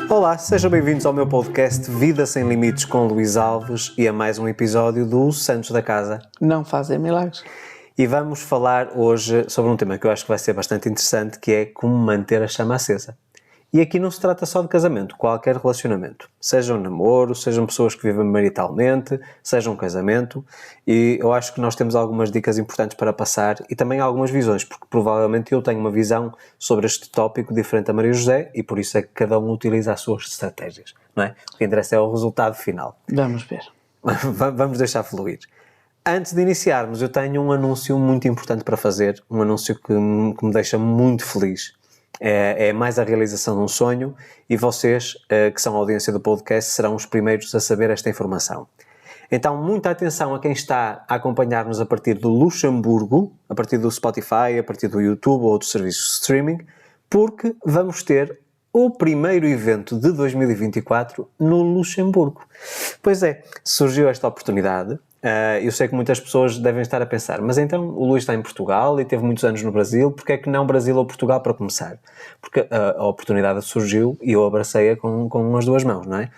Olá, sejam bem-vindos ao meu podcast Vida Sem Limites com Luís Alves e a mais um episódio do Santos da Casa. Não fazem milagres. E vamos falar hoje sobre um tema que eu acho que vai ser bastante interessante, que é como manter a chama acesa. E aqui não se trata só de casamento, qualquer relacionamento. Seja um namoro, sejam pessoas que vivem maritalmente, seja um casamento. E eu acho que nós temos algumas dicas importantes para passar e também algumas visões, porque provavelmente eu tenho uma visão sobre este tópico diferente da Maria José e por isso é que cada um utiliza as suas estratégias, não é? O que interessa é o resultado final. Vamos ver. Vamos deixar fluir. Antes de iniciarmos, eu tenho um anúncio muito importante para fazer, um anúncio que me deixa muito feliz. É mais a realização de um sonho e vocês, que são a audiência do podcast, serão os primeiros a saber esta informação. Então, muita atenção a quem está a acompanhar-nos a partir do Luxemburgo, a partir do Spotify, a partir do YouTube ou outros serviços de streaming, porque vamos ter o primeiro evento de 2024 no Luxemburgo. Pois é, surgiu esta oportunidade. Eu sei que muitas pessoas devem estar a pensar, mas então o Luís está em Portugal e teve muitos anos no Brasil, porque é que não Brasil ou Portugal para começar? Porque a oportunidade surgiu e eu abracei-a com as duas mãos, não é?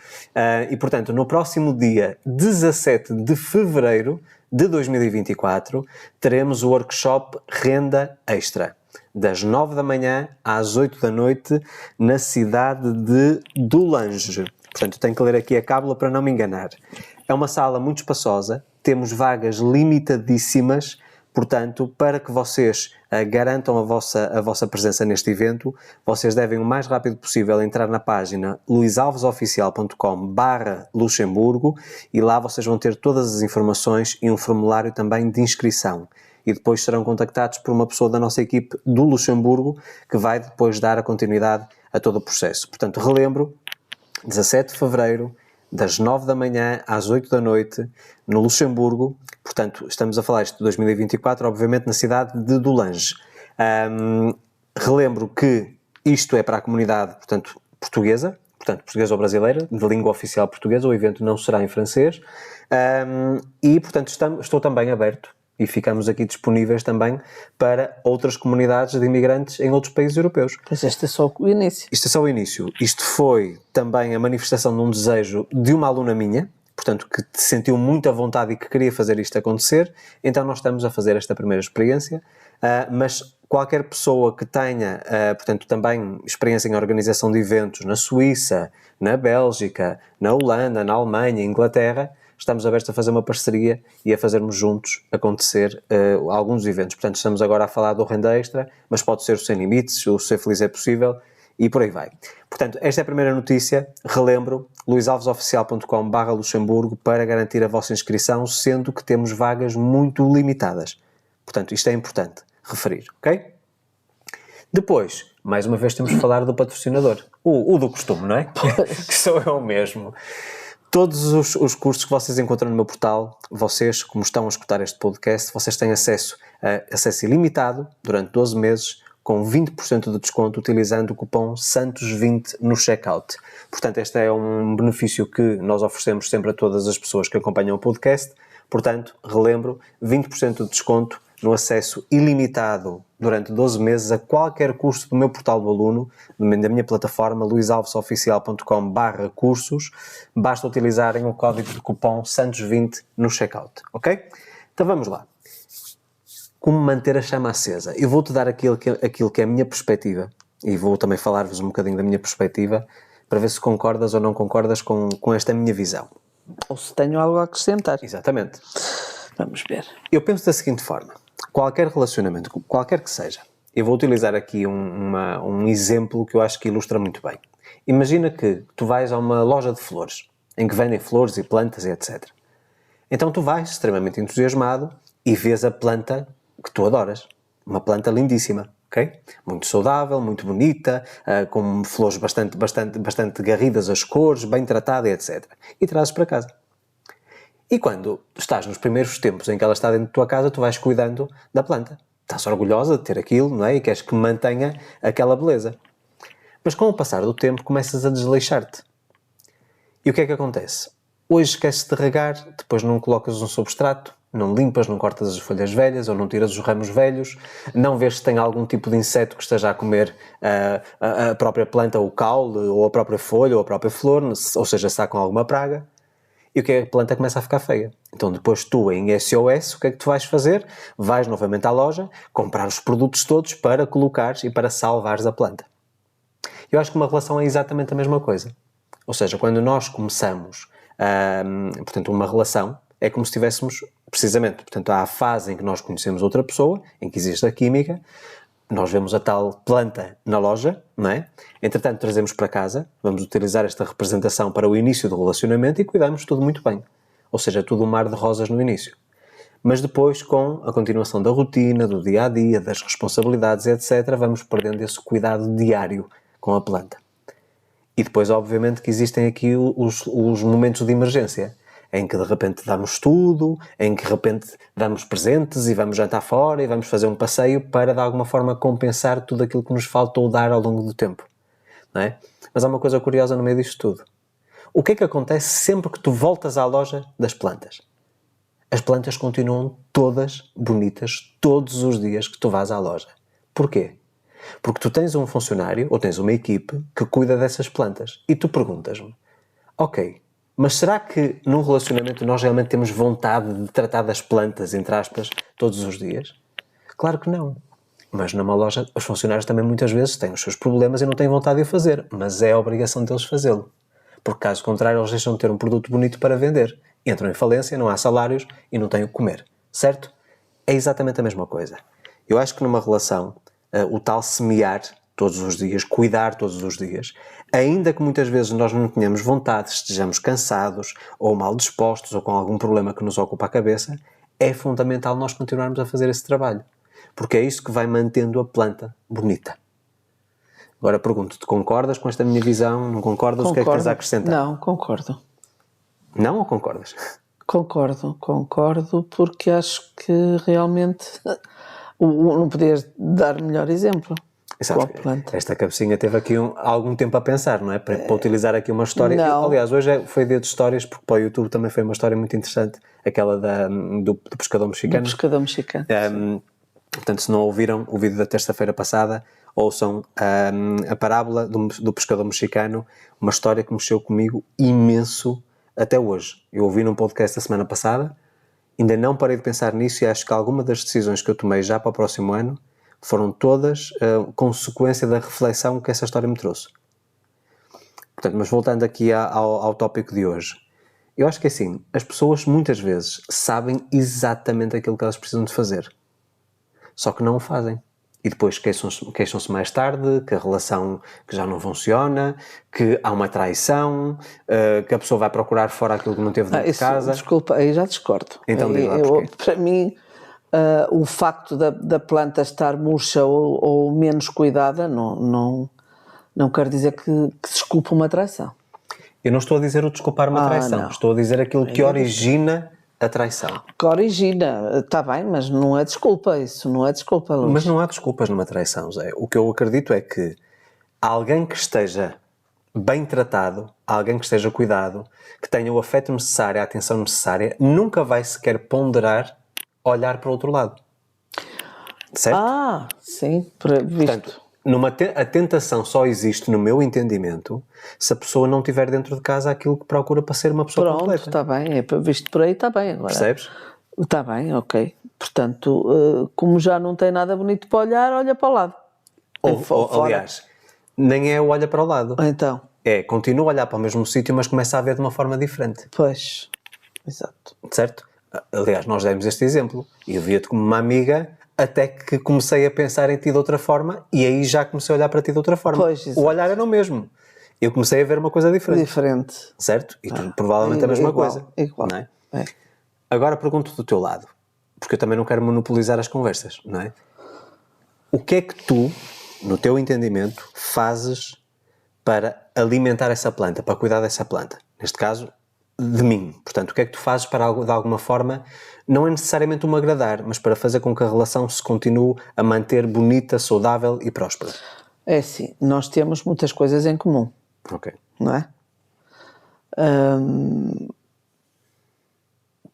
E portanto, no próximo dia 17 de fevereiro de 2024, teremos o workshop Renda Extra, das 9 da manhã às 8 da noite, na cidade de Doulanges. Portanto, tenho que ler aqui a cábula para não me enganar. É uma sala muito espaçosa, temos vagas limitadíssimas, portanto, para que vocês garantam a vossa presença neste evento, vocês devem o mais rápido possível entrar na página luisalvesoficial.com/Luxemburgo e lá vocês vão ter todas as informações e um formulário também de inscrição. E depois serão contactados por uma pessoa da nossa equipe do Luxemburgo que vai depois dar a continuidade a todo o processo. Portanto, relembro, 17 de fevereiro, das 9 da manhã às 8 da noite, no Luxemburgo. Portanto, estamos a falar isto de 2024, obviamente na cidade de Doulanges. Relembro que isto é para a comunidade, portanto, portuguesa ou brasileira, de língua oficial portuguesa, o evento não será em francês. E, portanto, estou também aberto e ficamos aqui disponíveis também para outras comunidades de imigrantes em outros países europeus. Mas este é só o início. Isto é só o início. Isto foi também a manifestação de um desejo de uma aluna minha, portanto, que sentiu muita vontade e que queria fazer isto acontecer. Então nós estamos a fazer esta primeira experiência, mas qualquer pessoa que tenha, portanto, também experiência em organização de eventos na Suíça, na Bélgica, na Holanda, na Alemanha, Inglaterra, estamos abertos a fazer uma parceria e a fazermos juntos acontecer alguns eventos. Portanto, estamos agora a falar do Renda Extra, mas pode ser o Sem Limites, o Ser Feliz é Possível e por aí vai. Portanto, esta é a primeira notícia. Relembro, luisalvesoficial.com/Luxemburgo para garantir a vossa inscrição, sendo que temos vagas muito limitadas. Portanto, isto é importante referir, ok? Depois, mais uma vez temos de falar do patrocinador. O do costume, não é? Que sou eu mesmo. Todos os cursos que vocês encontram no meu portal, vocês, como estão a escutar este podcast, vocês têm acesso ilimitado durante 12 meses com 20% de desconto utilizando o cupom SANTOS20 no checkout. Portanto, este é um benefício que nós oferecemos sempre a todas as pessoas que acompanham o podcast. Portanto, relembro, 20% de desconto no acesso ilimitado durante 12 meses a qualquer curso do meu portal do aluno, da minha plataforma luisalvesoficial.com/cursos. Basta utilizarem o código de cupom SANTOS20 no checkout, ok? Então vamos lá. Como manter a chama acesa? Eu vou-te dar aquilo que é a minha perspectiva e vou também falar-vos um bocadinho da minha perspectiva para ver se concordas ou não concordas com esta minha visão. Ou se tenho algo a acrescentar. Exatamente. Vamos ver. Eu penso da seguinte forma. Qualquer relacionamento, qualquer que seja, eu vou utilizar aqui um exemplo que eu acho que ilustra muito bem. Imagina que tu vais a uma loja de flores, em que vendem flores e plantas e etc. Então tu vais extremamente entusiasmado e vês a planta que tu adoras. Uma planta lindíssima, ok? Muito saudável, muito bonita, com flores bastante garridas as cores, bem tratada e etc. E trazes para casa. E quando estás nos primeiros tempos em que ela está dentro da tua casa, tu vais cuidando da planta. Estás orgulhosa de ter aquilo, não é? E queres que mantenha aquela beleza. Mas com o passar do tempo começas a desleixar-te. E o que é que acontece? hoje esqueces de regar, depois não colocas um substrato, não limpas, não cortas as folhas velhas ou não tiras os ramos velhos, não vês se tem algum tipo de inseto que esteja a comer a própria planta, o caule, ou a própria folha, ou a própria flor, ou seja, se está com alguma praga. E o que é que a planta começa a ficar feia? Então depois tu, em SOS, o que é que tu vais fazer? Vais novamente à loja, comprar os produtos todos para colocares e para salvares a planta. Eu acho que uma relação é exatamente a mesma coisa. Ou seja, quando nós começamos, portanto, uma relação, é como se estivéssemos, precisamente, portanto, há a fase em que nós conhecemos outra pessoa, em que existe a química, nós vemos a tal planta na loja, não é? Entretanto, trazemos para casa, vamos utilizar esta representação para o início do relacionamento e cuidamos tudo muito bem. Ou seja, tudo um mar de rosas no início. Mas depois, com a continuação da rotina, do dia-a-dia, das responsabilidades, etc., vamos perdendo esse cuidado diário com a planta. E depois, obviamente, que existem aqui os momentos de emergência, em que de repente damos tudo, em que de repente damos presentes e vamos jantar fora e vamos fazer um passeio para de alguma forma compensar tudo aquilo que nos faltou dar ao longo do tempo, não é? Mas há uma coisa curiosa no meio disto tudo. O que é que acontece sempre que tu voltas à loja das plantas? As plantas continuam todas bonitas todos os dias que tu vais à loja. Porquê? Porque tu tens um funcionário ou tens uma equipe que cuida dessas plantas e tu perguntas-me, ok, mas será que num relacionamento nós realmente temos vontade de tratar das plantas, entre aspas, todos os dias? Claro que não. Mas numa loja os funcionários também muitas vezes têm os seus problemas e não têm vontade de o fazer, mas é a obrigação deles fazê-lo. Porque caso contrário eles deixam de ter um produto bonito para vender. Entram em falência, não há salários e não têm o que comer. Certo? É exatamente a mesma coisa. Eu acho que numa relação o tal semear todos os dias, cuidar todos os dias, ainda que muitas vezes nós não tenhamos vontade, estejamos cansados ou mal dispostos ou com algum problema que nos ocupa a cabeça, é fundamental nós continuarmos a fazer esse trabalho. Porque é isso que vai mantendo a planta bonita. Agora pergunto-te, concordas com esta minha visão? Não concordas? O que é que tens a acrescentar? Não, concordo. Não ou concordas? Concordo, porque acho que realmente não podias dar melhor exemplo. Exato. Com a planta. Esta cabecinha teve aqui algum tempo a pensar, não é? Para utilizar aqui uma história. Não. Aliás, hoje foi dia de histórias, porque para o YouTube também foi uma história muito interessante, aquela do pescador mexicano. Do pescador mexicano. Portanto, se não ouviram o vídeo da terça-feira passada, ouçam a parábola do pescador mexicano, uma história que mexeu comigo imenso até hoje. Eu ouvi num podcast da semana passada, ainda não parei de pensar nisso e acho que alguma das decisões que eu tomei já para o próximo ano foram todas consequência da reflexão que essa história me trouxe. Portanto, mas voltando aqui ao tópico de hoje, eu acho que assim, as pessoas muitas vezes sabem exatamente aquilo que elas precisam de fazer, só que não o fazem. E depois queixam-se mais tarde que a relação que já não funciona, que há uma traição, que a pessoa vai procurar fora aquilo que não teve dentro de casa. Desculpa, aí já discordo. Então diz lá porquê. Para mim, o facto da planta estar murcha ou menos cuidada não quer dizer que desculpa uma traição. Eu não estou a dizer o desculpar uma traição, não. Estou a dizer aquilo que origina a traição. Que origina, está bem, mas não é desculpa, isso não é desculpa, Luís. Mas não há desculpas numa traição, Zé. O que eu acredito é que alguém que esteja bem tratado, alguém que esteja cuidado, que tenha o afeto necessário, a atenção necessária, nunca vai sequer ponderar olhar para o outro lado. Certo? Sim, visto. Portanto, a tentação só existe, no meu entendimento, se a pessoa não tiver dentro de casa aquilo que procura para ser uma pessoa completa. Pronto, está bem, visto por aí está bem agora. Percebes? Está bem, ok. Portanto, como já não tem nada bonito para olhar, olha para o lado. Aliás, nem é o olha para o lado. Então. Continua a olhar para o mesmo sítio, mas começa a ver de uma forma diferente. Pois, exato. Certo? Aliás, nós demos este exemplo. Eu via-te como uma amiga, até que comecei a pensar em ti de outra forma, e aí já comecei a olhar para ti de outra forma. Pois, o olhar era o mesmo. Eu comecei a ver uma coisa diferente. Certo? E tu provavelmente a mesma coisa. Igual. Não é? Agora pergunto do teu lado, porque eu também não quero monopolizar as conversas, não é? O que é que tu, no teu entendimento, fazes para alimentar essa planta, para cuidar dessa planta? Neste caso, de mim. Portanto, o que é que tu fazes para, de alguma forma, não é necessariamente me agradar, mas para fazer com que a relação se continue a manter bonita, saudável e próspera? É assim, nós temos muitas coisas em comum. Ok. Não é?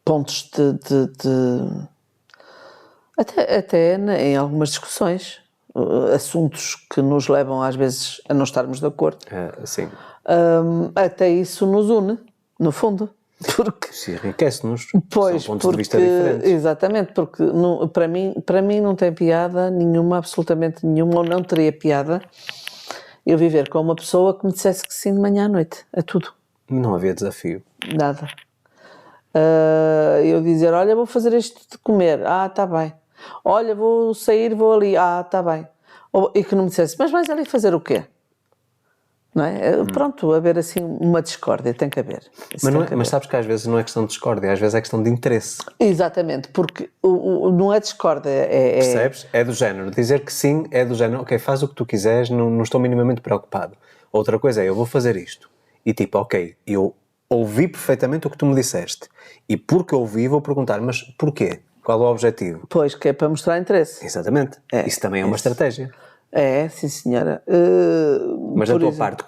pontos até em algumas discussões, assuntos que nos levam às vezes a não estarmos de acordo. Sim. Até isso nos une, no fundo. Porque, Se enriquece-nos. pois, São pontos de vista diferentes. exatamente, porque para mim não tem piada nenhuma, absolutamente nenhuma, ou não teria piada eu viver com uma pessoa que me dissesse que sim de manhã à noite, a tudo. Não havia desafio. Nada. Eu dizer, olha, vou fazer isto de comer, está bem. Olha, vou sair, vou ali, está bem. E que não me dissesse, mas vais ali fazer o quê? Não é? Pronto, haver assim uma discórdia, tem que haver. Mas sabes que às vezes não é questão de discórdia, às vezes é questão de interesse. Exatamente, porque não é discórdia, Percebes? É do género. Dizer que sim é do género, ok, faz o que tu quiseres, não estou minimamente preocupado. Outra coisa é, eu vou fazer isto. E tipo, ok, eu ouvi perfeitamente o que tu me disseste. E porque ouvi, vou perguntar, mas porquê? Qual é o objetivo? Pois, que é para mostrar interesse. Exatamente. Isso também é uma estratégia. Sim senhora. Mas da tua parte,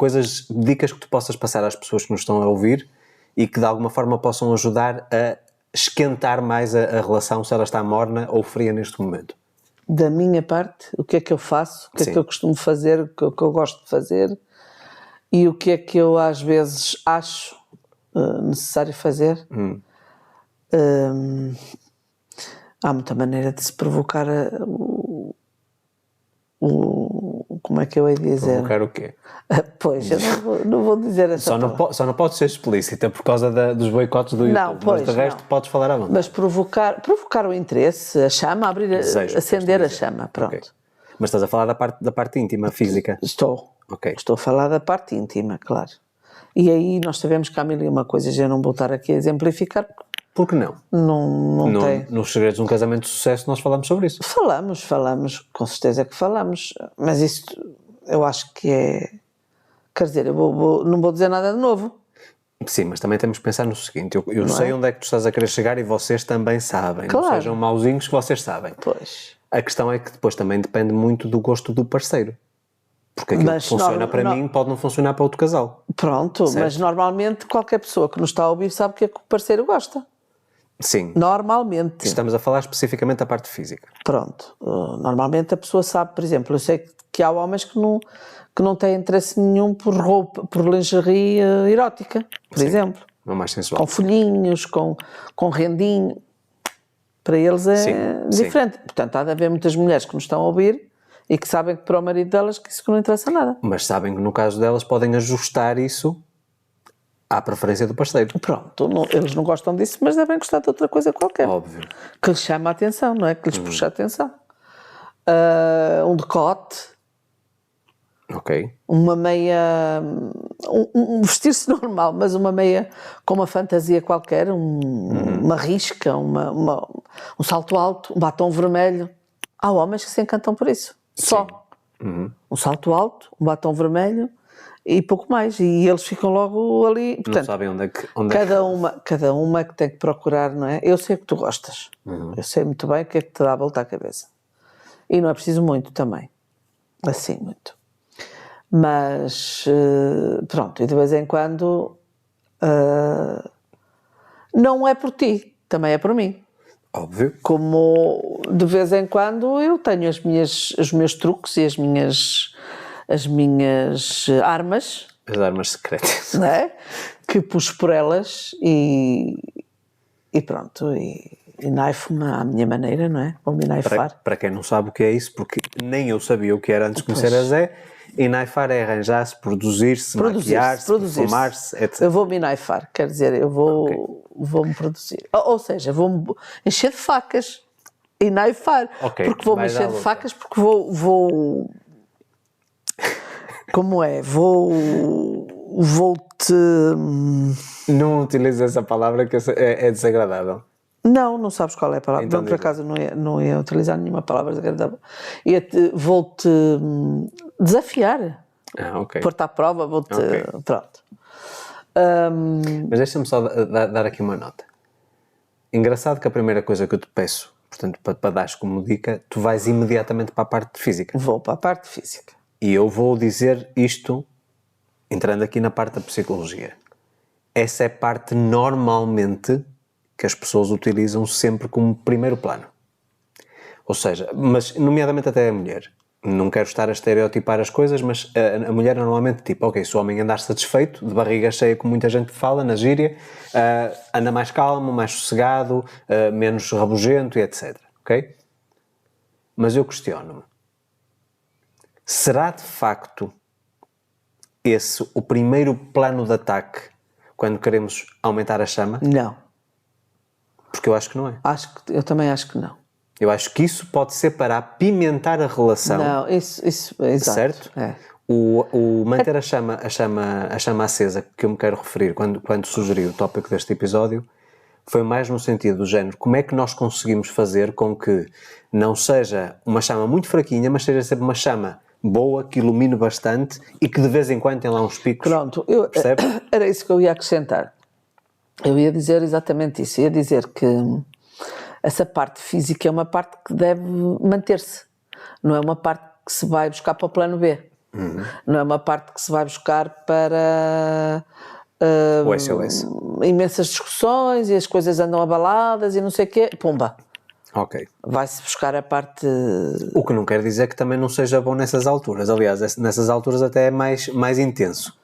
dicas que tu possas passar às pessoas que nos estão a ouvir e que de alguma forma possam ajudar a esquentar mais a relação, se ela está morna ou fria neste momento. Da minha parte, o que é que eu faço, o que é que eu costumo fazer, o que eu gosto de fazer e o que é que eu às vezes acho necessário fazer. Há muita maneira de se provocar como é que eu hei de dizer? Provocar o quê? Pois, eu não vou dizer essa palavra. Só não pode ser explícita por causa dos boicotes do YouTube, mas de resto podes falar à vontade. Mas provocar o interesse, a chama, acender a chama, pronto. Okay. Mas estás a falar da parte íntima, física? Estou. Okay. Estou a falar da parte íntima, claro. E aí nós sabemos que há mil e uma coisas, eu não vou estar aqui a exemplificar. Por que não? Não tem. Nos segredos de um casamento de sucesso nós falamos sobre isso. Falamos, com certeza que falamos, mas isso eu acho que é... Quer dizer, não vou dizer nada de novo. Sim, mas também temos que pensar no seguinte, eu sei onde é que tu estás a querer chegar e vocês também sabem, claro. Não sejam mauzinhos que vocês sabem. Pois. A questão é que depois também depende muito do gosto do parceiro. Porque aquilo que funciona para mim pode não funcionar para outro casal. Pronto, certo? Mas normalmente qualquer pessoa que nos está a ouvir sabe o que é que o parceiro gosta. Sim. Normalmente. Estamos a falar especificamente da parte física. Pronto. Normalmente a pessoa sabe, por exemplo, eu sei que há homens que não têm interesse nenhum por roupa, por lingerie erótica, por exemplo. Não mais sensual. Com folhinhos, com rendinho. Para eles é diferente. Portanto, há de haver muitas mulheres que nos estão a ouvir e que sabem que para o marido delas que isso não interessa nada. Mas sabem que no caso delas podem ajustar isso à preferência do parceiro. Pronto, eles não gostam disso, mas devem gostar de outra coisa qualquer. Óbvio. Que lhes chama a atenção, não é? Que lhes puxa a atenção. Um decote. Ok. Uma meia... vestir-se normal, mas uma meia com uma fantasia qualquer, uma risca, um salto alto, um batom vermelho. Há homens que se encantam por isso. Só. Um salto alto, um batom vermelho e pouco mais. E eles ficam logo ali. Portanto, não sabem onde é que... Cada uma que tem que procurar, não é? Eu sei que tu gostas. Eu sei muito bem o que é que te dá a volta à cabeça. E não é preciso muito também. Assim, muito. Mas, pronto, e de vez em quando não é por ti, também é por mim. Óbvio. Como de vez em quando eu tenho os meus truques e as minhas armas. As armas secretas. Não é? Que puxo por elas e pronto, e naifo-me à minha maneira, não é? Vou me naifar. Para quem não sabe o que é isso, porque nem eu sabia o que era antes de conhecer a Zé, e naifar é arranjar-se, produzir-se, maquiar-se, perfumar-se, etc. Eu vou-me naifar, quer dizer, eu vou-me produzir. Ou seja, vou-me encher de facas e naifar. Porque vou-me encher de facas, porque vou como é? Vou-te... Não utilizo essa palavra que é desagradável. Não sabes qual é a palavra. Então, por acaso não ia utilizar nenhuma palavra desagradável. Vou-te desafiar. Pôr-te à prova, vou-te... Pronto. Mas deixa-me só dar aqui uma nota. Engraçado que a primeira coisa que eu te peço, portanto, para dares como dica, tu vais imediatamente para a parte física. Vou para a parte física. E eu vou dizer isto, entrando aqui na parte da psicologia. Essa é a parte normalmente que as pessoas utilizam sempre como primeiro plano. Ou seja, mas nomeadamente até a mulher. Não quero estar a estereotipar as coisas, mas a mulher normalmente, tipo, ok, se o homem andar satisfeito, de barriga cheia, como muita gente fala na gíria, anda mais calmo, mais sossegado, menos rabugento e etc. Ok? Mas eu questiono-me. Será de facto esse o primeiro plano de ataque quando queremos aumentar a chama? Não. Porque eu acho que não é. Eu também acho que não. Eu acho que isso pode ser para apimentar a relação. Não, isso exato. Certo? É. O manter a chama acesa, que eu me quero referir quando sugeri o tópico deste episódio, foi mais no sentido do género, como é que nós conseguimos fazer com que não seja uma chama muito fraquinha, mas seja sempre uma chama boa, que ilumine bastante e que de vez em quando tem lá uns picos. Pronto, percebe? Era isso que eu ia acrescentar. Eu ia dizer exatamente isso. Ia dizer que essa parte física é uma parte que deve manter-se. Não é uma parte que se vai buscar para o plano B. Não é uma parte que se vai buscar para O SOS. imensas discussões e as coisas andam abaladas e não sei o quê. Pumba. Ok. Vai-se buscar a parte... O que não quer dizer que também não seja bom nessas alturas. Aliás, nessas alturas até é mais intenso.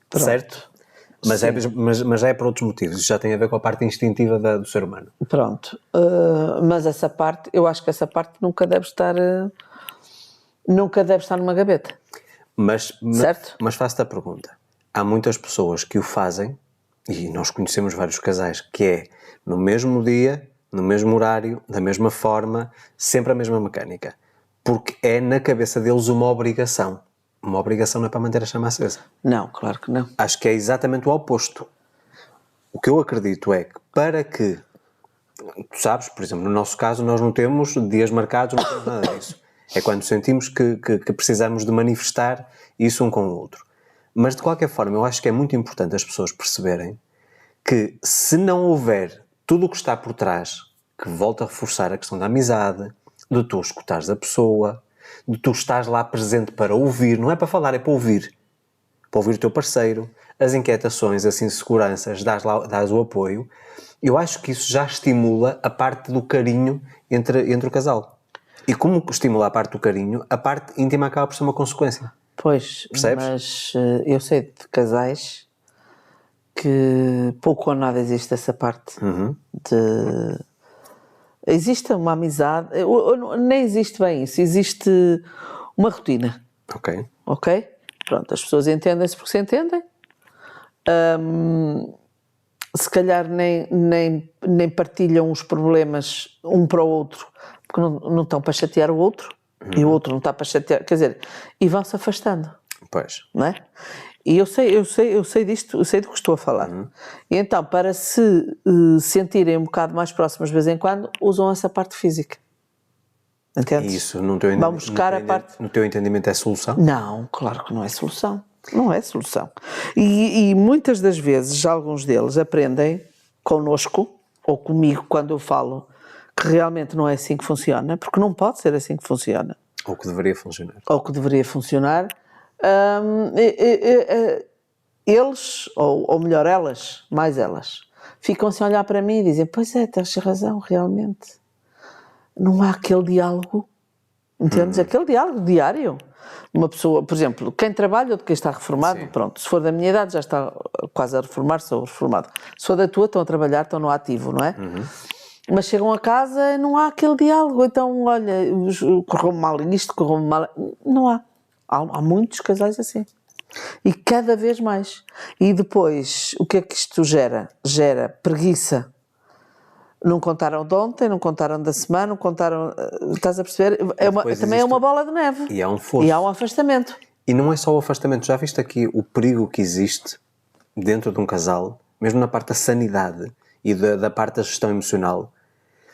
Pronto. Certo? Mas é por outros motivos. Isso já tem a ver com a parte instintiva do ser humano. Pronto. Mas essa parte, eu acho que essa parte nunca deve estar numa gaveta. Certo? Mas faço-te a pergunta. Há muitas pessoas que o fazem, e nós conhecemos vários casais, que é no mesmo dia, no mesmo horário, da mesma forma, sempre a mesma mecânica. Porque é na cabeça deles uma obrigação. Uma obrigação não é para manter a chama acesa. Não, claro que não. Acho que é exatamente o oposto. O que eu acredito é que para que, tu sabes, por exemplo, no nosso caso nós não temos dias marcados, não temos nada disso. É quando sentimos que precisamos de manifestar isso um com o outro. Mas de qualquer forma, eu acho que é muito importante as pessoas perceberem que se não houver tudo o que está por trás, que volta a reforçar a questão da amizade, de tu escutares a pessoa, de tu estás lá presente para ouvir, não é para falar, é para ouvir o teu parceiro, as inquietações, as inseguranças, dás o apoio. Eu acho que isso já estimula a parte do carinho entre o casal. E como estimula a parte do carinho, a parte íntima acaba por ser uma consequência. Pois, percebes? mas eu sei de casais que pouco ou nada existe essa parte de... Existe uma amizade, nem existe bem isso, existe uma rotina. Ok? Pronto, as pessoas entendem-se porque se entendem. Se calhar nem partilham os problemas um para o outro, porque não estão para chatear o outro, e o outro não está para chatear, quer dizer, e vão-se afastando. Pois. Não é? E eu sei disto, eu sei do que estou a falar. E então, para se sentirem um bocado mais próximos de vez em quando, usam essa parte física. Entendes? E isso, no teu Vamos buscar a parte... No teu entendimento, é solução? Não, claro que não é solução. Não é solução. E muitas das vezes, alguns deles aprendem connosco, ou comigo, quando eu falo que realmente não é assim que funciona, porque não pode ser assim que funciona. Ou que deveria funcionar. Ou que deveria funcionar. Eles, ou melhor elas, mais elas, ficam-se a olhar para mim e dizem, pois é, tens razão, realmente. Não há aquele diálogo, entendes? Aquele diálogo diário. Uma pessoa, por exemplo, quem trabalha ou de quem está reformado, pronto, se for da minha idade já está quase a reformar-se ou reformado. Se for da tua, estão a trabalhar, estão no ativo, não é? Mas chegam a casa e não há aquele diálogo, então, olha, correu-me mal isto, correu-me mal... Não há. Há muitos casais assim. E cada vez mais. E depois, o que é que isto gera? Gera preguiça. Não contaram de ontem, não contaram da semana, não contaram... Estás a perceber? Também é uma bola de neve. E há um fosso. E há um afastamento. E não é só o afastamento. Já viste aqui o perigo que existe dentro de um casal, mesmo na parte da sanidade e da parte da gestão emocional?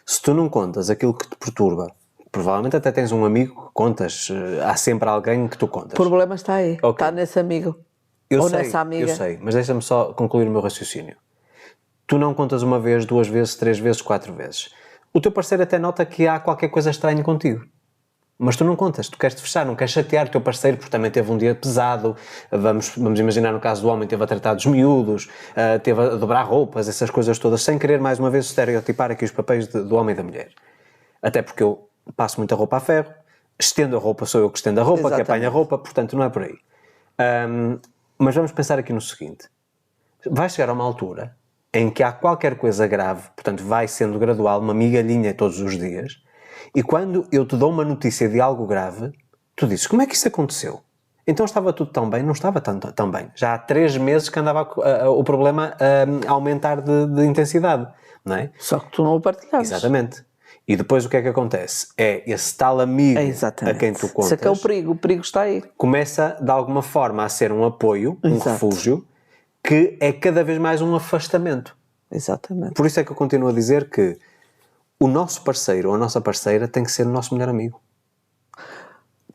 Se tu não contas aquilo que te perturba, provavelmente até tens um amigo que contas, há sempre alguém que tu contas. O problema está aí, está nesse amigo. Nessa amiga. Eu sei, mas deixa-me só concluir o meu raciocínio. Tu não contas uma vez, 2 vezes, 3 vezes, 4 vezes. O teu parceiro até nota que há qualquer coisa estranha contigo. Mas tu não contas, tu queres te fechar, não queres chatear o teu parceiro porque também teve um dia pesado. Vamos imaginar no caso do homem, teve a tratar dos miúdos, teve a dobrar roupas, essas coisas todas, sem querer mais uma vez estereotipar aqui os papéis do homem e da mulher. Até porque eu passo muita roupa a ferro, estendo a roupa, sou eu que estendo a roupa, Exatamente. que apanha a roupa, portanto não é por aí. Mas vamos pensar aqui no seguinte, vai chegar a uma altura em que há qualquer coisa grave, portanto vai sendo gradual, uma migalhinha todos os dias, e quando eu te dou uma notícia de algo grave, tu dizes, como é que isso aconteceu? Então estava tudo tão bem? Não estava tão bem. Já há 3 meses que andava o problema a aumentar de intensidade, não é? Só que tu não o partilhavas. Exatamente. E depois o que é que acontece? É esse tal amigo a quem tu contas... Isso é que é o perigo está aí. Começa, de alguma forma, a ser um apoio, um refúgio, que é cada vez mais um afastamento. Exatamente. Por isso é que eu continuo a dizer que o nosso parceiro ou a nossa parceira tem que ser o nosso melhor amigo.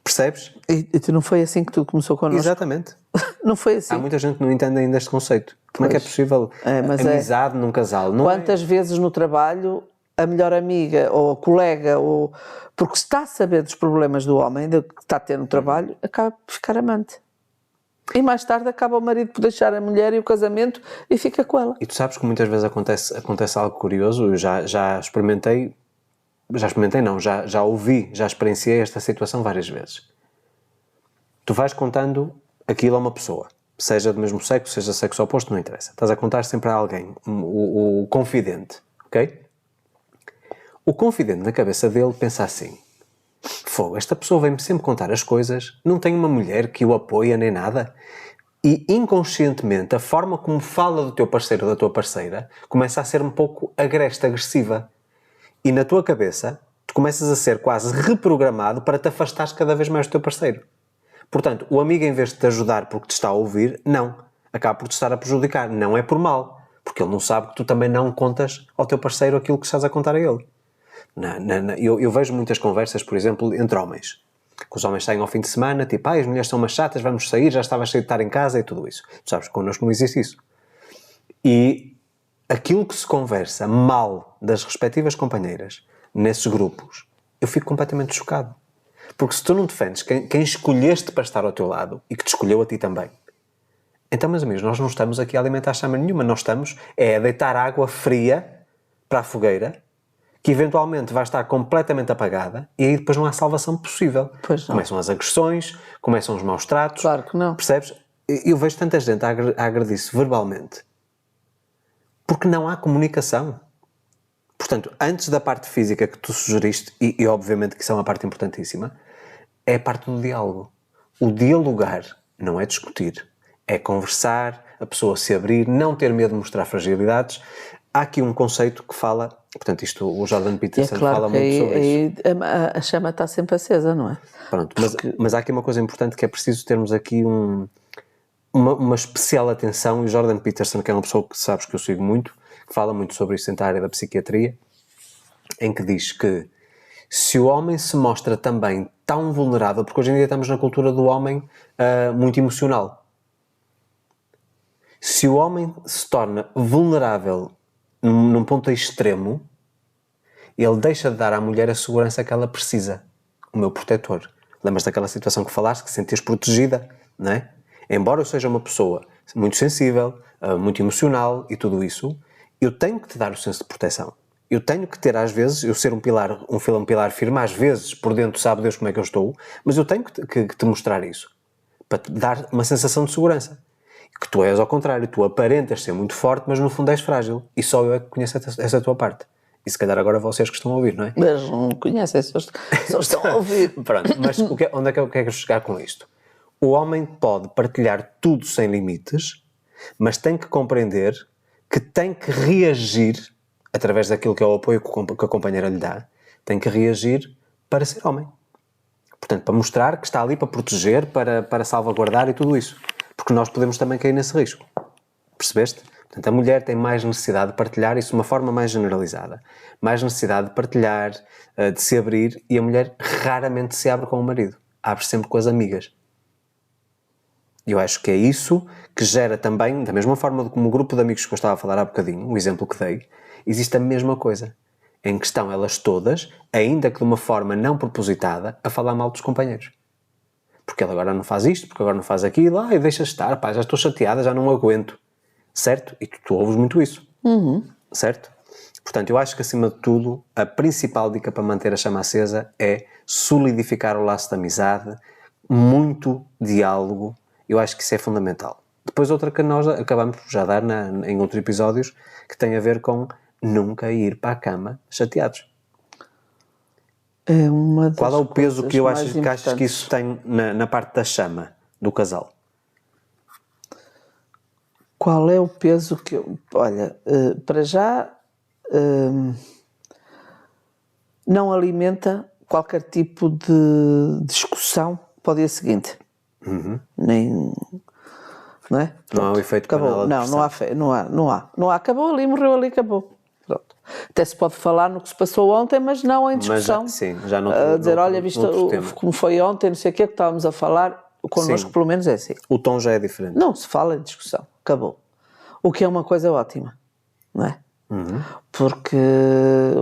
Percebes? E tu não foi assim que tu começou connosco? Exatamente. Não foi assim. Há muita gente que não entende ainda este conceito. Como é que é possível amizade num casal? Não Quantas vezes no trabalho a melhor amiga ou a colega, porque está a saber dos problemas do homem, do que está a ter no trabalho, acaba por ficar amante. E mais tarde acaba o marido por deixar a mulher e o casamento e fica com ela. E tu sabes que muitas vezes acontece algo curioso. Eu já experimentei não, já ouvi, já experienciei esta situação várias vezes. Tu vais contando aquilo a uma pessoa, seja do mesmo sexo, seja sexo oposto, não interessa. Estás a contar sempre a alguém, o confidente, ok? O confidente na cabeça dele pensa assim, fogo, esta pessoa vem-me sempre contar as coisas, não tem uma mulher que o apoia nem nada. E inconscientemente a forma como fala do teu parceiro ou da tua parceira começa a ser um pouco agreste, agressiva. E na tua cabeça tu começas a ser quase reprogramado para te afastares cada vez mais do teu parceiro. Portanto, o amigo, em vez de te ajudar porque te está a ouvir, não. Acaba por te estar a prejudicar. Não é por mal. Porque ele não sabe que tu também não contas ao teu parceiro aquilo que estás a contar a ele. Eu vejo muitas conversas, por exemplo, entre homens. Que os homens saem ao fim de semana, tipo, as mulheres são umas chatas, vamos sair, já estava cheio de estar em casa e tudo isso. Tu sabes que connosco não existe isso. E aquilo que se conversa mal das respectivas companheiras nesses grupos, eu fico completamente chocado. Porque se tu não defendes quem escolheste para estar ao teu lado e que te escolheu a ti também, então, meus amigos, nós não estamos aqui a alimentar chama nenhuma, nós estamos a deitar água fria para a fogueira, que eventualmente vai estar completamente apagada e aí depois não há salvação possível. Pois não. Começam as agressões, começam os maus tratos. Claro que não. Percebes? Eu vejo tanta gente a agredir-se verbalmente porque não há comunicação. Portanto, antes da parte física que tu sugeriste, e obviamente que isso é uma parte importantíssima, é a parte do diálogo. O dialogar não é discutir, é conversar, a pessoa se abrir, não ter medo de mostrar fragilidades. Há aqui um conceito que fala, portanto, isto o Jordan Peterson fala muito sobre isso. A chama está sempre acesa, não é? Pronto, mas há aqui uma coisa importante que é preciso termos aqui uma especial atenção, e o Jordan Peterson, que é uma pessoa que sabes que eu sigo muito, que fala muito sobre isso dentro da área da psiquiatria, em que diz que se o homem se mostra também tão vulnerável, porque hoje em dia estamos na cultura do homem muito emocional, se o homem se torna vulnerável num ponto extremo, ele deixa de dar à mulher a segurança que ela precisa, o meu protetor. Lembras daquela situação que falaste, que sentias protegida, não é? Embora eu seja uma pessoa muito sensível, muito emocional e tudo isso, eu tenho que te dar o senso de proteção. Eu tenho que ter, às vezes, eu ser um pilar firme, às vezes, por dentro, sabe Deus como é que eu estou, mas eu tenho que te mostrar isso, para te dar uma sensação de segurança. Que tu és ao contrário, tu aparentas ser muito forte, mas no fundo és frágil. E só eu é que conheço essa tua parte. E se calhar agora vocês que estão a ouvir, não é? Mas não conhecem, só estão a ouvir. Pronto, mas onde é que eu quero chegar com isto? O homem pode partilhar tudo sem limites, mas tem que compreender que tem que reagir, através daquilo que é o apoio que a companheira lhe dá, tem que reagir para ser homem. Portanto, para mostrar que está ali para proteger, para salvaguardar e tudo isso. Porque nós podemos também cair nesse risco. Percebeste? Portanto, a mulher tem mais necessidade de partilhar isso de uma forma mais generalizada. Mais necessidade de partilhar, de se abrir, e a mulher raramente se abre com o marido. Abre sempre com as amigas. E eu acho que é isso que gera também, da mesma forma como o grupo de amigos que eu estava a falar há bocadinho, o exemplo que dei, existe a mesma coisa. em que estão elas todas, ainda que de uma forma não propositada, a falar mal dos companheiros. Porque ele agora não faz isto, porque agora não faz aquilo, e deixa estar, pá, já estou chateada, já não aguento. Certo? E tu ouves muito isso. Certo? Portanto, eu acho que acima de tudo, a principal dica para manter a chama acesa é solidificar o laço de amizade, muito diálogo, eu acho que isso é fundamental. Depois outra que nós acabamos por já dar em outros episódios, que tem a ver com nunca ir para a cama chateados. É uma das Qual é o peso que eu coisas acho mais que isso tem na parte da chama do casal? Qual é o peso que eu... Olha, para já, não alimenta qualquer tipo de discussão para o dia seguinte. Nem... Não é? Não há o efeito panela de pressão. Não há. Acabou ali, morreu ali, acabou. Pronto. Até se pode falar no que se passou ontem, mas não em discussão. Mas, sim, já noutro, dizer, olha, visto como foi ontem, não sei o que estávamos a falar, connosco Sim. pelo menos é assim. O tom já é diferente. Não se fala em discussão, acabou. O que é uma coisa ótima, não é? Porque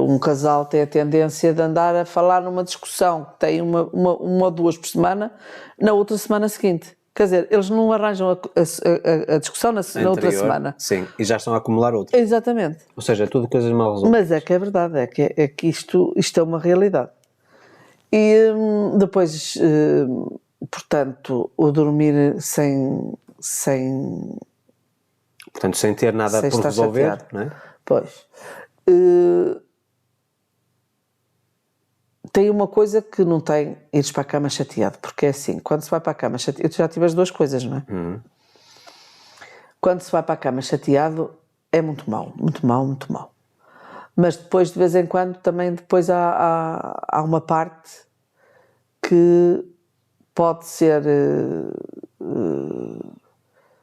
um casal tem a tendência de andar a falar numa discussão que tem uma ou duas por semana, na outra semana seguinte. Quer dizer, eles não arranjam a discussão na outra semana. Sim, e já estão a acumular outra. Exatamente. Ou seja, é tudo coisas mal resolvidas. Mas é que é verdade, é que isto é uma realidade. E depois, portanto, o dormir Portanto, sem ter nada por resolver, chateado. Não é? Pois. Tem uma coisa que não tem ires para a cama chateado, porque é assim, quando se vai para a cama chateado, eu já tive as duas coisas, não é? Quando se vai para a cama chateado, é muito mau, muito mau, muito mau. Mas depois, de vez em quando, também depois há uma parte que pode ser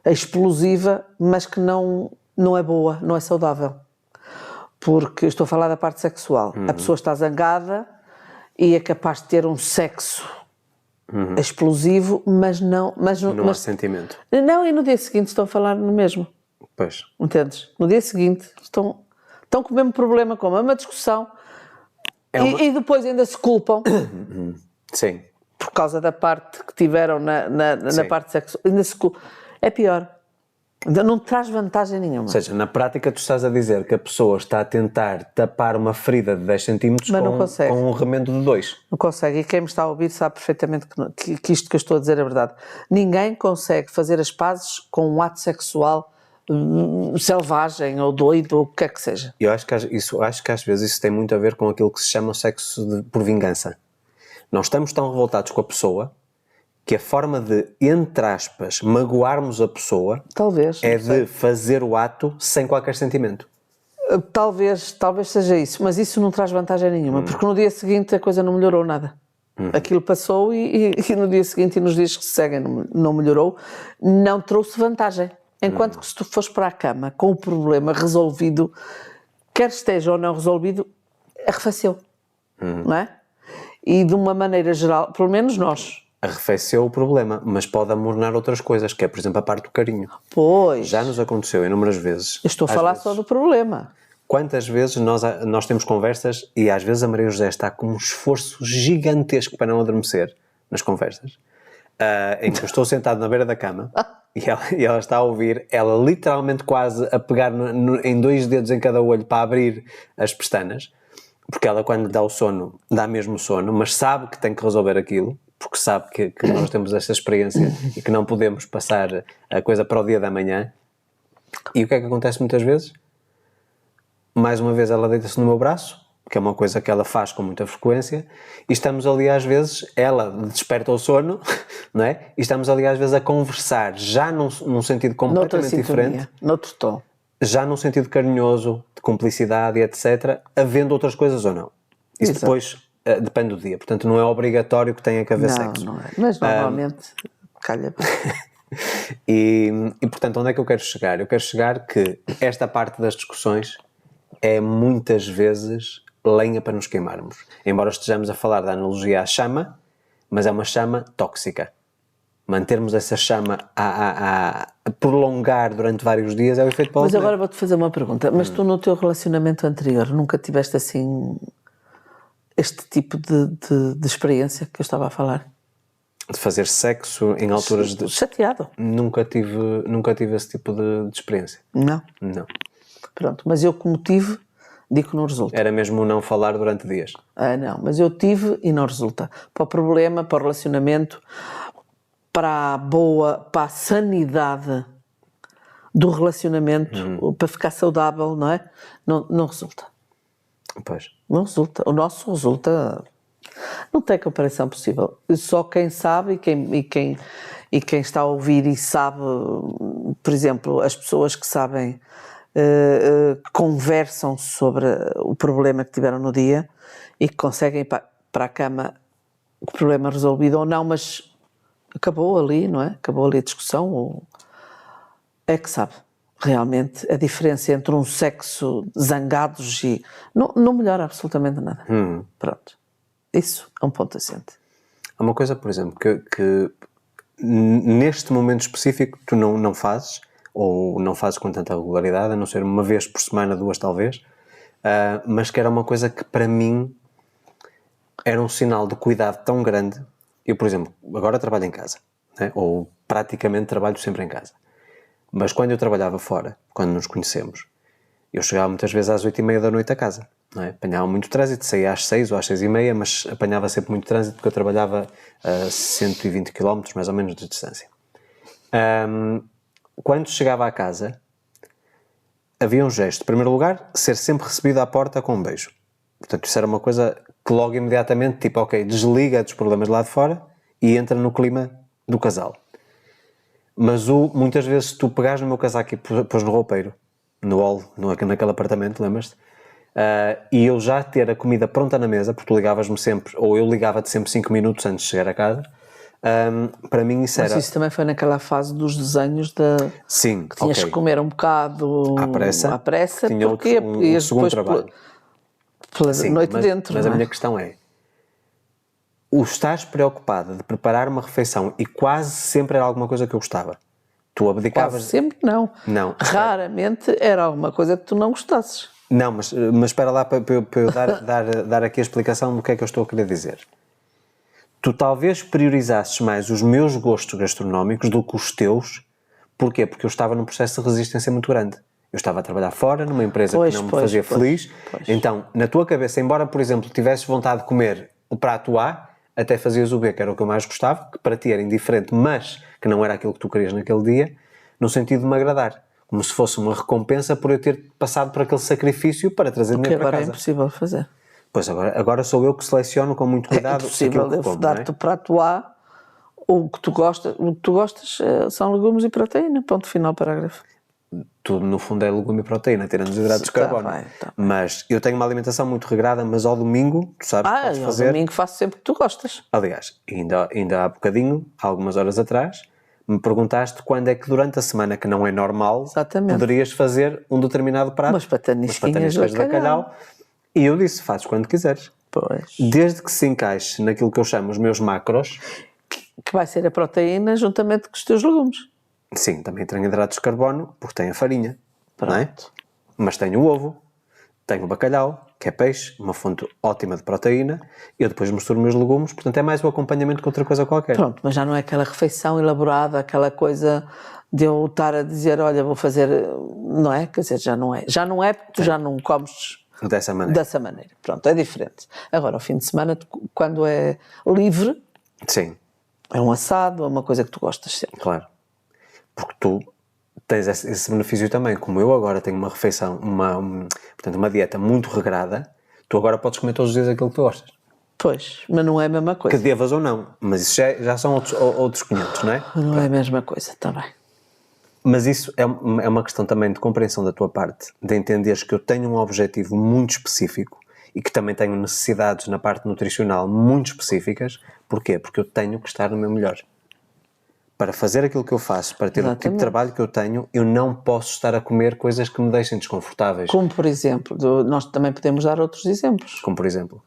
explosiva, mas que não é boa, não é saudável. Porque estou a falar da parte sexual. A pessoa está zangada e é capaz de ter um sexo explosivo, mas não há sentimento. Não, e no dia seguinte estão a falar no mesmo. Pois. Entendes? No dia seguinte estão com o mesmo problema, com a mesma discussão e depois ainda se culpam. Sim. Por causa da parte que tiveram na parte sexual. Ainda se culpam. É pior. Não traz vantagem nenhuma. Ou seja, na prática tu estás a dizer que a pessoa está a tentar tapar uma ferida de 10 centímetros com um remendo de 2. Não consegue. E quem me está a ouvir sabe perfeitamente que isto que eu estou a dizer é verdade. Ninguém consegue fazer as pazes com um ato sexual selvagem ou doido ou o que quer que seja. Eu acho que às vezes isso tem muito a ver com aquilo que se chama sexo por vingança. Nós estamos tão revoltados com a pessoa que a forma de, entre aspas, magoarmos a pessoa é de fazer o ato sem qualquer sentimento. Talvez seja isso, mas isso não traz vantagem nenhuma, porque no dia seguinte a coisa não melhorou nada. Aquilo passou e no dia seguinte e nos dias que se seguem não melhorou, não trouxe vantagem. Enquanto que se tu fores para a cama com o problema resolvido, quer esteja ou não resolvido, arrefeceu, não é? E de uma maneira geral, pelo menos nós, arrefeceu o problema, mas pode amornar outras coisas, que é, por exemplo, a parte do carinho. Pois. Já nos aconteceu inúmeras vezes. Eu estou a falar só do problema. Quantas vezes nós temos conversas e às vezes a Maria José está com um esforço gigantesco para não adormecer nas conversas, em que eu estou sentado na beira da cama e ela está a ouvir, ela literalmente quase a pegar em 2 dedos em cada olho para abrir as pestanas, porque ela quando lhe dá o sono, dá mesmo sono, mas sabe que tem que resolver aquilo, porque sabe que nós temos esta experiência e que não podemos passar a coisa para o dia da manhã. E o que é que acontece muitas vezes? Mais uma vez ela deita-se no meu braço, que é uma coisa que ela faz com muita frequência, e estamos ali às vezes, ela desperta o sono, não é? E estamos ali às vezes a conversar, já num sentido completamente diferente. Noutro tom. Já num sentido carinhoso, de cumplicidade e etc., havendo outras coisas ou não. Isso exato. Depois depende do dia, portanto não é obrigatório que tenha que haver sexo. Não é, mas normalmente calha. E portanto onde é que eu quero chegar? Eu quero chegar que esta parte das discussões é muitas vezes lenha para nos queimarmos. Embora estejamos a falar da analogia à chama, mas é uma chama tóxica. mantermos essa chama a prolongar durante vários dias, é o efeito bola Mas de neve. agora vou-te fazer uma pergunta. Mas tu no teu relacionamento anterior nunca tiveste assim este tipo de experiência que eu estava a falar? De fazer sexo em alturas de... Chateado? Nunca tive esse tipo de experiência. Não. Não. Pronto, mas eu como tive, digo que não resulta. Era mesmo não falar durante dias. Não, mas eu tive e não resulta. Para o problema, para o relacionamento, para a sanidade do relacionamento, para ficar saudável, não é? Não resulta. Pois. Não resulta. O nosso resulta... Não tem comparação possível. Só quem sabe e quem está a ouvir e sabe, por exemplo, as pessoas que sabem, que conversam sobre o problema que tiveram no dia e que conseguem ir para a cama o problema resolvido ou não, mas acabou ali, não é? Acabou ali a discussão, é que sabe realmente a diferença entre um sexo zangados e... Não melhora absolutamente nada. Pronto. Isso é um ponto assente. Há uma coisa, por exemplo, que neste momento específico tu não fazes, ou não fazes com tanta regularidade, a não ser uma vez por semana, 2 talvez, mas que era uma coisa que para mim era um sinal de cuidado tão grande. Eu, por exemplo, agora trabalho em casa, né? Ou praticamente trabalho sempre em casa. Mas quando eu trabalhava fora, quando nos conhecemos, eu chegava muitas vezes às 8h30 da noite a casa. Não é? Apanhava muito trânsito, saía às 6 ou às 6h30, mas apanhava sempre muito trânsito porque eu trabalhava a 120 km mais ou menos de distância. Quando chegava à casa, havia um gesto. Em primeiro lugar, ser sempre recebido à porta com um beijo. Portanto, isso era uma coisa que logo imediatamente, tipo, ok, desliga dos problemas lá de fora e entra no clima do casal. Mas muitas vezes tu pegares no meu casaco e pôs no roupeiro, no hall, naquele apartamento, lembras-te? E eu já ter a comida pronta na mesa, porque tu ligavas-me sempre, ou eu ligava-te sempre 5 minutos antes de chegar a casa, para mim isso era... Mas isso também foi naquela fase dos desenhos Sim, que tinhas ok. que comer um bocado À pressa, porque tinha um segundo trabalho. Pela Sim, noite mas, dentro, mas não a é? minha questão é, o estares preocupada de preparar uma refeição, e quase sempre era alguma coisa que eu gostava, tu abdicavas... Quase sempre não. Não. Raramente era alguma coisa que tu não gostasses. Não, mas espera lá para eu dar aqui a explicação do que é que eu estou a querer dizer. Tu talvez priorizasses mais os meus gostos gastronómicos do que os teus. Porquê? Porque eu estava num processo de resistência muito grande. Eu estava a trabalhar fora, numa empresa que não me fazia feliz. Então, na tua cabeça, embora, por exemplo, tivesses vontade de comer o prato A, até fazias o B, que era o que eu mais gostava, que para ti era indiferente, mas que não era aquilo que tu querias naquele dia, no sentido de me agradar. Como se fosse uma recompensa por eu ter passado por aquele sacrifício para trazer dinheiro para casa. Agora é impossível fazer. Pois, agora sou eu que seleciono com muito cuidado impossível aquilo que como, dar-te o prato A, o que tu gostas são legumes e proteína, ponto final, parágrafo. Tudo no fundo é legume e proteína, tirando os hidratos de carbono. Tá bem. Mas eu tenho uma alimentação muito regrada, mas ao domingo, tu sabes que podes fazer... ao domingo faço sempre o que tu gostas. Aliás, ainda há bocadinho, algumas horas atrás, me perguntaste quando é que durante a semana, que não é normal, Exatamente. poderias fazer um determinado prato. Umas patanisquinhas de bacalhau. E eu disse, fazes quando quiseres. Pois. Desde que se encaixe naquilo que eu chamo os meus macros. Que vai ser a proteína juntamente com os teus legumes. Sim, também tenho hidratos de carbono, porque tem a farinha. Pronto. Não é? Mas tenho o ovo, tenho o bacalhau, que é peixe, uma fonte ótima de proteína, e eu depois misturo meus legumes, portanto é mais o acompanhamento que outra coisa qualquer. Pronto, mas já não é aquela refeição elaborada, aquela coisa de eu estar a dizer, olha, vou fazer, não é? Quer dizer, já não é. Já não é porque tu já não comes dessa maneira. Pronto, é diferente. Agora, ao fim de semana, quando é livre, sim, é um assado, é uma coisa que tu gostas sempre. Claro. Porque tu tens esse benefício também. Como eu agora tenho uma refeição, portanto, uma dieta muito regrada, tu agora podes comer todos os dias aquilo que tu gostas. Pois, mas não é a mesma coisa. Que devas ou não. Mas isso já são outros 500, não é? Não é a mesma coisa, está bem. Mas isso é uma questão também de compreensão da tua parte, de entenderes que eu tenho um objetivo muito específico e que também tenho necessidades na parte nutricional muito específicas. Porquê? Porque eu tenho que estar no meu melhor. Para fazer aquilo que eu faço, para ter o tipo de trabalho que eu tenho, eu não posso estar a comer coisas que me deixem desconfortáveis. Como, por exemplo, nós também podemos dar outros exemplos. Como, por exemplo?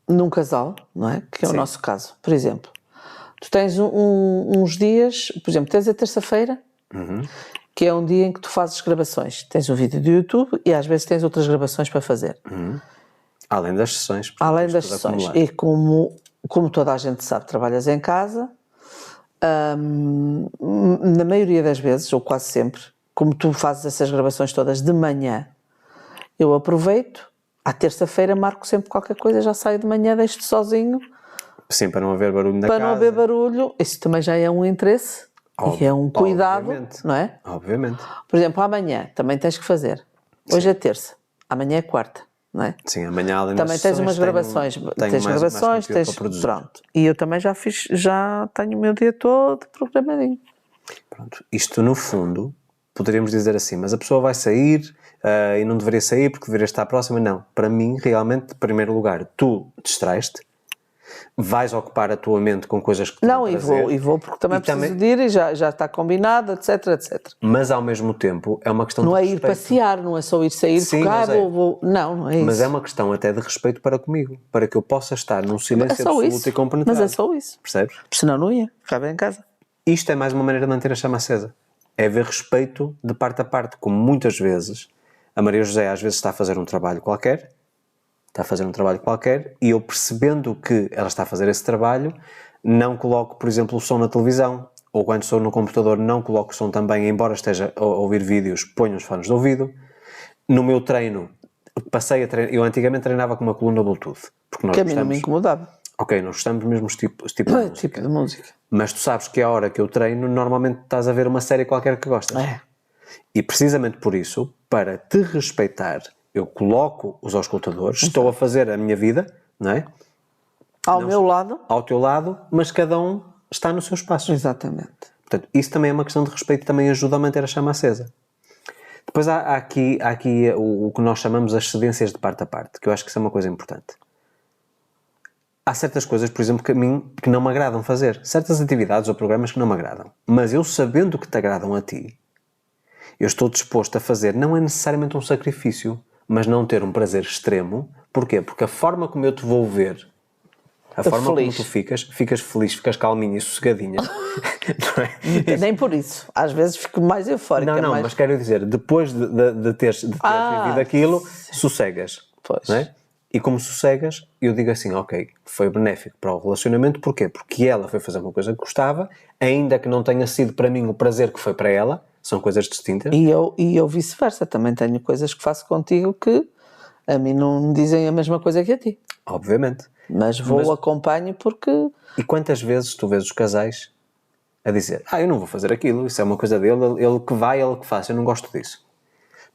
Num casal, não é? Que é o nosso caso. Por exemplo, Tu tens uns dias, por exemplo, tens a terça-feira, que é um dia em que tu fazes gravações. Tens um vídeo do YouTube e às vezes tens outras gravações para fazer. Além das sessões. Portanto, Além isto das tudo sessões. acumulado. E como toda a gente sabe, trabalhas em casa, na maioria das vezes, ou quase sempre, como tu fazes essas gravações todas de manhã, eu aproveito, à terça-feira marco sempre qualquer coisa, já saio de manhã, deixo-te sozinho, Sim, para não haver barulho na para casa. não haver barulho. Isso também já é um interesse e é um cuidado, Obviamente. não é? Obviamente. Por exemplo, amanhã também tens que fazer. Hoje é terça, amanhã é quarta, não é? Sim, amanhã além Também das tens sessões, umas gravações, tenho tens mais gravações, conteúdo tens, para produzir. pronto. E eu também já tenho o meu dia todo programadinho. Pronto. Isto, no fundo, poderíamos dizer assim, mas a pessoa vai sair e não deveria sair porque deveria estar próxima. Não. Para mim, realmente, em primeiro lugar, tu distrais-te, vais ocupar a tua mente com coisas que te Não, dão e prazer, vou porque também E preciso de ir e já está combinado, etc, etc. mas ao mesmo tempo é uma questão Não de é ir respeito. passear, não é só ir sair, Sim, porque mas é. vou. Não, não é isso. Mas é uma questão até de respeito para comigo, para que eu possa estar num silêncio só absoluto isso. e compenetrado. Mas é só isso. Percebes? Senão não ia, ficava em casa. Isto é mais uma maneira de manter a chama acesa. É haver respeito de parte a parte, como muitas vezes a Maria José às vezes está a fazer um trabalho qualquer, e eu, percebendo que ela está a fazer esse trabalho, não coloco, por exemplo, o som na televisão, ou quando estou no computador não coloco o som também, embora esteja a ouvir vídeos, ponho os fones de ouvido. No meu treino, passei a treinar, eu antigamente treinava com uma coluna Bluetooth, porque nós Que a mim não me gostamos, incomodava. ok, nós gostamos do mesmo tipo de música, Tipo de música. mas tu sabes que a hora que eu treino, normalmente estás a ver uma série qualquer que gostas. É. E precisamente por isso, para te respeitar, eu coloco os auscultadores, estou a fazer a minha vida, não é? Ao meu lado. Ao teu lado, mas cada um está no seu espaço. Exatamente. Portanto, isso também é uma questão de respeito e também ajuda a manter a chama acesa. Depois há aqui o que nós chamamos as cedências de parte a parte, que eu acho que isso é uma coisa importante. Há certas coisas, por exemplo, que a mim que não me agradam fazer. Certas atividades ou programas que não me agradam. Mas eu, sabendo que te agradam a ti, eu estou disposto a fazer, não é necessariamente um sacrifício, mas não ter um prazer extremo. Porquê? Porque a forma como eu te vou ver, a forma feliz. como tu ficas feliz, ficas calminha e sossegadinha. Não é? Nem por isso. Às vezes fico mais eufórica. Não, mais... mas quero dizer, depois de teres vivido aquilo, sossegas. Pois. Não é? E como sossegas, eu digo assim, ok, foi benéfico para o relacionamento, porquê? Porque ela foi fazer uma coisa que gostava, ainda que não tenha sido para mim o prazer que foi para ela, são coisas distintas. E eu vice-versa, também tenho coisas que faço contigo que a mim não me dizem a mesma coisa que a ti. Obviamente. Mas acompanho porque... E quantas vezes tu vês os casais a dizer, eu não vou fazer aquilo, isso é uma coisa dele, ele que vai, ele que faz, eu não gosto disso.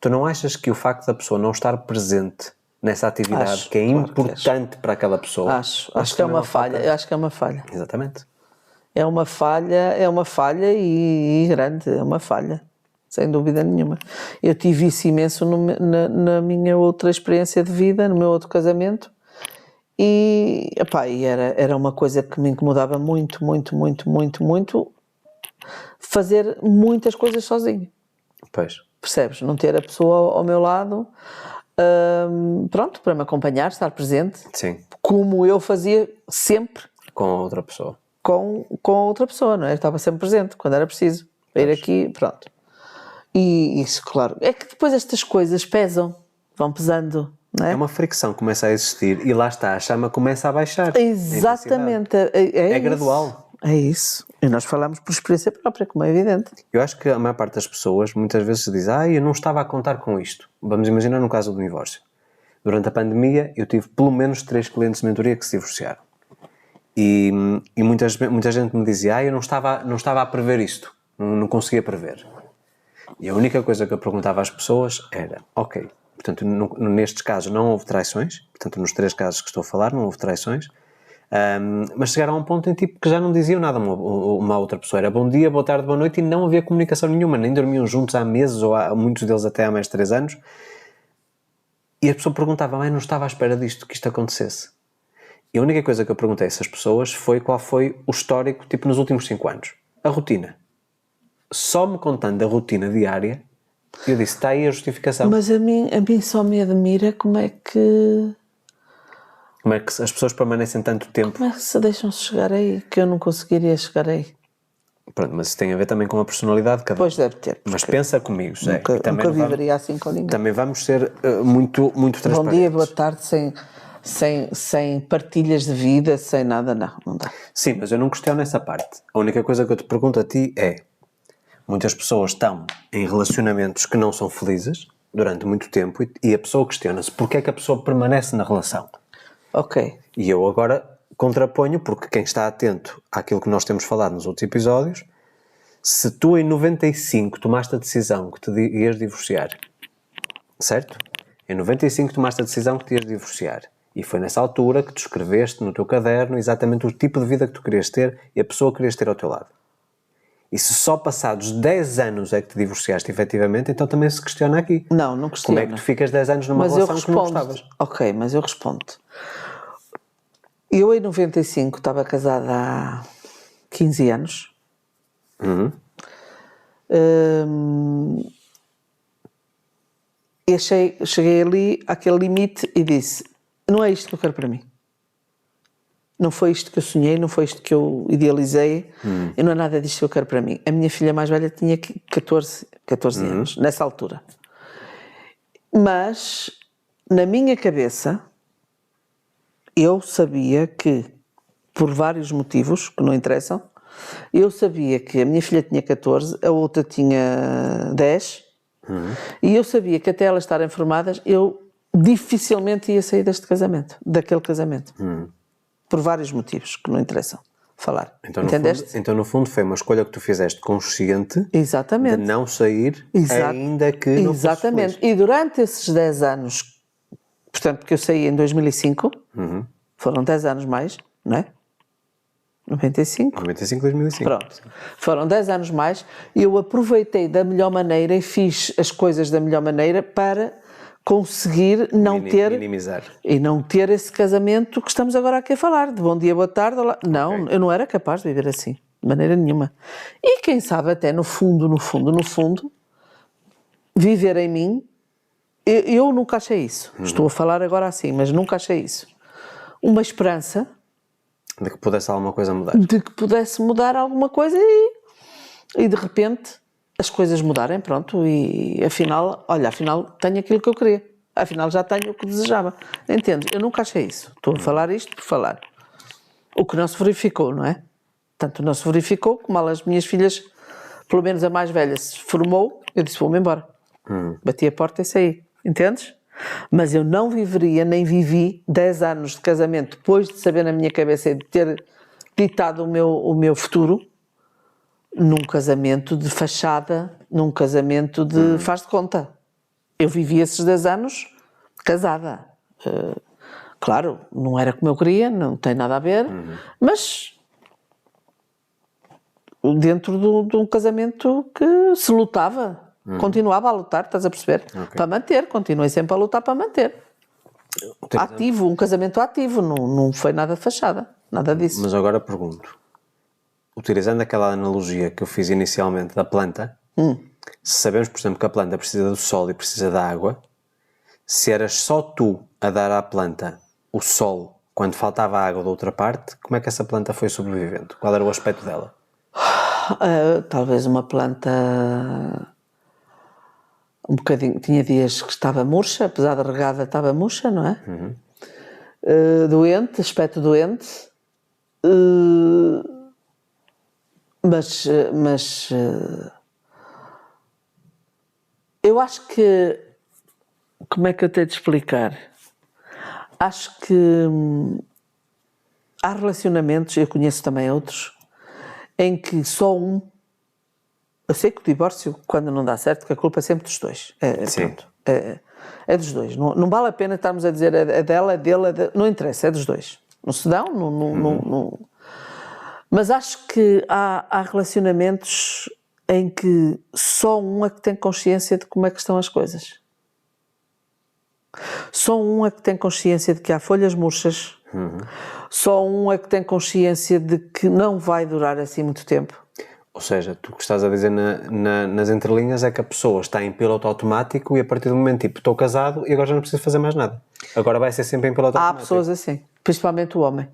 Tu não achas que o facto da pessoa não estar presente nessa atividade que é importante para aquela pessoa? Acho que é uma falha. Eu acho que é uma falha. Exatamente. É uma falha e grande, é uma falha, sem dúvida nenhuma. Eu tive isso imenso na minha outra experiência de vida, no meu outro casamento, e era uma coisa que me incomodava muito, muito, muito, muito, muito, fazer muitas coisas sozinho. Pois. Percebes? Não ter a pessoa ao meu lado, pronto, para me acompanhar, estar presente. Sim. Como eu fazia sempre. Com a outra pessoa. Com outra pessoa, não é? Eu estava sempre presente, quando era preciso. Para ir aqui, pronto. E isso, claro. É que depois estas coisas pesam, vão pesando, não é? É uma fricção que começa a existir e lá está, a chama começa a baixar. Exatamente. É gradual. É isso. E nós falamos por experiência própria, como é evidente. Eu acho que a maior parte das pessoas muitas vezes se diz, eu não estava a contar com isto. Vamos imaginar no caso do divórcio. Durante a pandemia eu tive pelo menos 3 clientes de mentoria que se divorciaram. E muita gente me dizia, eu não estava a prever isto, não conseguia prever. E a única coisa que eu perguntava às pessoas era, ok, portanto, nestes casos não houve traições, portanto, nos 3 casos que estou a falar não houve traições, mas chegaram a um ponto em tipo que já não diziam nada uma outra pessoa, era bom dia, boa tarde, boa noite, e não havia comunicação nenhuma, nem dormiam juntos há meses, ou muitos deles até há mais de 3 anos, e a pessoa perguntava, não estava à espera disto, que isto acontecesse. E a única coisa que eu perguntei a essas pessoas foi qual foi o histórico, tipo, nos últimos 5 anos. A rotina. Só me contando a rotina diária, eu disse, está aí a justificação. Mas a mim só me admira como é que Como é que as pessoas permanecem tanto tempo? Como é que se deixam chegar aí? Que eu não conseguiria chegar aí. Pronto, mas isso tem a ver também com a personalidade de cada um. Pois deve ter. Mas pensa comigo, Zé. Nunca, e também nunca não vamos, viveria assim com ninguém. também vamos ser muito Bom transparentes. dia, boa tarde, sem partilhas de vida, sem nada, não dá. Sim, mas eu não questiono essa parte. A única coisa que eu te pergunto a ti é: muitas pessoas estão em relacionamentos que não são felizes durante muito tempo e a pessoa questiona-se porque é que a pessoa permanece na relação. Ok. E eu agora contraponho, porque quem está atento àquilo que nós temos falado nos outros episódios, se tu em 95 tomaste a decisão que te ias divorciar, certo? Em 95 tomaste a decisão que te ias divorciar. E foi nessa altura que tu escreveste no teu caderno exatamente o tipo de vida que tu querias ter e a pessoa que querias ter ao teu lado. E se só passados 10 anos é que te divorciaste efetivamente, então também se questiona aqui. Não questiona. Como é que tu ficas 10 anos numa Mas eu relação que não respondo. gostavas? Ok, mas eu respondo. Eu em 95 estava casada há 15 anos. E cheguei ali àquele limite e disse: não é isto que eu quero para mim. Não foi isto que eu sonhei, não foi isto que eu idealizei e não é nada disto que eu quero para mim. A minha filha mais velha tinha 14 anos, nessa altura. Mas, na minha cabeça, eu sabia que, por vários motivos que não interessam, eu sabia que a minha filha tinha 14, a outra tinha 10, e eu sabia que até elas estarem formadas, eu dificilmente ia sair daquele casamento. Por vários motivos que não interessam falar. Entendeste? Então, no fundo, foi uma escolha que tu fizeste consciente Exatamente. de não sair, ainda que não fosse Exatamente. feliz. E durante esses 10 anos, portanto, porque eu saí em 2005, foram 10 anos mais, não é? 95? 95, 2005. Pronto. Foram 10 anos mais e eu aproveitei da melhor maneira e fiz as coisas da melhor maneira para conseguir não ter Minimizar. e não ter esse casamento que estamos agora aqui a falar, de bom dia, boa tarde, olá. Não, eu não era capaz de viver assim, de maneira nenhuma. E quem sabe até no fundo, viver em mim, eu nunca achei isso. Estou a falar agora assim, mas nunca achei isso. Uma esperança De que pudesse alguma coisa mudar. de que pudesse mudar alguma coisa e de repente as coisas mudarem, pronto, e afinal tenho aquilo que eu queria, afinal já tenho o que desejava, entendes? Eu nunca achei isso, estou a falar isto por falar. O que não se verificou, não é? Tanto não se verificou como as minhas filhas, pelo menos a mais velha, se formou, eu disse, vou-me embora. Bati a porta e saí, entendes? Mas eu não viveria, nem vivi 10 anos de casamento depois de saber na minha cabeça e de ter ditado o meu futuro num casamento de fachada, num casamento de faz de conta. Eu vivi esses 10 anos casada. Claro, não era como eu queria, não tem nada a ver, mas dentro de um casamento que se lutava. Continuava a lutar, estás a perceber? Para manter, continuei sempre a lutar para manter. Ativo, um casamento ativo, não foi nada de fachada, nada disso. Mas agora pergunto, utilizando aquela analogia que eu fiz inicialmente da planta, se sabemos, por exemplo, que a planta precisa do sol e precisa da água, se eras só tu a dar à planta o sol quando faltava a água da outra parte, como é que essa planta foi sobrevivendo? Qual era o aspecto dela? Talvez uma planta um bocadinho, tinha dias que estava murcha, apesar da regada estava murcha, não é? Doente, aspecto doente, mas eu acho que, como é que eu tenho de explicar? Acho que há relacionamentos, eu conheço também outros, em que só um. Eu sei que o divórcio, quando não dá certo, que a culpa é sempre dos dois. É dos dois. Não vale a pena estarmos a dizer é dela, é dele, não interessa, é dos dois. Não se dão, não. Mas acho que há relacionamentos em que só um é que tem consciência de como é que estão as coisas. Só um é que tem consciência de que há folhas murchas. Só um é que tem consciência de que não vai durar assim muito tempo. Ou seja, tu o que estás a dizer nas entrelinhas é que a pessoa está em piloto automático e a partir do momento, tipo, estou casado e agora já não preciso fazer mais nada. Agora vai ser sempre em piloto automático. Há pessoas assim. Principalmente o homem.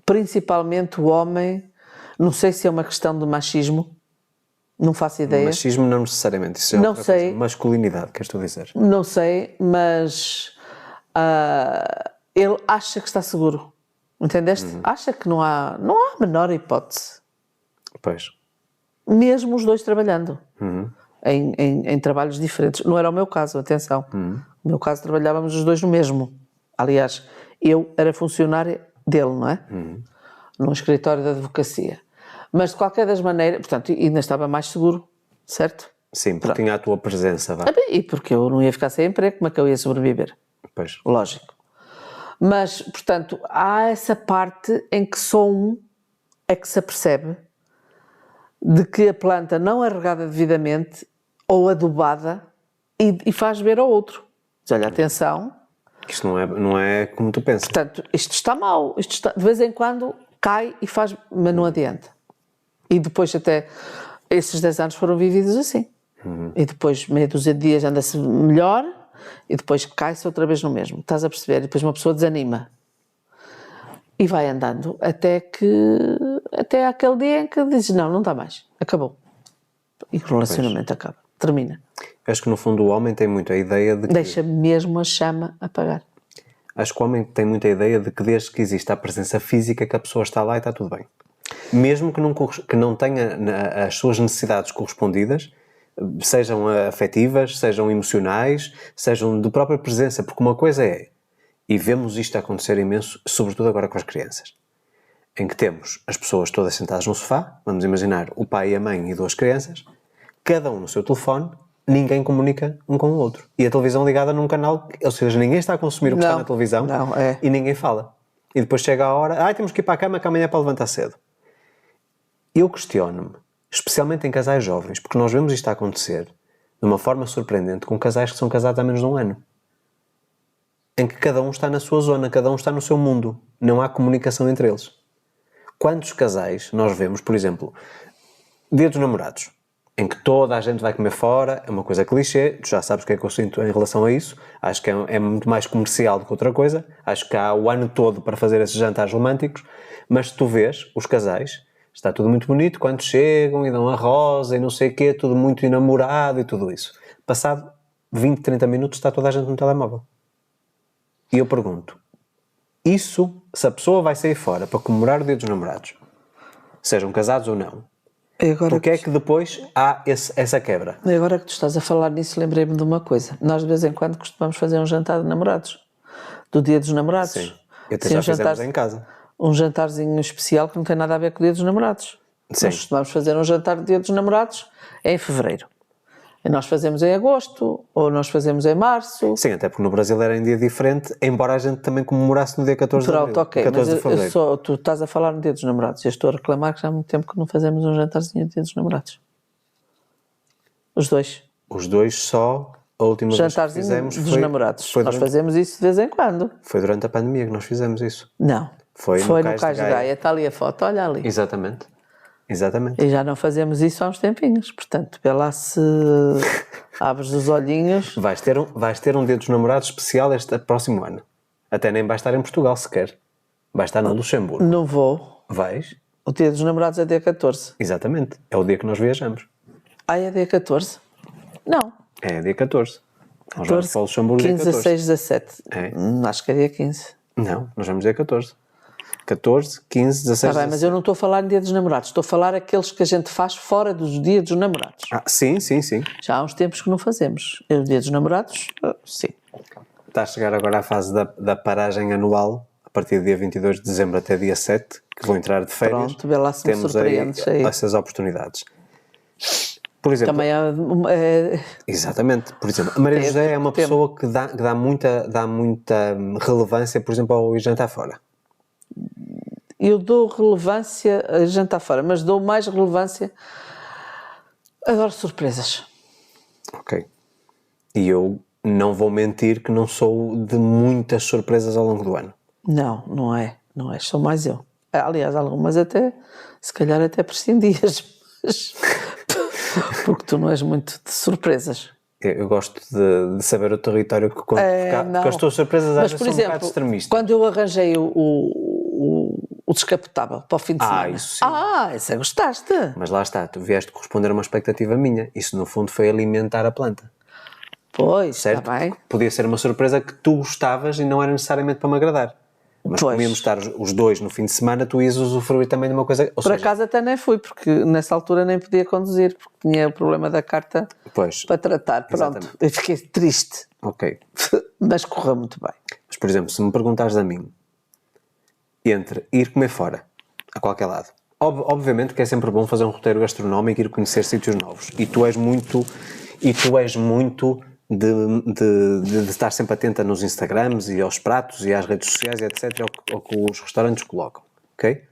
Principalmente o homem, não sei se é uma questão de machismo, não faço ideia. Machismo não necessariamente, isso é Não outra sei. coisa. Masculinidade, queres tu dizer? Não sei, mas ele acha que está seguro. Entendeste? Acha que não há a menor hipótese. Pois. Mesmo os dois trabalhando em trabalhos diferentes. Não era o meu caso, atenção. No meu caso trabalhávamos os dois no mesmo. Aliás, eu era funcionária dele, não é? Num escritório de advocacia. Mas de qualquer das maneiras, portanto, ainda estava mais seguro, certo? Sim, porque tinha a tua presença, vá. E porque eu não ia ficar sem emprego, como é que eu ia sobreviver? Pois. Lógico. Mas, portanto, há essa parte em que só um é que se apercebe de que a planta não é regada devidamente ou adubada e faz ver ao outro. Diz, olha, atenção, Isto não é como tu pensas. portanto, isto está mal, de vez em quando cai e faz, mas não adianta. E depois até, esses 10 anos foram vividos assim. E depois, meia dúzia de dias anda-se melhor e depois cai-se outra vez no mesmo. Estás a perceber? E depois uma pessoa desanima. E vai andando até aquele dia em que dizes, não dá mais, acabou. E o relacionamento acaba, termina. Eu acho que no fundo o homem tem muito a ideia de que... Deixa mesmo a chama apagar. Acho que o homem tem muita ideia de que desde que existe a presença física que a pessoa está lá e está tudo bem. Mesmo que não tenha as suas necessidades correspondidas, sejam afetivas, sejam emocionais, sejam de própria presença, porque uma coisa é, e vemos isto acontecer imenso, sobretudo agora com as crianças, em que temos as pessoas todas sentadas no sofá, vamos imaginar o pai, a mãe e 2 crianças, cada um no seu telefone, ninguém comunica um com o outro. E a televisão ligada num canal, ou seja, ninguém está a consumir o que está na televisão e ninguém fala. E depois chega a hora, temos que ir para a cama que amanhã é para levantar cedo. Eu questiono-me, especialmente em casais jovens, porque nós vemos isto a acontecer de uma forma surpreendente com casais que são casados há menos de um ano. Em que cada um está na sua zona, cada um está no seu mundo. Não há comunicação entre eles. Quantos casais nós vemos, por exemplo, Dia dos Namorados, em que toda a gente vai comer fora, é uma coisa clichê, tu já sabes o que é que eu sinto em relação a isso, acho que é muito mais comercial do que outra coisa, acho que há o ano todo para fazer esses jantares românticos, mas tu vês os casais, está tudo muito bonito, quando chegam e dão a rosa e não sei o quê, tudo muito enamorado e tudo isso. Passado 20, 30 minutos está toda a gente no telemóvel. E eu pergunto, isso, se a pessoa vai sair fora para comemorar o Dia dos Namorados, sejam casados ou não, porque é que depois há essa quebra? E agora que tu estás a falar nisso, lembrei-me de uma coisa. Nós de vez em quando costumamos fazer um jantar de namorados, do Dia dos Namorados. Sim, e até já fizemos em casa. Um jantarzinho especial que não tem nada a ver com o Dia dos Namorados. Sim. Nós costumamos fazer um jantar do Dia dos Namorados em fevereiro. E nós fazemos em agosto, ou nós fazemos em março. Sim, até porque no Brasil era em dia diferente, embora a gente também comemorasse no dia 14 de abril. Pronto, ok, 14 mas de fevereiro. tu estás a falar no Dia dos Namorados. Eu estou a reclamar que já há muito tempo que não fazemos um jantarzinho do Dia dos Namorados. Os dois. Os dois só, a última vez que Jantarzinho fizemos dos namorados. Nós fazemos isso de vez em quando. Foi durante a pandemia que nós fizemos isso. Não. Foi no Cais de Gaia. Está ali a foto, olha ali. Exatamente. E já não fazemos isso há uns tempinhos. Portanto, vê lá se abres os olhinhos. Vais ter um Dia dos Namorados especial este próximo ano. Até nem vais estar em Portugal sequer. Vais estar no Luxemburgo. Não vou. Vais? O Dia dos Namorados é dia 14. Exatamente. É o dia que nós viajamos. É dia 14? Não. É dia 14. Nós vamos para o Luxemburgo 15, dia 14. 16, 17. É. Acho que é dia 15. Não, nós vamos dia 14. 14, 15, 16, Está bem, mas eu não estou a falar em Dia dos Namorados. Estou a falar aqueles que a gente faz fora dos Dias dos Namorados. Sim. Já há uns tempos que não fazemos. O Dia dos Namorados, sim. Está a chegar agora a fase da paragem anual, a partir do dia 22 de dezembro até dia 7, que vou entrar de férias. Pronto, vê lá se me surpreendes aí. Essas oportunidades. Por exemplo, também exatamente. Por exemplo, a Maria José é uma pessoa que dá muita relevância, por exemplo, ao ir jantar fora. Eu dou relevância a jantar fora, mas dou mais relevância. Adoro surpresas. Ok. E eu não vou mentir que não sou de muitas surpresas ao longo do ano. Não é. Sou mais eu. Aliás, algumas até, se calhar até prescindias, mas porque tu não és muito de surpresas. Eu gosto de saber o território que conto, porque as tuas surpresas às Mas, vezes por são um bocado exemplo, extremistas. quando eu arranjei o descapotável para o fim de semana. Isso sim. Essa gostaste. Mas lá está, tu vieste corresponder a uma expectativa minha. Isso no fundo foi alimentar a planta. Pois, Certo? está bem. Porque podia ser uma surpresa que tu gostavas e não era necessariamente para me agradar. Mas Pois. como íamos estar os dois no fim de semana, tu ias usufruir também de uma coisa... Ou Por seja, acaso até nem fui, porque nessa altura nem podia conduzir, porque tinha o problema da carta pois, para tratar. Pronto, exatamente. eu fiquei triste, ok. mas correu muito bem. Mas, por exemplo, se me perguntares a mim, entre ir comer fora, a qualquer lado, obviamente que é sempre bom fazer um roteiro gastronómico e ir conhecer sítios novos. E tu és muito de estar sempre atenta nos Instagrams e aos pratos e às redes sociais e etc. ao que os restaurantes colocam, ok?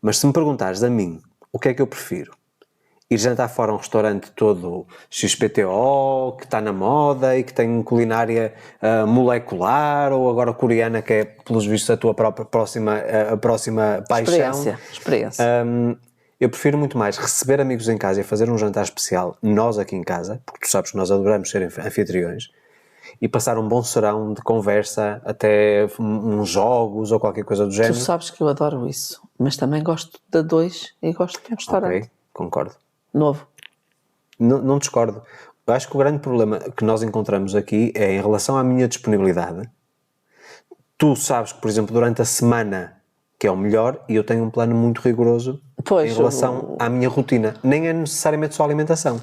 Mas se me perguntares a mim o que é que eu prefiro, ir jantar fora a um restaurante todo XPTO, que está na moda e que tem culinária molecular, ou agora coreana, que é, pelos vistos, a tua própria próxima paixão. Experiência. Eu prefiro muito mais receber amigos em casa e fazer um jantar especial, nós aqui em casa, porque tu sabes que nós adoramos ser anfitriões, e passar um bom serão de conversa, até uns jogos ou qualquer coisa do Tu género. sabes que eu adoro isso, mas também gosto de dois e gosto de um restaurante Ok, concordo. novo. Não discordo. Eu acho que o grande problema que nós encontramos aqui é em relação à minha disponibilidade. Tu sabes que, por exemplo, durante a semana, que é o melhor, e eu tenho um plano muito rigoroso em relação à minha rotina. Nem é necessariamente só alimentação.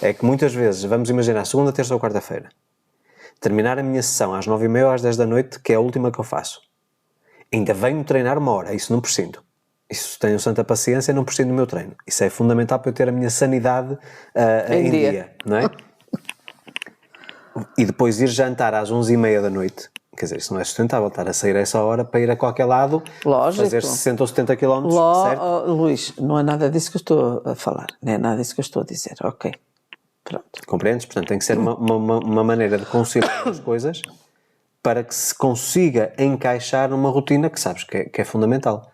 É que muitas vezes, vamos imaginar, segunda, terça ou quarta-feira, terminar a minha sessão às 9h30 ou às 10 da noite, que é a última que eu faço. Ainda venho treinar 1 hora, isso não prescindo. Isso tenho santa paciência e não prescindo do meu treino. Isso é fundamental para eu ter a minha sanidade em dia, não é? E depois ir jantar às 11h30 da noite, quer dizer, isso não é sustentável, estar a sair a essa hora para ir a qualquer lado, Lógico. fazer 60 ou 70 km, certo? Luís, não é nada disso que eu estou a falar, não é nada disso que eu estou a dizer, ok. Pronto. Compreendes? Portanto, tem que ser uma maneira de conciliar as coisas para que se consiga encaixar numa rotina que sabes que é fundamental.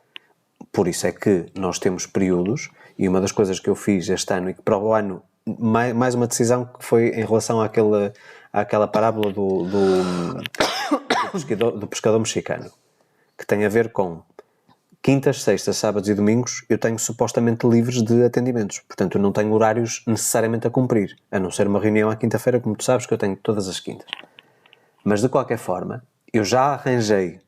Por isso é que nós temos períodos, e uma das coisas que eu fiz este ano, e que para o ano, mais uma decisão que foi em relação àquela parábola do pescador mexicano, que tem a ver com quintas, sextas, sábados e domingos, eu tenho supostamente livres de atendimentos. Portanto, eu não tenho horários necessariamente a cumprir, a não ser uma reunião à quinta-feira, como tu sabes que eu tenho todas as quintas. Mas, de qualquer forma, eu já arranjei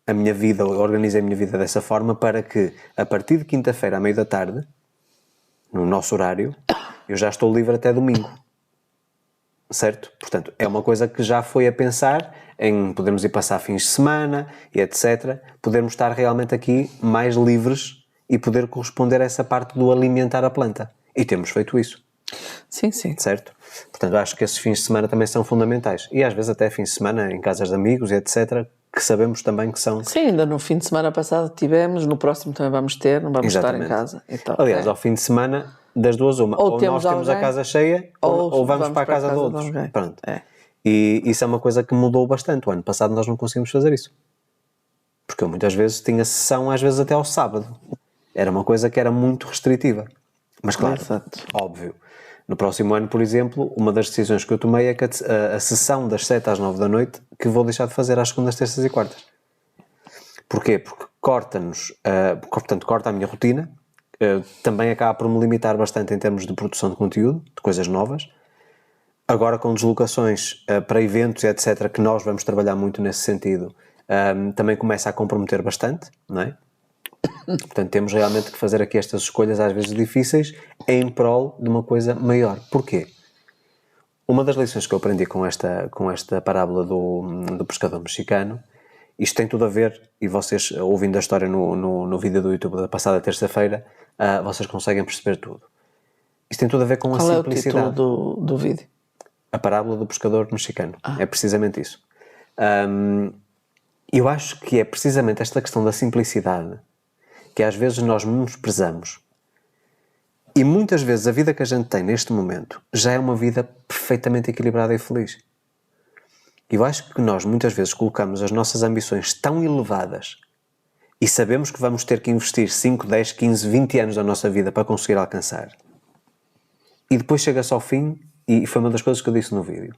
a minha vida, organizei a minha vida dessa forma para que, a partir de quinta-feira à meia da tarde, no nosso horário, eu já estou livre até domingo. Certo? Portanto, é uma coisa que já foi a pensar em podermos ir passar fins de semana e etc. Podermos estar realmente aqui mais livres e poder corresponder a essa parte do alimentar a planta. E temos feito isso. Sim, sim. Certo? Portanto, acho que esses fins de semana também são fundamentais. E às vezes até fins de semana em casas de amigos e etc., que sabemos também que são... Sim, ainda no fim de semana passado tivemos, no próximo também vamos ter, não vamos estar em casa. Então, aliás, ao fim de semana, das duas uma. Ou temos nós temos a casa cheia, ou vamos para a casa de outros. Pronto. E isso é uma coisa que mudou bastante. O ano passado nós não conseguimos fazer isso. Porque eu muitas vezes tinha sessão, às vezes até ao sábado. Era uma coisa que era muito restritiva. Mas claro, óbvio. No próximo ano, por exemplo, uma das decisões que eu tomei é que a sessão das 7 às 9 da noite que vou deixar de fazer às segundas, terças e quartas. Porquê? Porque corta-nos, portanto, corta a minha rotina, também acaba por me limitar bastante em termos de produção de conteúdo, de coisas novas. Agora com deslocações para eventos e etc, que nós vamos trabalhar muito nesse sentido, também começa a comprometer bastante, não é? Portanto, temos realmente que fazer aqui estas escolhas, às vezes difíceis, em prol de uma coisa maior. Porquê? Uma das lições que eu aprendi com esta parábola do pescador mexicano, isto tem tudo a ver, e vocês, ouvindo a história no vídeo do YouTube da passada terça-feira, vocês conseguem perceber tudo. Isto tem tudo a ver com a simplicidade. Qual é o título do vídeo? A parábola do pescador mexicano. É precisamente isso. Eu acho que é precisamente esta questão da simplicidade que às vezes nós menosprezamos. E muitas vezes a vida que a gente tem neste momento já é uma vida perfeitamente equilibrada e feliz. Eu acho que nós muitas vezes colocamos as nossas ambições tão elevadas e sabemos que vamos ter que investir 5, 10, 15, 20 anos da nossa vida para conseguir alcançar. E depois chega-se ao fim e foi uma das coisas que eu disse no vídeo.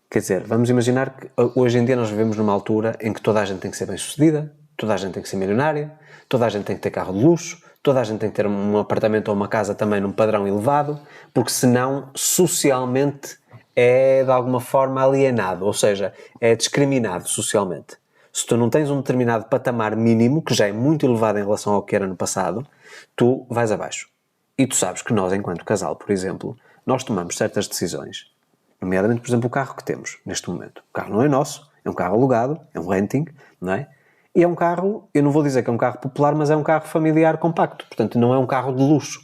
Quer dizer, vamos imaginar que hoje em dia nós vivemos numa altura em que toda a gente tem que ser bem-sucedida, toda a gente tem que ser milionária, toda a gente tem que ter carro de luxo, toda a gente tem que ter um apartamento ou uma casa também num padrão elevado, porque senão socialmente é de alguma forma alienado, ou seja, é discriminado socialmente. Se tu não tens um determinado patamar mínimo, que já é muito elevado em relação ao que era no passado, tu vais abaixo. E tu sabes que nós, enquanto casal, por exemplo, nós tomamos certas decisões, nomeadamente, por exemplo, o carro que temos neste momento. O carro não é nosso, é um carro alugado, é um renting, não é? E é um carro, eu não vou dizer que é um carro popular, mas é um carro familiar compacto. Portanto, não é um carro de luxo.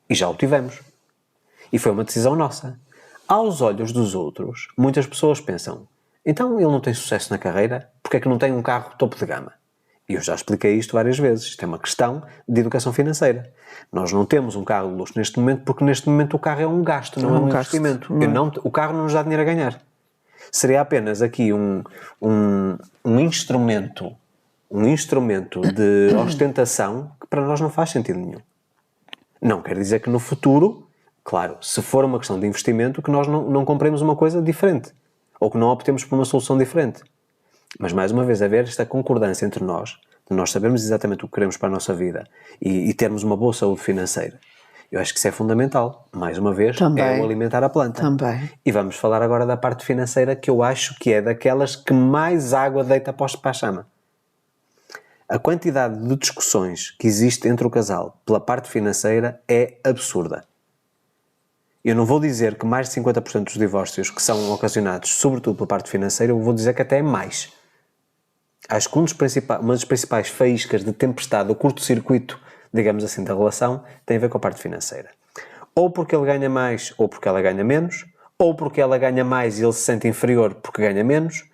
E já o tivemos. E foi uma decisão nossa. Aos olhos dos outros, muitas pessoas pensam, então ele não tem sucesso na carreira, porque é que não tem um carro topo de gama? E eu já expliquei isto várias vezes. Isto é uma questão de educação financeira. Nós não temos um carro de luxo neste momento, porque neste momento o carro é um gasto, não é um investimento. O carro não nos dá dinheiro a ganhar. Seria apenas aqui um instrumento de ostentação que para nós não faz sentido nenhum. Não quer dizer que no futuro, claro, se for uma questão de investimento, que nós não compremos uma coisa diferente. Ou que não optemos por uma solução diferente. Mas, mais uma vez, haver esta concordância entre nós, de nós sabermos exatamente o que queremos para a nossa vida e termos uma boa saúde financeira. Eu acho que isso é fundamental. Mais uma vez, é o alimentar a planta. Também. E vamos falar agora da parte financeira, que eu acho que é daquelas que mais água deita para a chama. A quantidade de discussões que existe entre o casal pela parte financeira é absurda. Eu não vou dizer que mais de 50% dos divórcios que são ocasionados, sobretudo pela parte financeira, eu vou dizer que até é mais. Acho que uma das principais faíscas de tempestade, ou curto-circuito, digamos assim, da relação, tem a ver com a parte financeira. Ou porque ele ganha mais, ou porque ela ganha menos, ou porque ela ganha mais e ele se sente inferior porque ganha menos,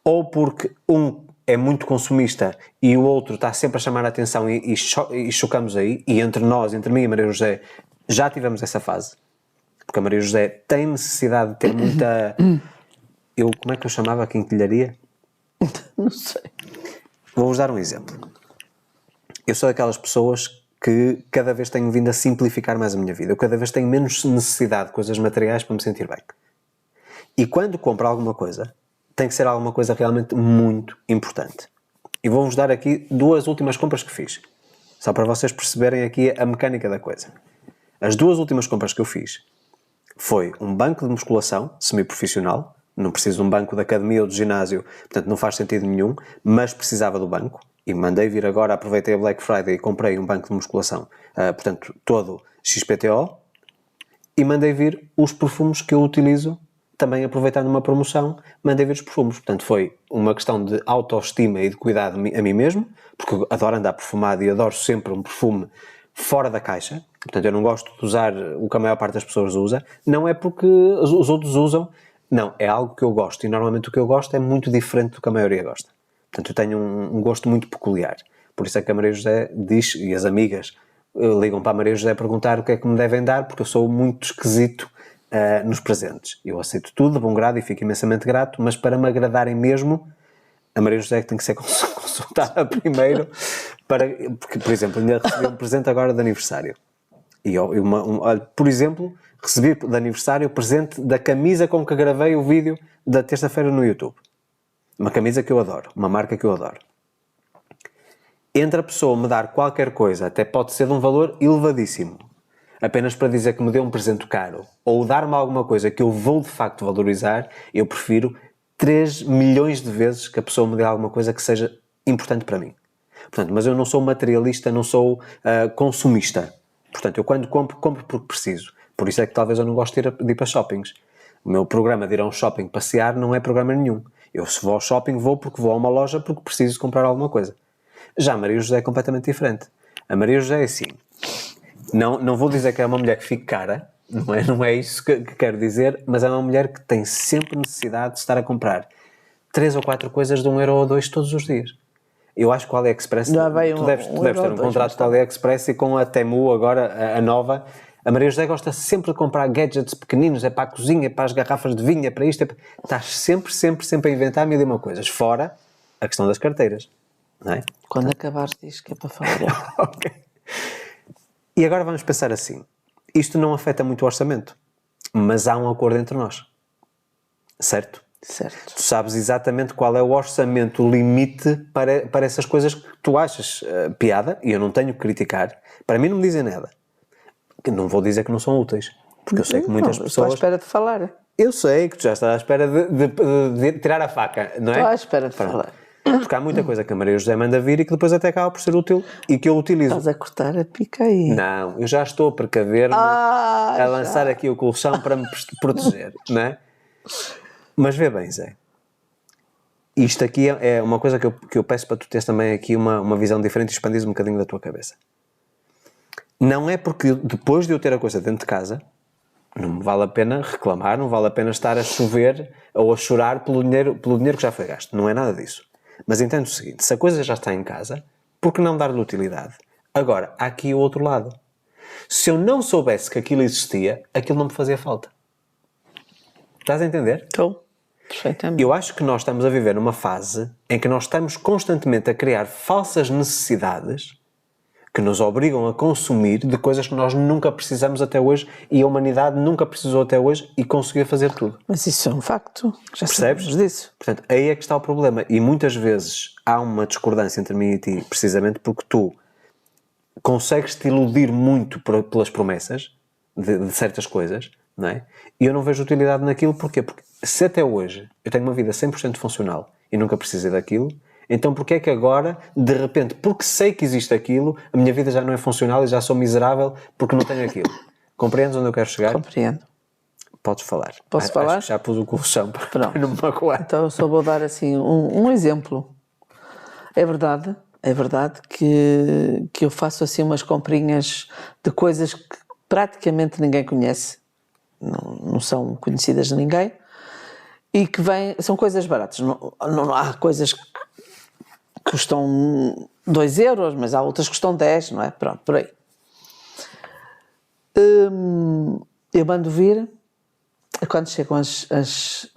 ou porque um é muito consumista e o outro está sempre a chamar a atenção e chocamos aí, e entre nós, entre mim e a Maria José, já tivemos essa fase. Porque a Maria José tem necessidade de ter muita... como é que eu chamava a quinquilharia? Não sei. Vou-vos dar um exemplo. Eu sou daquelas pessoas que cada vez tenho vindo a simplificar mais a minha vida. Eu cada vez tenho menos necessidade de coisas materiais para me sentir bem. E quando compro alguma coisa, tem que ser alguma coisa realmente muito importante. E vou-vos dar aqui 2 últimas compras que fiz. Só para vocês perceberem aqui a mecânica da coisa. As 2 últimas compras que eu fiz foi um banco de musculação semi-profissional. Não preciso de um banco de academia ou de ginásio, portanto não faz sentido nenhum, mas precisava do banco. E mandei vir agora, aproveitei a Black Friday e comprei um banco de musculação, portanto, todo XPTO, e mandei vir os perfumes que eu utilizo, também aproveitando uma promoção, mandei vir os perfumes. Portanto, foi uma questão de autoestima e de cuidado a mim mesmo, porque eu adoro andar perfumado e adoro sempre um perfume fora da caixa. Portanto, eu não gosto de usar o que a maior parte das pessoas usa. Não é porque os outros usam, não, é algo que eu gosto, e normalmente o que eu gosto é muito diferente do que a maioria gosta. Portanto, eu tenho um gosto muito peculiar. Por isso é que a Maria José diz, e as amigas ligam para a Maria José a perguntar o que é que me devem dar, porque eu sou muito esquisito nos presentes. Eu aceito tudo de bom grado e fico imensamente grato, mas para me agradarem mesmo, a Maria José tem que ser consultada primeiro, porque, por exemplo, ainda recebi um presente agora de aniversário. Por exemplo, recebi de aniversário o presente da camisa com que gravei o vídeo da terça-feira no YouTube. Uma camisa que eu adoro, uma marca que eu adoro. Entre a pessoa me dar qualquer coisa, até pode ser de um valor elevadíssimo, apenas para dizer que me deu um presente caro, ou dar-me alguma coisa que eu vou de facto valorizar, eu prefiro 3 milhões de vezes que a pessoa me dê alguma coisa que seja importante para mim. Portanto, mas eu não sou materialista, não sou consumista. Portanto, eu quando compro porque preciso. Por isso é que talvez eu não gosto de ir para shoppings. O meu programa de ir a um shopping passear não é programa nenhum. Eu, se vou ao shopping, vou porque vou a uma loja porque preciso comprar alguma coisa. Já a Maria José é completamente diferente. A Maria José é assim. Não vou dizer que é uma mulher que fique cara, não é isso que quero dizer, mas é uma mulher que tem sempre necessidade de estar a comprar 3 ou 4 coisas de 1 euro ou 2 todos os dias. Eu acho que o AliExpress, tu deves ter um contrato com o AliExpress e com a Temu agora, a nova. A Maria José gosta sempre de comprar gadgets pequeninos, é para a cozinha, é para as garrafas de vinho, é para isto. Estás sempre a inventar mil e uma coisas. Fora a questão das carteiras, não é? Quando acabares diz que é para falar. Ok. E agora vamos pensar assim. Isto não afeta muito o orçamento, mas há um acordo entre nós, certo? Certo. Tu sabes exatamente qual é o orçamento limite para essas coisas que tu achas piada, e eu não tenho que criticar. Para mim não me dizem nada. Não vou dizer que não são úteis, porque eu sei que muitas Não, estou à pessoas... espera de falar. Eu sei que tu já estás à espera de tirar a faca, não é? Estou à espera de Pronto. falar. Porque há muita coisa que a Maria José manda vir e que depois até acaba por ser útil e que eu utilizo. Estás a cortar a pica aí. Não, eu já estou a precaver-me a lançar aqui o colchão para me proteger, não é? Mas vê bem, Zé. Isto aqui é uma coisa que eu peço para tu teres também aqui uma visão diferente e expandir um bocadinho da tua cabeça. Não é porque depois de eu ter a coisa dentro de casa, não me vale a pena reclamar, não vale a pena estar a chover ou a chorar pelo dinheiro que já foi gasto. Não é nada disso. Mas entendo o seguinte, se a coisa já está em casa, por que não dar-lhe utilidade? Agora, há aqui o outro lado. Se eu não soubesse que aquilo existia, aquilo não me fazia falta. Estás a entender? Estou. Perfeitamente. Eu acho que nós estamos a viver numa fase em que nós estamos constantemente a criar falsas necessidades que nos obrigam a consumir de coisas que nós nunca precisamos até hoje e a humanidade nunca precisou até hoje e conseguiu fazer tudo. Mas isso é um facto. Já Percebes? sabemos disso. Portanto, aí é que está o problema. E muitas vezes há uma discordância entre mim e ti, precisamente porque tu consegues te iludir muito pelas promessas de certas coisas, não é? E eu não vejo utilidade naquilo, porquê? Porque se até hoje eu tenho uma vida 100% funcional e nunca precisei daquilo, então porquê é que agora, de repente, porque sei que existe aquilo, a minha vida já não é funcional e já sou miserável porque não tenho aquilo? Compreendes onde eu quero chegar? Compreendo. Podes falar. Posso falar? Acho que já pus o colchão para Pronto. não me magoar. Então eu só vou dar assim um exemplo. É verdade que eu faço assim umas comprinhas de coisas que praticamente ninguém conhece, não são conhecidas de ninguém, e que são coisas baratas. Não há coisas que custam 2 euros, mas há outras que custam 10, não é? Pronto, por aí. Eu mando vir, quando chegam as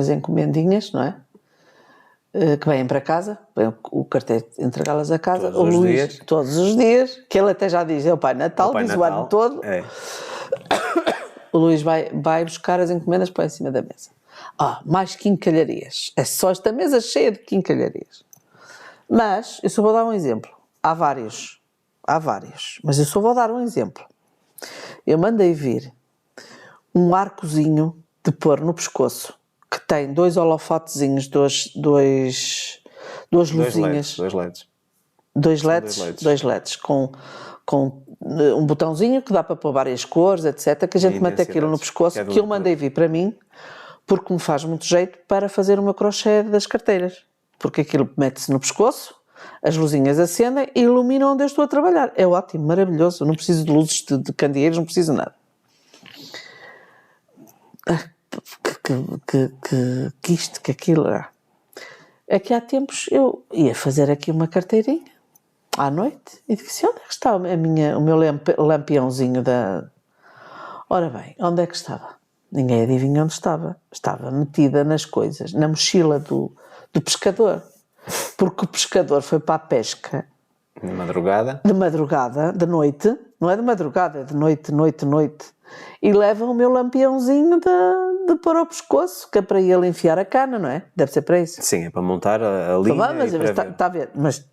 encomendinhas, não é? Que vêm para casa, vem o carteiro entregá-las a casa, Todos os dias. todos os dias, que ele até já diz, é o Pai Natal, Pai diz Natal, o ano todo. É. O Luís vai buscar as encomendas para em cima da mesa. Mais quincalharias. É só esta mesa cheia de quincalharias. Mas, eu só vou dar um exemplo. Há vários, mas eu só vou dar um exemplo. Eu mandei vir um arcozinho de pôr no pescoço, que tem 2 holofotezinhos, duas luzinhas. 2 Dois LEDs com um botãozinho que dá para pôr várias cores, etc. Que a gente mete aquilo no pescoço, que eu mandei vir para mim, porque me faz muito jeito para fazer o meu crochê das carteiras. Porque aquilo mete-se no pescoço, as luzinhas acendem e iluminam onde eu estou a trabalhar. É ótimo, maravilhoso. Eu não preciso de luzes de candeeiros, não preciso de nada. Que isto, que aquilo. É que há tempos eu ia fazer aqui uma carteirinha à noite e disse, onde é que está o meu lampiãozinho da... Ora bem, onde é que estava? Ninguém adivinha onde estava. Estava metida nas coisas, na mochila do pescador. Porque o pescador foi para a pesca De madrugada. de noite, não é de madrugada, é de noite, e leva o meu lampiãozinho de pôr ao pescoço, que é para ele enfiar a cana, não é? Deve ser para isso. Sim, é para montar a linha. Mas está a ver, mas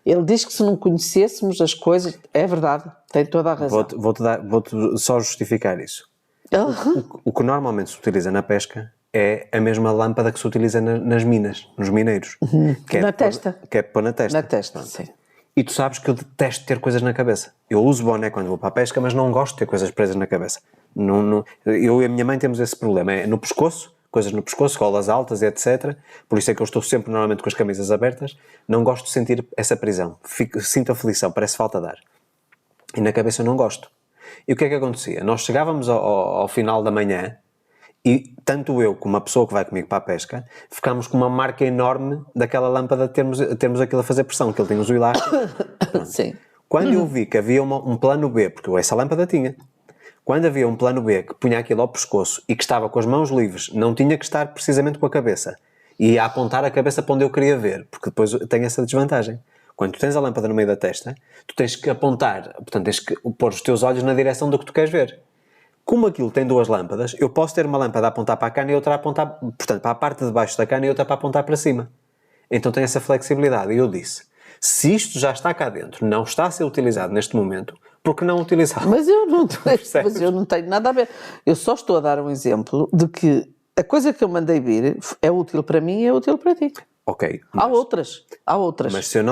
ele diz que se não conhecêssemos as coisas, é verdade, tem toda a razão. Vou-te só justificar isso. O que normalmente se utiliza na pesca é a mesma lâmpada que se utiliza nas minas, nos mineiros. Que é Na testa. Que é pôr na testa. Na testa, sim. E tu sabes que eu detesto ter coisas na cabeça. Eu uso boné quando vou para a pesca, mas não gosto de ter coisas presas na cabeça. Eu e a minha mãe temos esse problema. É no pescoço, coisas no pescoço, golas altas e etc. Por isso é que eu estou sempre normalmente com as camisas abertas. Não gosto de sentir essa prisão. Sinto aflição, parece falta de ar. E na cabeça eu não gosto. E o que é que acontecia? Nós chegávamos ao final da manhã e tanto eu como a pessoa que vai comigo para a pesca ficámos com uma marca enorme daquela lâmpada de termos aquilo a fazer pressão, que ele tinha os elásticos. Sim. Quando eu vi que havia um plano B, porque eu essa lâmpada tinha, quando havia um plano B que punha aquilo ao pescoço e que estava com as mãos livres, não tinha que estar precisamente com a cabeça, e a apontar a cabeça para onde eu queria ver, porque depois tem essa desvantagem. Quando tu tens a lâmpada no meio da testa, tu tens que apontar, portanto, tens que pôr os teus olhos na direção do que tu queres ver. Como aquilo tem duas lâmpadas, eu posso ter uma lâmpada a apontar para a cana e outra a apontar, portanto, para a parte de baixo da cana e outra para apontar para cima. Então tem essa flexibilidade. E eu disse, se isto já está cá dentro, não está a ser utilizado neste momento, por que não utilizá-lo? Mas eu não tenho nada a ver. Eu só estou a dar um exemplo de que a coisa que eu mandei vir é útil para mim e é útil para ti. Ok. Há outras. Mas se eu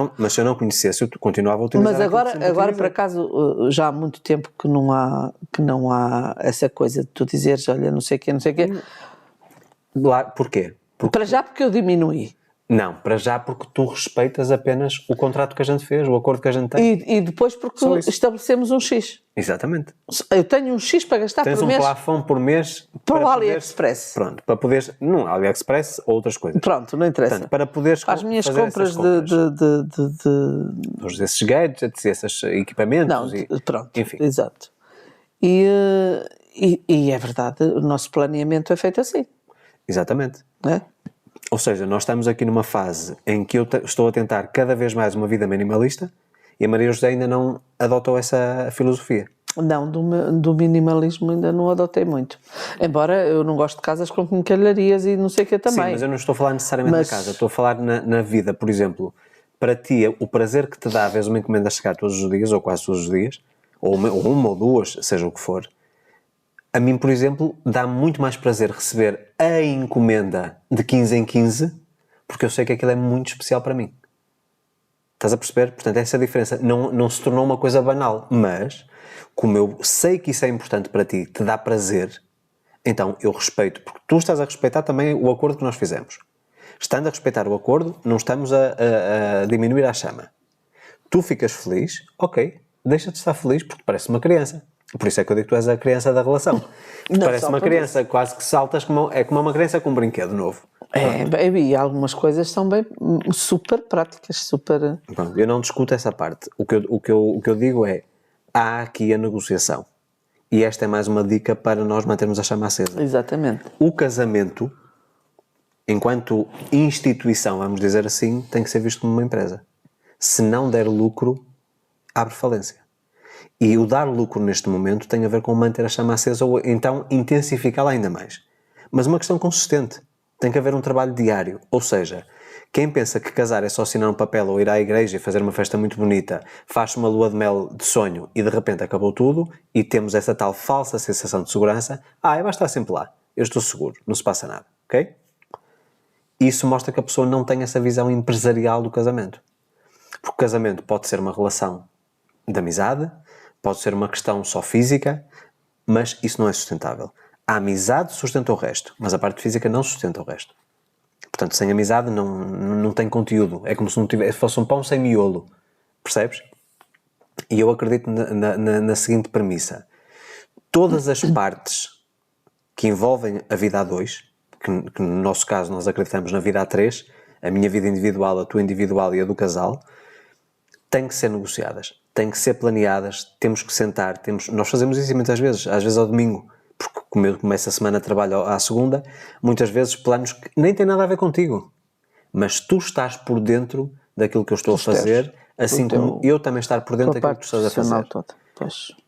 não conhecesse, eu continuava a utilizar. Mas agora por acaso, já há muito tempo que não há essa coisa de tu dizeres, olha, não sei o quê. Porquê? Para já porque eu diminuí. Não, para já porque tu respeitas apenas o contrato que a gente fez, o acordo que a gente tem. E depois porque estabelecemos um X. Exatamente. Eu tenho um X para gastar Tens por mês. Tens um plafond por mês para o AliExpress. Pronto, para poderes... Não, AliExpress ou outras coisas. Pronto, não interessa. Portanto, para poderes as minhas fazer compras esses gadgets e esses equipamentos. Não, pronto, enfim. Exato. E é verdade, o nosso planeamento é feito assim. Exatamente. É? Ou seja, nós estamos aqui numa fase em que eu estou a tentar cada vez mais uma vida minimalista e a Maria José ainda não adotou essa filosofia. Não, do minimalismo ainda não adotei muito. Embora eu não gosto de casas com quinquilharias e não sei o que também. Sim, mas eu não estou a falar necessariamente da casa, estou a falar na vida. Por exemplo, para ti, o prazer que te dá, vês uma encomenda chegar todos os dias, ou quase todos os dias, ou uma ou duas, seja o que for. A mim, por exemplo, dá muito mais prazer receber a encomenda de 15 em 15, porque eu sei que aquilo é muito especial para mim. Estás a perceber? Portanto, essa diferença não se tornou uma coisa banal, mas como eu sei que isso é importante para ti, te dá prazer, então eu respeito, porque tu estás a respeitar também o acordo que nós fizemos. Estando a respeitar o acordo, não estamos a diminuir a chama. Tu ficas feliz, ok, deixa de estar feliz porque parece uma criança. Por isso é que eu digo que tu és a criança da relação. Parece uma criança, isso. Quase que saltas como uma criança com um brinquedo novo. E algumas coisas são bem super práticas, super... Pronto, eu não discuto essa parte. O que eu digo é, há aqui a negociação. E esta é mais uma dica para nós mantermos a chama acesa. Exatamente. O casamento, enquanto instituição, vamos dizer assim, tem que ser visto como uma empresa. Se não der lucro, abre falência. E o dar lucro neste momento tem a ver com manter a chama acesa ou então intensificá-la ainda mais. Mas uma questão consistente. Tem que haver um trabalho diário. Ou seja, quem pensa que casar é só assinar um papel ou ir à igreja e fazer uma festa muito bonita, faz uma lua de mel de sonho e de repente acabou tudo e temos essa tal falsa sensação de segurança, eu vou estar sempre lá. Eu estou seguro. Não se passa nada. Ok? Isso mostra que a pessoa não tem essa visão empresarial do casamento. Porque o casamento pode ser uma relação de amizade, pode ser uma questão só física, mas isso não é sustentável. A amizade sustenta o resto, mas a parte física não sustenta o resto. Portanto, sem amizade não tem conteúdo. É como se não fosse um pão sem miolo. Percebes? E eu acredito na seguinte premissa. Todas as partes que envolvem a vida a dois, que no nosso caso nós acreditamos na vida a três, a minha vida individual, a tua individual e a do casal, têm que ser negociadas, têm que ser planeadas, temos que sentar, nós fazemos isso muitas vezes, às vezes ao domingo, porque como eu começo a semana de trabalho à segunda, muitas vezes planos que nem têm nada a ver contigo, mas tu estás por dentro daquilo que eu estou a fazer, assim como eu também estar por dentro daquilo que tu estás a fazer.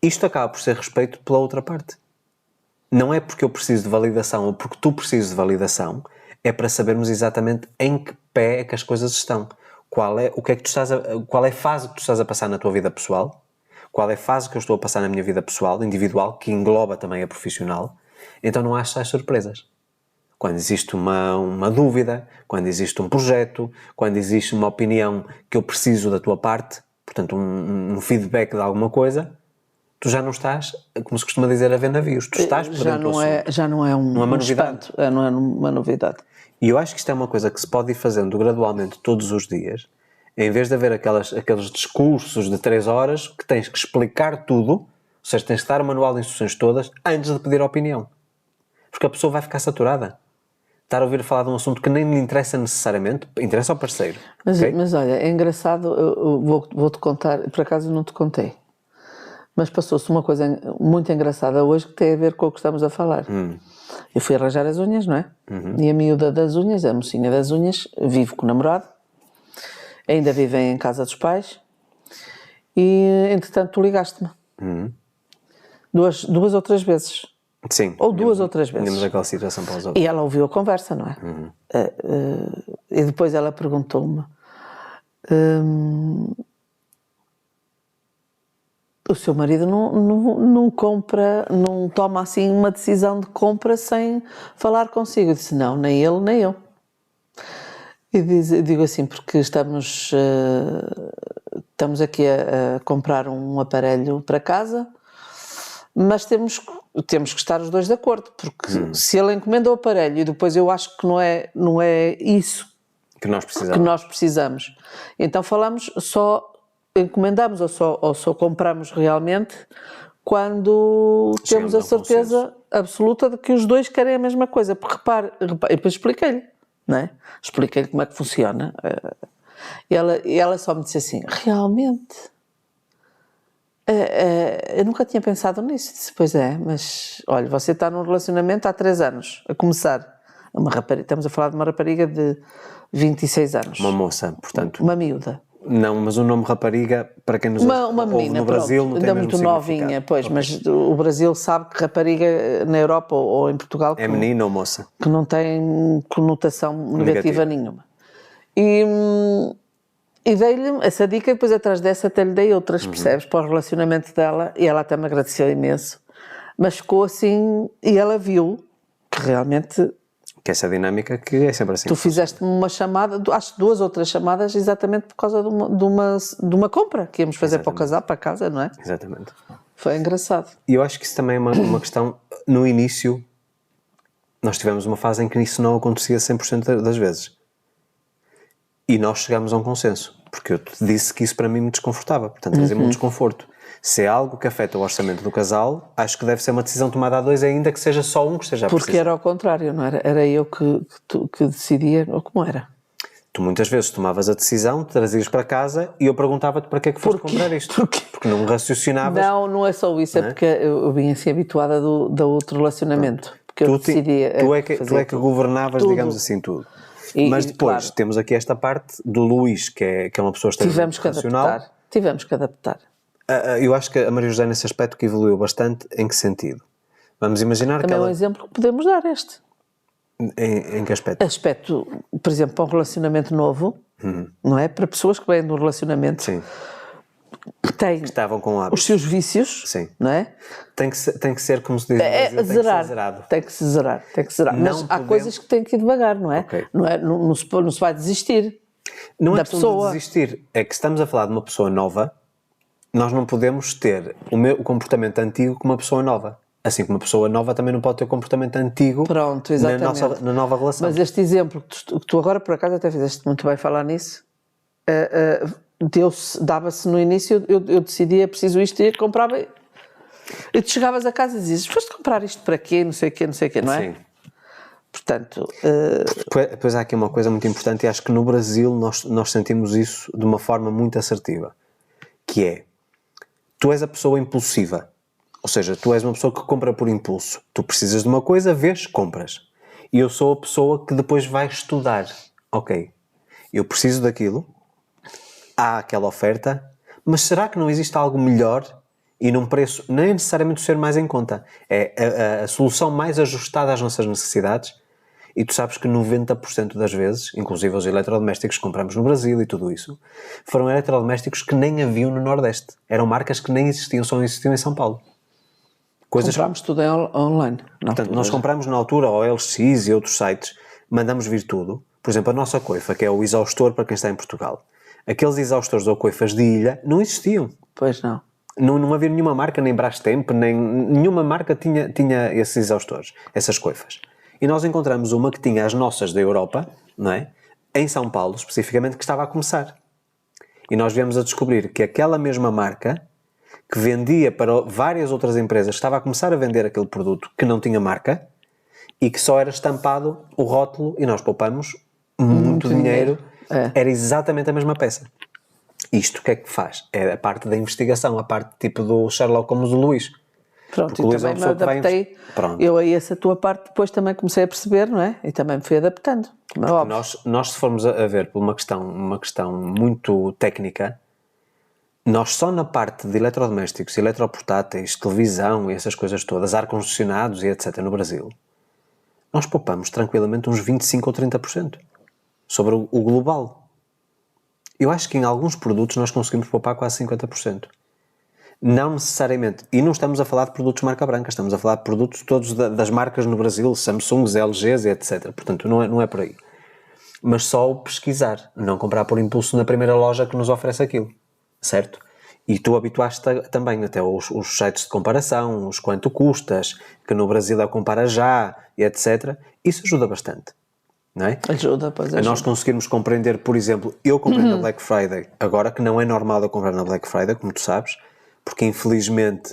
Isto acaba por ser respeito pela outra parte. Não é porque eu preciso de validação ou porque tu precisas de validação, é para sabermos exatamente em que pé é que as coisas estão. Qual é a fase que tu estás a passar na tua vida pessoal, qual é a fase que eu estou a passar na minha vida pessoal, individual, que engloba também a profissional. Então não há essas surpresas. Quando existe uma dúvida, quando existe um projeto, quando existe uma opinião que eu preciso da tua parte, portanto um feedback de alguma coisa, tu já não estás, como se costuma dizer, a ver navios. Tu estás por dentro do assunto. Já não é uma novidade. Não é uma novidade. E eu acho que isto é uma coisa que se pode ir fazendo gradualmente todos os dias, em vez de haver aqueles discursos de 3 horas que tens que explicar tudo, ou seja, tens que dar o manual de instruções todas antes de pedir opinião. Porque a pessoa vai ficar saturada. Estar a ouvir falar de um assunto que nem lhe interessa necessariamente, interessa ao parceiro. Mas olha, é engraçado, eu vou-te contar, por acaso não te contei, mas passou-se uma coisa muito engraçada hoje que tem a ver com o que estamos a falar. Eu fui arranjar as unhas, não é? E a miúda das unhas, a mocinha das unhas, vive com o namorado Ainda vivem em casa dos pais. E, entretanto, tu ligaste-me. Duas ou três vezes. Sim. Ou duas ou três vezes. Tínhamos aquela situação para os outros. E ela ouviu a conversa, não é? E depois ela perguntou-me: o seu marido não compra, não toma assim uma decisão de compra sem falar consigo? Eu disse: não, nem ele, nem eu. E digo assim, porque estamos aqui a comprar um aparelho para casa, mas temos que estar os dois de acordo, porque se ele encomenda o aparelho e depois eu acho que não é isso Que nós que nós precisamos, então falamos só, encomendamos ou só compramos realmente quando temos a certeza absoluta de que os dois querem a mesma coisa. Porque repare, e depois expliquei-lhe, não é? Expliquei-lhe como é que funciona. E ela só me disse assim: realmente? Eu nunca tinha pensado nisso. Disse: pois é, mas olha, você está num relacionamento há 3 anos, a começar. Estamos a falar de uma rapariga de 26 anos. Uma moça, portanto. Uma miúda. Não, mas o nome rapariga, para quem nos Uma menina, no Brasil, pronto, não tem ainda mesmo muito novinha, pois, mas o Brasil sabe que rapariga na Europa ou em Portugal é menina ou moça. que não tem conotação negativa nenhuma. E dei-lhe essa dica e depois atrás dessa até lhe dei outras, percebes, para o relacionamento dela, e ela até me agradeceu imenso. Mas ficou assim, e ela viu que realmente... Que essa dinâmica que é sempre assim. Tu fizeste-me uma chamada, acho 2 ou 3 chamadas exatamente por causa de uma compra que íamos fazer para o casal, para casa, não é? Exatamente. Foi engraçado. E eu acho que isso também é uma questão, no início, nós tivemos uma fase em que isso não acontecia 100% das vezes. E nós chegámos a um consenso, porque eu te disse que isso para mim me desconfortava, portanto trazia-me um desconforto. Se é algo que afeta o orçamento do casal, acho que deve ser uma decisão tomada a 2, ainda que seja só um que esteja a precisar. Porque era ao contrário, não era? Era eu que decidia, ou como era? Tu muitas vezes tomavas a decisão, trazias para casa e eu perguntava-te para que é que foste comprar isto. Porque não raciocinavas. Não é só isso, é porque eu vinha assim habituada do outro relacionamento. Porque eu decidia. Tu é que governavas, tudo. Digamos assim, tudo. Mas depois claro, temos aqui esta parte do Luís, que é uma pessoa extremamente racional. Tivemos que adaptar. Eu acho que a Maria José nesse aspecto que evoluiu bastante. Em que sentido? Vamos imaginar também que ela... é um exemplo que podemos dar este. Em que aspecto? Aspecto, por exemplo, para um relacionamento novo, não é? Para pessoas que vêm de um relacionamento... Sim. Que estavam com hábitos. Os seus vícios, sim, não é? Tem que ser, como se diz, zerado. Tem que se zerar. Mas há coisas que têm que ir devagar, não é? Okay. Não se vai desistir. Não é questão de desistir, é que estamos a falar de uma pessoa nova, nós não podemos ter o comportamento antigo com uma pessoa nova. Assim como uma pessoa nova também não pode ter o comportamento antigo. Pronto, exatamente. Na nova relação. Mas este exemplo que tu agora, por acaso, até fizeste muito bem falar nisso, dava-se no início, eu decidia, é preciso isto, e comprava. E tu chegavas a casa e dizias: foste comprar isto para quê? Não sei o quê, não é? Sim. Portanto... Depois há aqui uma coisa muito importante, e acho que no Brasil nós sentimos isso de uma forma muito assertiva, que é: tu és a pessoa impulsiva, ou seja, tu és uma pessoa que compra por impulso. Tu precisas de uma coisa, vês, compras. E eu sou a pessoa que depois vai estudar. Ok, eu preciso daquilo, há aquela oferta, mas será que não existe algo melhor e num preço nem necessariamente ser mais em conta? É a solução mais ajustada às nossas necessidades. E tu sabes que 90% das vezes, inclusive os eletrodomésticos que compramos no Brasil e tudo isso, foram eletrodomésticos que nem haviam no Nordeste. Eram marcas que nem existiam, só existiam em São Paulo. Comprámos tudo online. Portanto, nós compramos na altura ao LX e outros sites, mandamos vir tudo. Por exemplo, a nossa coifa, que é o exaustor para quem está em Portugal. Aqueles exaustores ou coifas de ilha não existiam. Pois não. Não havia nenhuma marca, nem Brastemp, nenhuma marca tinha esses exaustores, essas coifas. E nós encontramos uma que tinha as nossas da Europa, não é? Em São Paulo, especificamente, que estava a começar. E nós viemos a descobrir que aquela mesma marca, que vendia para várias outras empresas, estava a começar a vender aquele produto que não tinha marca e que só era estampado o rótulo, e nós poupamos muito dinheiro. Era exatamente a mesma peça. Isto o que é que faz? É a parte da investigação, a parte tipo do Sherlock Holmes do Luís. Pronto, Porque e o Luís é também uma me pessoa que vai adaptei, Pronto. eu a essa tua parte depois também comecei a perceber, não é? E também me fui adaptando, como é óbvio. Nós, se formos a ver por uma questão muito técnica, nós só na parte de eletrodomésticos, eletroportáteis, televisão e essas coisas todas, ar-condicionados e etc. no Brasil, nós poupamos tranquilamente uns 25% ou 30% sobre o global. Eu acho que em alguns produtos nós conseguimos poupar quase 50%. Não necessariamente, e não estamos a falar de produtos marca branca, estamos a falar de produtos todos das marcas no Brasil, Samsungs, LGs e etc. Portanto, não é por aí. Mas só o pesquisar, não comprar por impulso na primeira loja que nos oferece aquilo, certo? E tu habituaste também até os sites de comparação, os quanto custas, que no Brasil é o Compara Já, e etc. Isso ajuda bastante, não é? Ajuda, pois A ajuda. nós conseguirmos compreender, por exemplo, eu comprei na Black Friday, agora que não é normal eu comprar na Black Friday, como tu sabes, porque infelizmente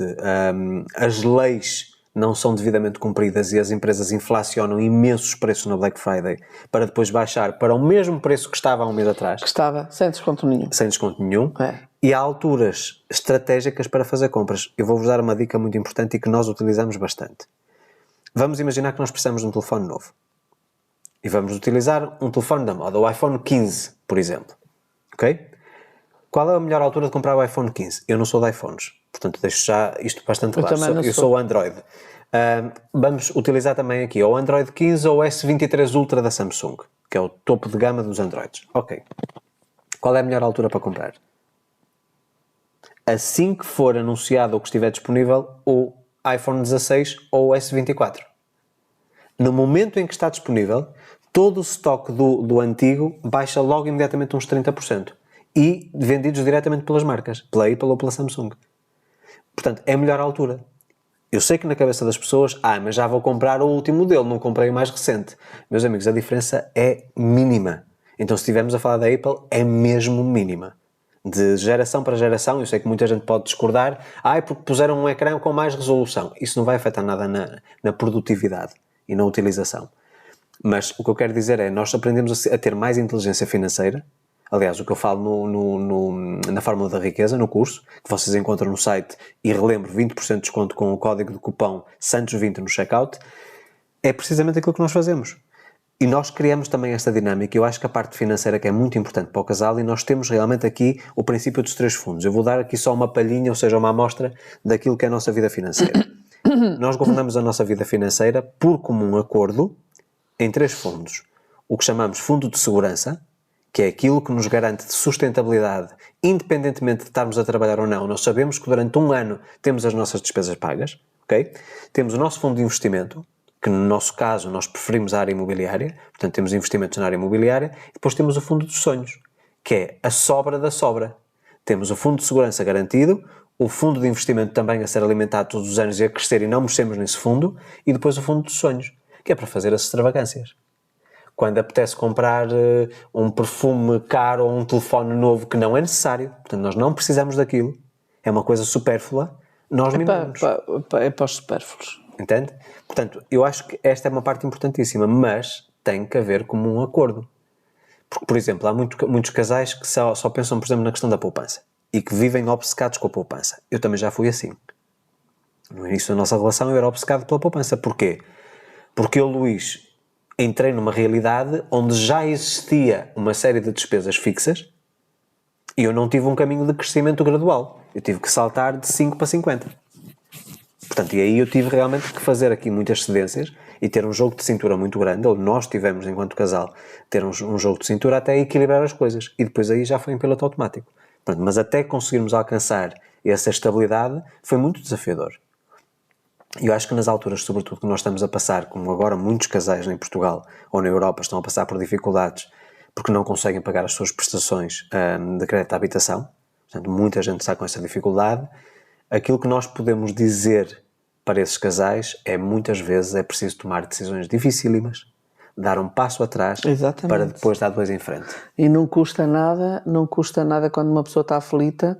as leis não são devidamente cumpridas e as empresas inflacionam imensos preços na Black Friday para depois baixar para o mesmo preço que estava há um mês atrás, Que estava, sem desconto nenhum. sem desconto nenhum, É. e há alturas estratégicas para fazer compras. Eu vou-vos dar uma dica muito importante e que nós utilizamos bastante. Vamos imaginar que nós precisamos de um telefone novo. E vamos utilizar um telefone da moda, o iPhone 15, por exemplo. Ok? Qual é a melhor altura de comprar o iPhone 15? Eu não sou de iPhones, portanto deixo já isto bastante claro. Eu sou Android. Vamos utilizar também aqui ou Android 15 ou o S23 Ultra da Samsung, que é o topo de gama dos Androids. Ok. Qual é a melhor altura para comprar? Assim que for anunciado ou que estiver disponível o iPhone 16 ou o S24. No momento em que está disponível, todo o estoque do antigo baixa logo imediatamente uns 30%. E vendidos diretamente pelas marcas, pela Apple ou pela Samsung. Portanto, é a melhor altura. Eu sei que na cabeça das pessoas, mas já vou comprar o último modelo, não comprei o mais recente. Meus amigos, a diferença é mínima. Então, se estivermos a falar da Apple, é mesmo mínima. De geração para geração, eu sei que muita gente pode discordar, porque puseram um ecrã com mais resolução. Isso não vai afetar nada na produtividade e na utilização. Mas o que eu quero dizer é, nós aprendemos a ter mais inteligência financeira. Aliás, o que eu falo na Fórmula da Riqueza, no curso, que vocês encontram no site, e relembro, 20% de desconto com o código de cupom Santos20 no checkout, é precisamente aquilo que nós fazemos. E nós criamos também esta dinâmica. Eu acho que a parte financeira que é muito importante para o casal, e nós temos realmente aqui o princípio dos 3 fundos. Eu vou dar aqui só uma palhinha, ou seja, uma amostra daquilo que é a nossa vida financeira. Nós governamos a nossa vida financeira por comum acordo em 3 fundos. O que chamamos fundo de segurança, que é aquilo que nos garante de sustentabilidade, independentemente de estarmos a trabalhar ou não. Nós sabemos que durante um ano temos as nossas despesas pagas, ok? Temos o nosso fundo de investimento, que no nosso caso nós preferimos a área imobiliária, portanto temos investimentos na área imobiliária, e depois temos o fundo dos sonhos, que é a sobra da sobra. Temos o fundo de segurança garantido, o fundo de investimento também a ser alimentado todos os anos e a crescer e não mexemos nesse fundo, e depois o fundo dos sonhos, que é para fazer as extravagâncias. Quando apetece comprar um perfume caro ou um telefone novo que não é necessário, portanto nós não precisamos daquilo, é uma coisa supérflua, nós mimamos. É para os supérfluos. Entende? Portanto, eu acho que esta é uma parte importantíssima, mas tem que haver como um acordo. Porque, por exemplo, há muitos casais que só pensam, por exemplo, na questão da poupança e que vivem obcecados com a poupança. Eu também já fui assim. No início da nossa relação eu era obcecado pela poupança. Porquê? Porque eu, Luís, entrei numa realidade onde já existia uma série de despesas fixas e eu não tive um caminho de crescimento gradual. Eu tive que saltar de 5 para 50. Portanto, e aí eu tive realmente que fazer aqui muitas cedências e ter um jogo de cintura muito grande, ou nós tivemos, enquanto casal, ter um jogo de cintura até equilibrar as coisas. E depois aí já foi em piloto automático. Portanto, mas até conseguirmos alcançar essa estabilidade foi muito desafiador. E eu acho que nas alturas, sobretudo, que nós estamos a passar, como agora muitos casais em Portugal ou na Europa estão a passar por dificuldades porque não conseguem pagar as suas prestações de crédito à habitação, portanto, muita gente está com essa dificuldade, aquilo que nós podemos dizer para esses casais é, muitas vezes, é preciso tomar decisões dificílimas, dar um passo atrás. Exatamente. Para depois dar 2 em frente. E não custa nada quando uma pessoa está aflita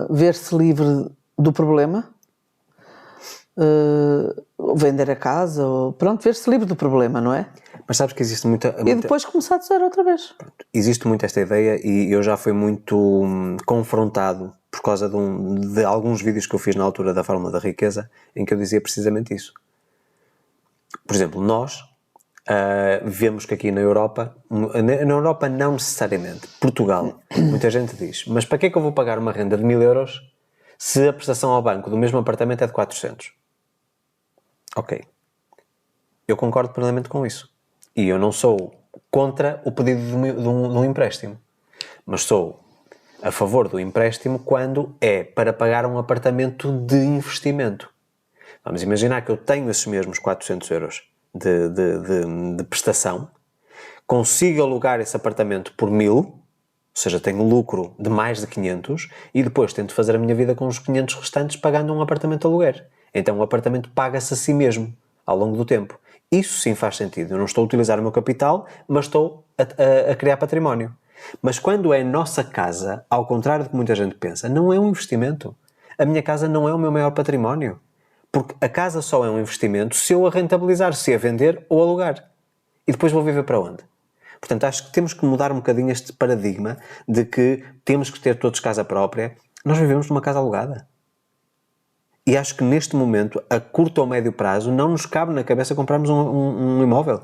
ver-se livre do problema, ou vender a casa, ou pronto, ver-se livre do problema, não é? Mas sabes que existe muita... E depois começar do zero outra vez. Existe muito esta ideia e eu já fui muito confrontado por causa de alguns vídeos que eu fiz na altura da Fórmula da Riqueza, em que eu dizia precisamente isso. Por exemplo, nós vemos que aqui na Europa não necessariamente, Portugal, muita gente diz, mas para que é que eu vou pagar uma renda de 1000 euros se a prestação ao banco do mesmo apartamento é de 400? Ok. Eu concordo plenamente com isso. E eu não sou contra o pedido de um empréstimo. Mas sou a favor do empréstimo quando é para pagar um apartamento de investimento. Vamos imaginar que eu tenho esses mesmos 400 euros de prestação, consigo alugar esse apartamento por 1000, ou seja, tenho lucro de mais de 500, e depois tento fazer a minha vida com os 500 restantes pagando um apartamento de aluguer. Então o apartamento paga-se a si mesmo, ao longo do tempo. Isso sim faz sentido. Eu não estou a utilizar o meu capital, mas estou a criar património. Mas quando é nossa casa, ao contrário do que muita gente pensa, não é um investimento. A minha casa não é o meu maior património. Porque a casa só é um investimento se eu a rentabilizar, se a vender ou alugar. E depois vou viver para onde? Portanto, acho que temos que mudar um bocadinho este paradigma de que temos que ter todos casa própria. Nós vivemos numa casa alugada. E acho que neste momento, a curto ou médio prazo, não nos cabe na cabeça comprarmos um imóvel.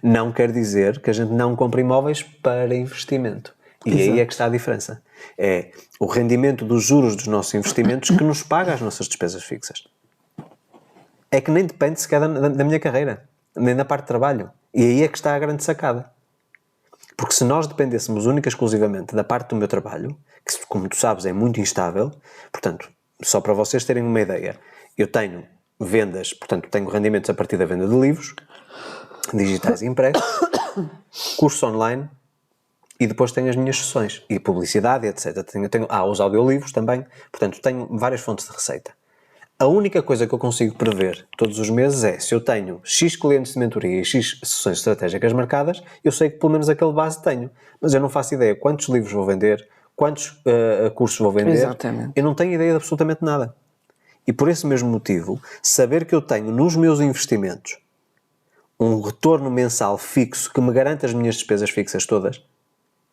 Não quer dizer que a gente não compre imóveis para investimento. E Exato. aí é que está a diferença. É o rendimento dos juros dos nossos investimentos que nos paga as nossas despesas fixas. É que nem depende sequer da minha carreira, nem da parte de trabalho. E aí é que está a grande sacada. Porque se nós dependêssemos única e exclusivamente da parte do meu trabalho, que como tu sabes é muito instável, portanto, só para vocês terem uma ideia, eu tenho vendas, portanto, tenho rendimentos a partir da venda de livros, digitais e impressos, cursos online e depois tenho as minhas sessões e publicidade, etc. Tenho os audiolivros também, portanto, tenho várias fontes de receita. A única coisa que eu consigo prever todos os meses é, se eu tenho X clientes de mentoria e X sessões estratégicas marcadas, eu sei que pelo menos aquele base tenho. Mas eu não faço ideia quantos livros vou vender, quantos cursos vou vender. Exatamente. Eu não tenho ideia de absolutamente nada. E por esse mesmo motivo, saber que eu tenho nos meus investimentos um retorno mensal fixo que me garante as minhas despesas fixas todas,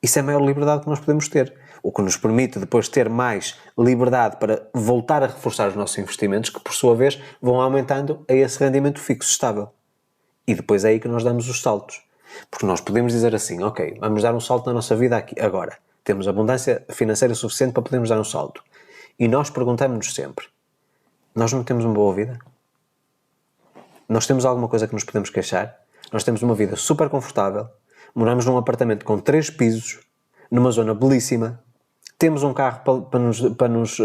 isso é a maior liberdade que nós podemos ter. O que nos permite depois ter mais liberdade para voltar a reforçar os nossos investimentos, que por sua vez vão aumentando a esse rendimento fixo estável. E depois é aí que nós damos os saltos. Porque nós podemos dizer assim, ok, vamos dar um salto na nossa vida aqui, agora. Temos abundância financeira suficiente para podermos dar um salto. E nós perguntamos-nos sempre, nós não temos uma boa vida? Nós temos alguma coisa que nos podemos queixar? Nós temos uma vida super confortável, moramos num apartamento com 3 pisos, numa zona belíssima, temos um carro para nos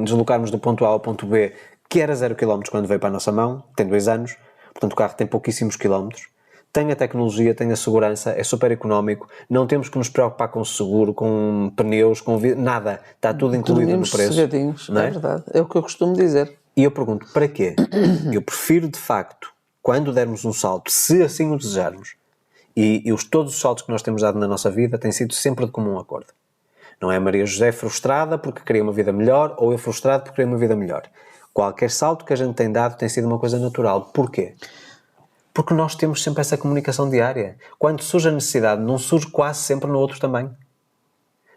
deslocarmos do ponto A ao ponto B, que era 0 km quando veio para a nossa mão, tem 2 anos, portanto o carro tem pouquíssimos quilómetros, tem a tecnologia, tem a segurança, é super económico, não temos que nos preocupar com seguro, com pneus, com nada, está tudo incluído no preço. Não é verdade, é o que eu costumo dizer. E eu pergunto, para quê? Eu prefiro de facto, quando dermos um salto, se assim o desejarmos, e todos os saltos que nós temos dado na nossa vida têm sido sempre de comum acordo. Não é Maria José frustrada porque queria uma vida melhor ou eu frustrado porque queria uma vida melhor. Qualquer salto que a gente tem dado tem sido uma coisa natural. Porquê? Porque nós temos sempre essa comunicação diária. Quando surge a necessidade, não surge quase sempre no outro também.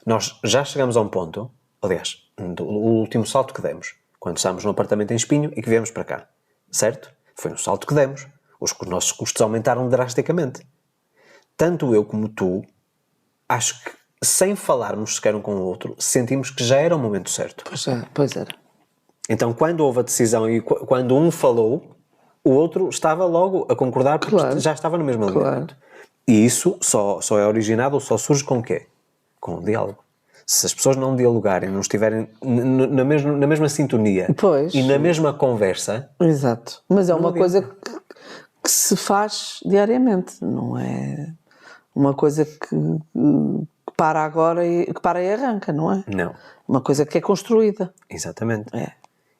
Nós já chegamos a um ponto, aliás, o último salto que demos, quando estávamos num apartamento em Espinho e que viemos para cá. Certo? Foi um salto que demos. Os nossos custos aumentaram drasticamente. Tanto eu como tu, acho que sem falarmos sequer um com o outro, sentimos que já era o momento certo. Pois era. Então, quando houve a decisão e quando um falou, o outro estava logo a concordar porque já estava no mesmo alinhamento. E isso só é originado ou só surge com o quê? Com o diálogo. Se as pessoas não dialogarem, não estiverem na mesma sintonia e na mesma conversa... Exato. Mas é uma coisa que se faz diariamente, não é uma coisa que para agora que para e arranca, não é? Não. Uma coisa que é construída. Exatamente. É.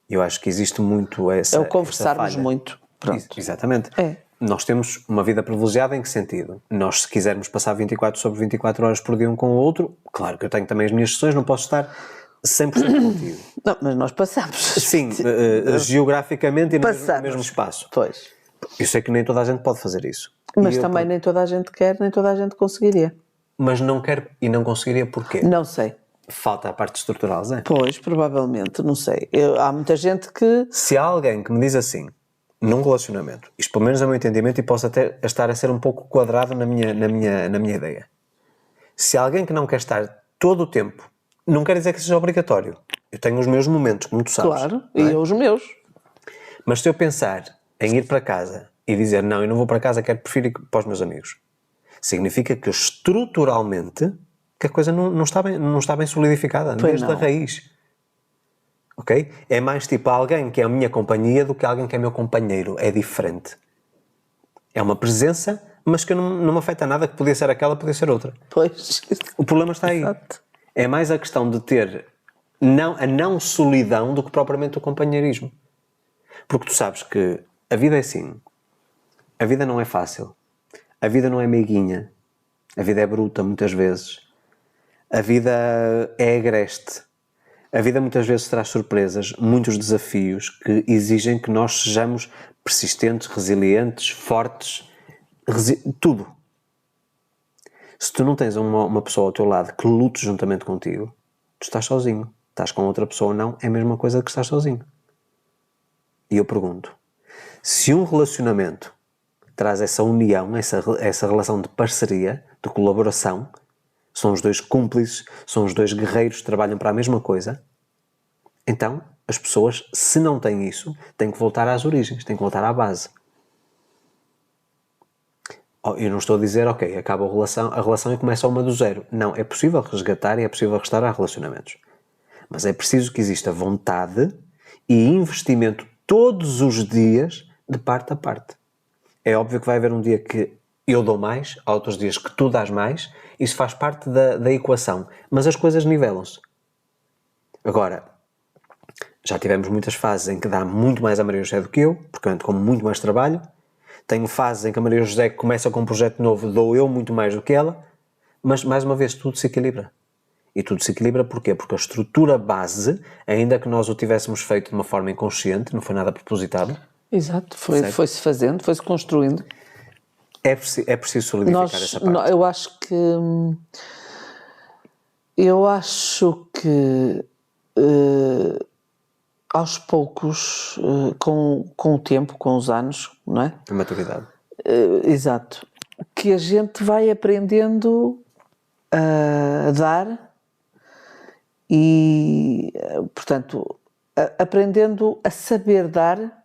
Eu acho que existe muito essa É o conversarmos muito. Pronto. Exatamente. É. Nós temos uma vida privilegiada em que sentido? Nós, se quisermos passar 24 sobre 24 horas por dia um com o outro, claro que eu tenho também as minhas sessões, não posso estar 100% contigo. Não, mas nós passamos. Sim, geograficamente e no mesmo espaço. Pois. Eu sei que nem toda a gente pode fazer isso. Mas também nem toda a gente quer, nem toda a gente conseguiria. Mas não quer e não conseguiria porquê? Não sei. Falta a parte estrutural, Zé. Pois, provavelmente, não sei. Há muita gente que... Se há alguém que me diz assim, num relacionamento, isto pelo menos é o meu entendimento e posso até estar a ser um pouco quadrado na minha ideia. Se há alguém que não quer estar todo o tempo, não quer dizer que seja obrigatório. Eu tenho os meus momentos, como tu sabes. Claro, e eu os meus. Mas se eu pensar em ir para casa e dizer, não, eu não vou para casa, prefiro ir para os meus amigos, significa que estruturalmente que a coisa não está bem solidificada, desde a raiz. Ok? É mais tipo alguém que é a minha companhia do que alguém que é meu companheiro. É diferente. É uma presença, mas que não me afeta nada, que podia ser aquela, podia ser outra. Pois. O problema está aí. Exato. É mais a questão de ter a não solidão do que propriamente o companheirismo. Porque tu sabes que a vida é assim. A vida não é fácil. A vida não é meiguinha. A vida é bruta muitas vezes. A vida é agreste. A vida muitas vezes traz surpresas, muitos desafios que exigem que nós sejamos persistentes, resilientes, fortes, tudo. Se tu não tens uma pessoa ao teu lado que lute juntamente contigo, tu estás sozinho. Estás com outra pessoa ou não, é a mesma coisa que estás sozinho. E eu pergunto, se um relacionamento traz essa união, essa relação de parceria, de colaboração, são os dois cúmplices, são os dois guerreiros que trabalham para a mesma coisa, então as pessoas, se não têm isso, têm que voltar às origens, têm que voltar à base. Eu não estou a dizer, ok, acaba a relação e começa uma do zero. Não, é possível resgatar e é possível restaurar relacionamentos. Mas é preciso que exista vontade e investimento todos os dias, de parte a parte. É óbvio que vai haver um dia que eu dou mais, há outros dias que tu dás mais, isso faz parte da equação. Mas as coisas nivelam-se. Agora, já tivemos muitas fases em que dá muito mais a Maria José do que eu, porque eu ando com muito mais trabalho. Tenho fases em que a Maria José começa com um projeto novo, dou eu muito mais do que ela, mas, mais uma vez, tudo se equilibra. E tudo se equilibra porquê? Porque a estrutura base, ainda que nós o tivéssemos feito de uma forma inconsciente, não foi nada propositado. Exato, foi-se fazendo, foi-se construindo. É preciso solidificar essa parte. Eu acho que aos poucos, com o tempo, com os anos, não é? A maturidade. Exato. Que a gente vai aprendendo a dar e, portanto, aprendendo a saber dar,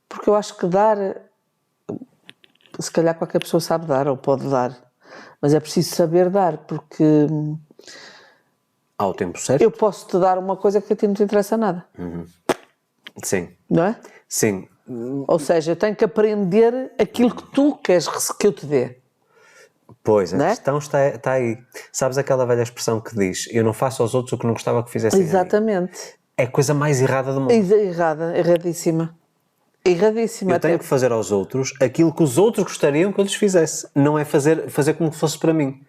porque eu acho que dar, se calhar qualquer pessoa sabe dar ou pode dar, mas é preciso saber dar, porque ao tempo certo. Eu posso te dar uma coisa que a ti não te interessa nada. Sim. Não é? Sim. Ou seja, eu tenho que aprender aquilo que tu queres que eu te dê. Pois, a questão está aí. Sabes aquela velha expressão que diz, eu não faço aos outros o que não gostava que fizessem a mim? Exatamente. É a coisa mais errada do mundo. Erradíssima. Erradíssima. Eu tenho que fazer aos outros aquilo que os outros gostariam que eu lhes fizesse. Não é fazer como se fosse para mim.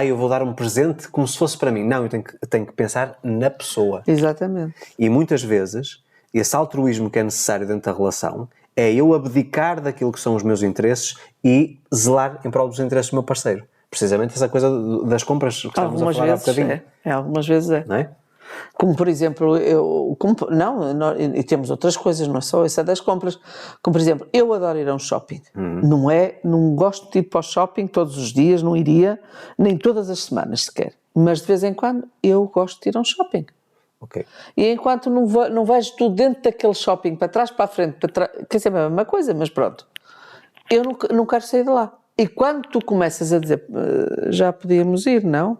Eu vou dar um presente como se fosse para mim. Não, eu tenho que pensar na pessoa. Exatamente. E muitas vezes, esse altruísmo que é necessário dentro da relação é eu abdicar daquilo que são os meus interesses e zelar em prol dos interesses do meu parceiro. Precisamente essa coisa das compras que estávamos a falar há bocadinho. Algumas vezes é. Não é? Como, por exemplo, e temos outras coisas, não é só essa das compras. Como, por exemplo, eu adoro ir a um shopping. Não gosto de ir para o shopping todos os dias, não iria, nem todas as semanas sequer. Mas de vez em quando eu gosto de ir a um shopping. Okay. E enquanto não vejo tudo dentro daquele shopping, para trás, para a frente, quer dizer, é a mesma coisa, mas pronto. Eu não quero sair de lá. E quando tu começas a dizer, já podíamos ir, não?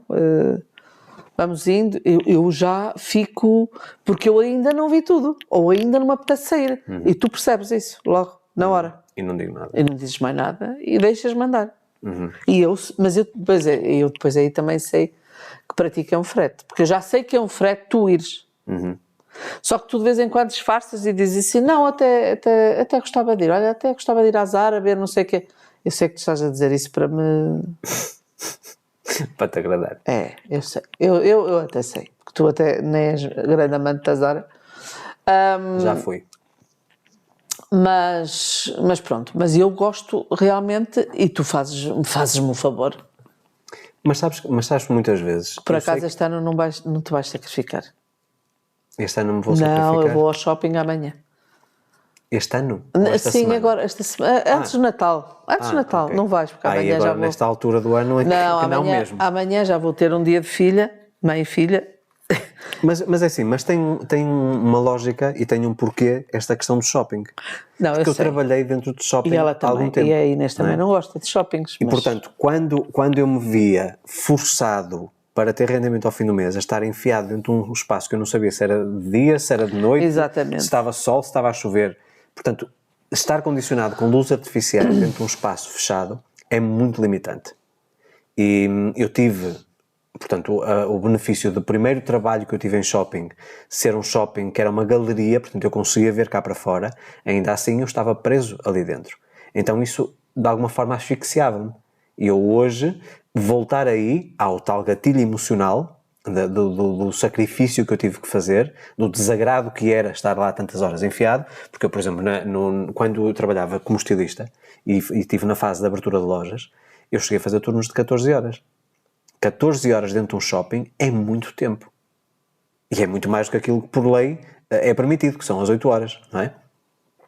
Vamos indo, eu já fico, porque eu ainda não vi tudo, ou ainda não me apetece sair. E tu percebes isso logo, na hora. E não digo nada. E não dizes mais nada e deixas mandar. Mas eu depois aí também sei que para ti que é um frete, porque eu já sei que é um frete tu ires. Só que tu de vez em quando disfarças e dizes assim, não, até gostava de ir, olha, até gostava de ir à Zara, a ver não sei o quê. Eu sei que tu estás a dizer isso para me... para te agradar. Eu sei. Eu até sei. que tu até nem és grande amante da Zara. Já fui. Mas pronto, mas eu gosto realmente, e tu fazes-me o favor. Mas sabes muitas vezes... Por eu sei acaso este ano não te vais sacrificar? que este ano me vou Não, sacrificar. eu vou ao shopping amanhã. Este ano? Ou esta Sim, semana? agora, esta semana, antes do Natal. Antes do Natal, ok. não vais, porque E amanhã agora já vou. nesta altura do ano é que Não, não mesmo. amanhã já vou ter um dia de filha, mãe e filha. Mas é assim, mas tem uma lógica e tem um porquê esta questão do shopping. Não, Porque eu sei. trabalhei dentro de shopping E ela há algum também. tempo. E a Inês também é? não gosta de shoppings. E Mas... portanto, quando eu me via forçado para ter rendimento ao fim do mês, a estar enfiado dentro de um espaço que eu não sabia se era de dia, se era de noite, Exatamente. se estava sol, se estava a chover. Portanto, estar condicionado com luz artificial dentro de um espaço fechado é muito limitante. E eu tive, portanto, o benefício do primeiro trabalho que eu tive em shopping, ser um shopping que era uma galeria, portanto eu conseguia ver cá para fora, ainda assim eu estava preso ali dentro. Então isso, de alguma forma, asfixiava-me. E eu hoje, voltar aí ao tal gatilho emocional, do sacrifício que eu tive que fazer, do desagrado que era estar lá tantas horas enfiado, porque eu, por exemplo, quando eu trabalhava como estilista e estive na fase de abertura de lojas, eu cheguei a fazer turnos de 14 horas. 14 horas dentro de um shopping é muito tempo. E é muito mais do que aquilo que por lei é permitido, que são as 8 horas, não é?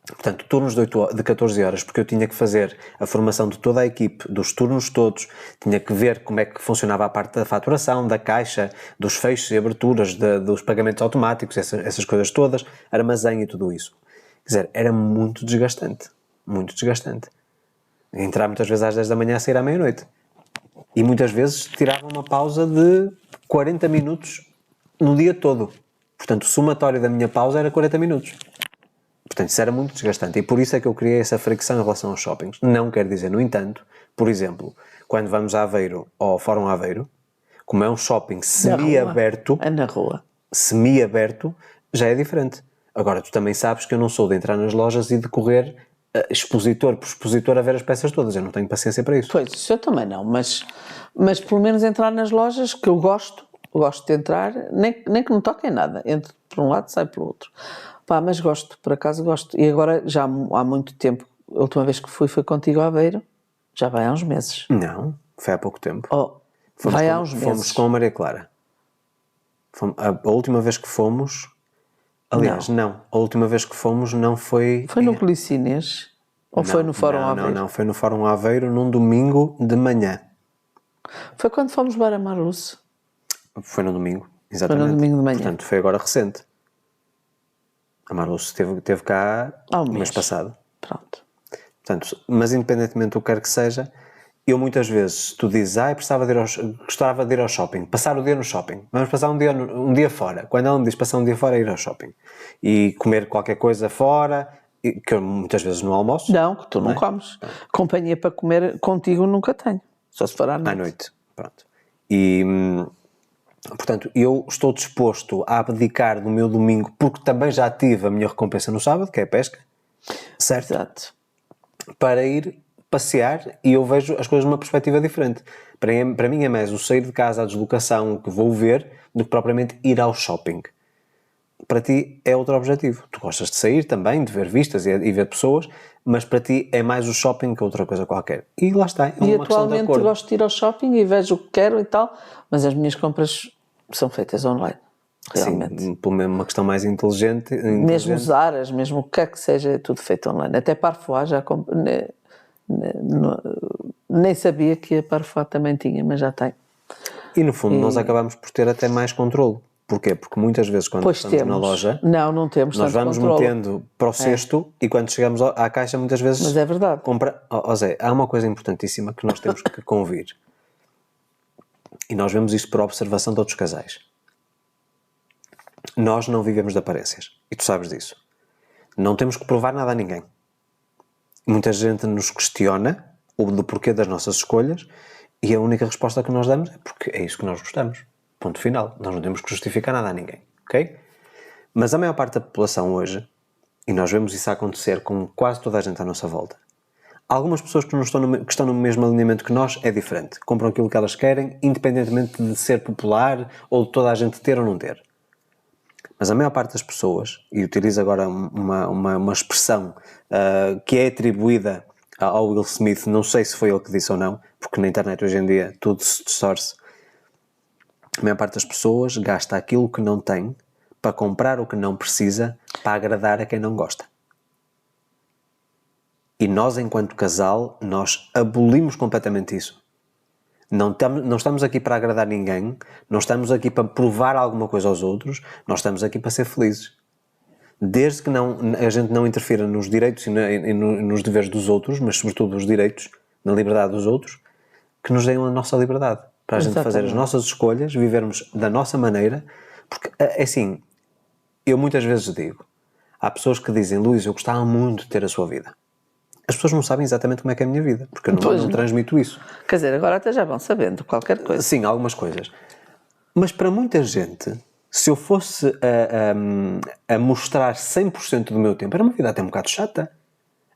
Portanto, turnos de 14 horas, porque eu tinha que fazer a formação de toda a equipe, dos turnos todos, tinha que ver como é que funcionava a parte da faturação, da caixa, dos fechos e aberturas, dos pagamentos automáticos, essas coisas todas, armazém e tudo isso. Quer dizer, era muito desgastante. Muito desgastante. Entrar muitas vezes às 10 da manhã a sair à meia-noite. E muitas vezes tirava uma pausa de 40 minutos no dia todo. Portanto, o somatório da minha pausa era 40 minutos. Portanto, isso era muito desgastante. E por isso é que eu criei essa fricção em relação aos shoppings. Não quer dizer, no entanto, por exemplo, quando vamos a Aveiro, ao Fórum Aveiro, como é um shopping semi-aberto... É na rua. Semi-aberto, já é diferente. Agora, tu também sabes que eu não sou de entrar nas lojas e de correr expositor por expositor a ver as peças todas. Eu não tenho paciência para isso. Pois, isso eu também não, mas pelo menos entrar nas lojas, que eu gosto de entrar, nem que não toquem nada. Entro por um lado, saio pelo outro. Pá, mas gosto, por acaso gosto. E agora, já há muito tempo, a última vez que foi contigo a Aveiro, já vai há uns meses. Não, foi há pouco tempo. Vai há uns meses. Fomos com a Maria Clara. A última vez que fomos... Aliás, não. A última vez que fomos não foi... Foi no Glicínês? Ou foi no Fórum Aveiro? Não. Foi no Fórum Aveiro num domingo de manhã. Foi quando fomos para Marluce? Foi no domingo, exatamente. Foi no domingo de manhã. Portanto, foi agora recente. A Marluce esteve cá no mês passado. Pronto. Portanto, mas independentemente do que quer que seja, eu muitas vezes, tu dizes, gostava de ir ao shopping, passar o dia no shopping, vamos passar um dia fora. Quando ela me diz passar um dia fora, é ir ao shopping. E comer qualquer coisa fora, que eu muitas vezes não almoço. Não, que tu não comes. Companhia para comer contigo nunca tenho. Só se for à noite. À noite, pronto. E... portanto, eu estou disposto a abdicar do meu domingo, porque também já tive a minha recompensa no sábado, que é a pesca, certo? Exato. Para ir passear, e eu vejo as coisas de uma perspectiva diferente. Para mim é mais o sair de casa, a deslocação, o que vou ver, do que propriamente ir ao shopping. Para ti é outro objetivo. Tu gostas de sair também, de ver vistas e ver pessoas, mas para ti é mais o shopping que outra coisa qualquer. E lá está, é uma questão de atualmente acordo. gosto de ir ao shopping e vejo o que quero e tal, mas as minhas compras são feitas online, realmente. Sim, por mesmo uma questão mais inteligente. Mesmo os Zaras, mesmo o que é que seja, é tudo feito online. Até Parfois já nem sabia que a Parfois também tinha, mas já tem. E no fundo nós acabamos por ter até mais controle. Porquê? Porque muitas vezes quando estamos na loja, não temos nós tanto vamos controle. metendo para o cesto e quando chegamos à caixa muitas vezes... Mas é verdade. Zé, há uma coisa importantíssima que nós temos que convir. E nós vemos isso por observação de outros casais. Nós não vivemos de aparências. E tu sabes disso. Não temos que provar nada a ninguém. Muita gente nos questiona do porquê das nossas escolhas e a única resposta que nós damos é porque é isso que nós gostamos. Ponto final. Nós não temos que justificar nada a ninguém. Ok? Mas a maior parte da população hoje, e nós vemos isso acontecer com quase toda a gente à nossa volta, Algumas pessoas que estão no mesmo alinhamento que nós é diferente. Compram aquilo que elas querem, independentemente de ser popular ou de toda a gente ter ou não ter. Mas a maior parte das pessoas, e utilizo agora uma expressão que é atribuída ao Will Smith, não sei se foi ele que disse ou não, porque na internet hoje em dia tudo se distorce. A maior parte das pessoas gasta aquilo que não tem para comprar o que não precisa para agradar a quem não gosta. E nós, enquanto casal, nós abolimos completamente isso. Não estamos aqui para agradar ninguém, não estamos aqui para provar alguma coisa aos outros, nós estamos aqui para ser felizes. Desde que a gente não interfira nos direitos e nos deveres dos outros, mas sobretudo os direitos, na liberdade dos outros, que nos deem a nossa liberdade. Para a gente fazer as nossas escolhas, vivermos da nossa maneira, porque, assim, eu muitas vezes digo, há pessoas que dizem, Luís, eu gostava muito de ter a sua vida. As pessoas não sabem exatamente como é que é a minha vida, porque eu não transmito isso. Quer dizer, agora até já vão sabendo qualquer coisa. Sim, algumas coisas. Mas para muita gente, se eu fosse a mostrar 100% do meu tempo, era uma vida até um bocado chata.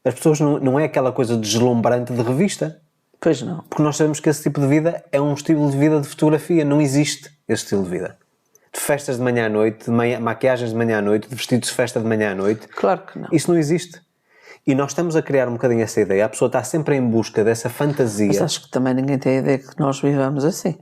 As pessoas não é aquela coisa deslumbrante de revista. Pois não. Porque nós sabemos que esse tipo de vida é um estilo de vida de fotografia. Não existe esse estilo de vida. De festas de manhã à noite, de maquiagens de manhã à noite, de vestidos de festa de manhã à noite. Claro que não. Isso não existe. E nós estamos a criar um bocadinho essa ideia. A pessoa está sempre em busca dessa fantasia. Mas acho que também ninguém tem a ideia que nós vivamos assim.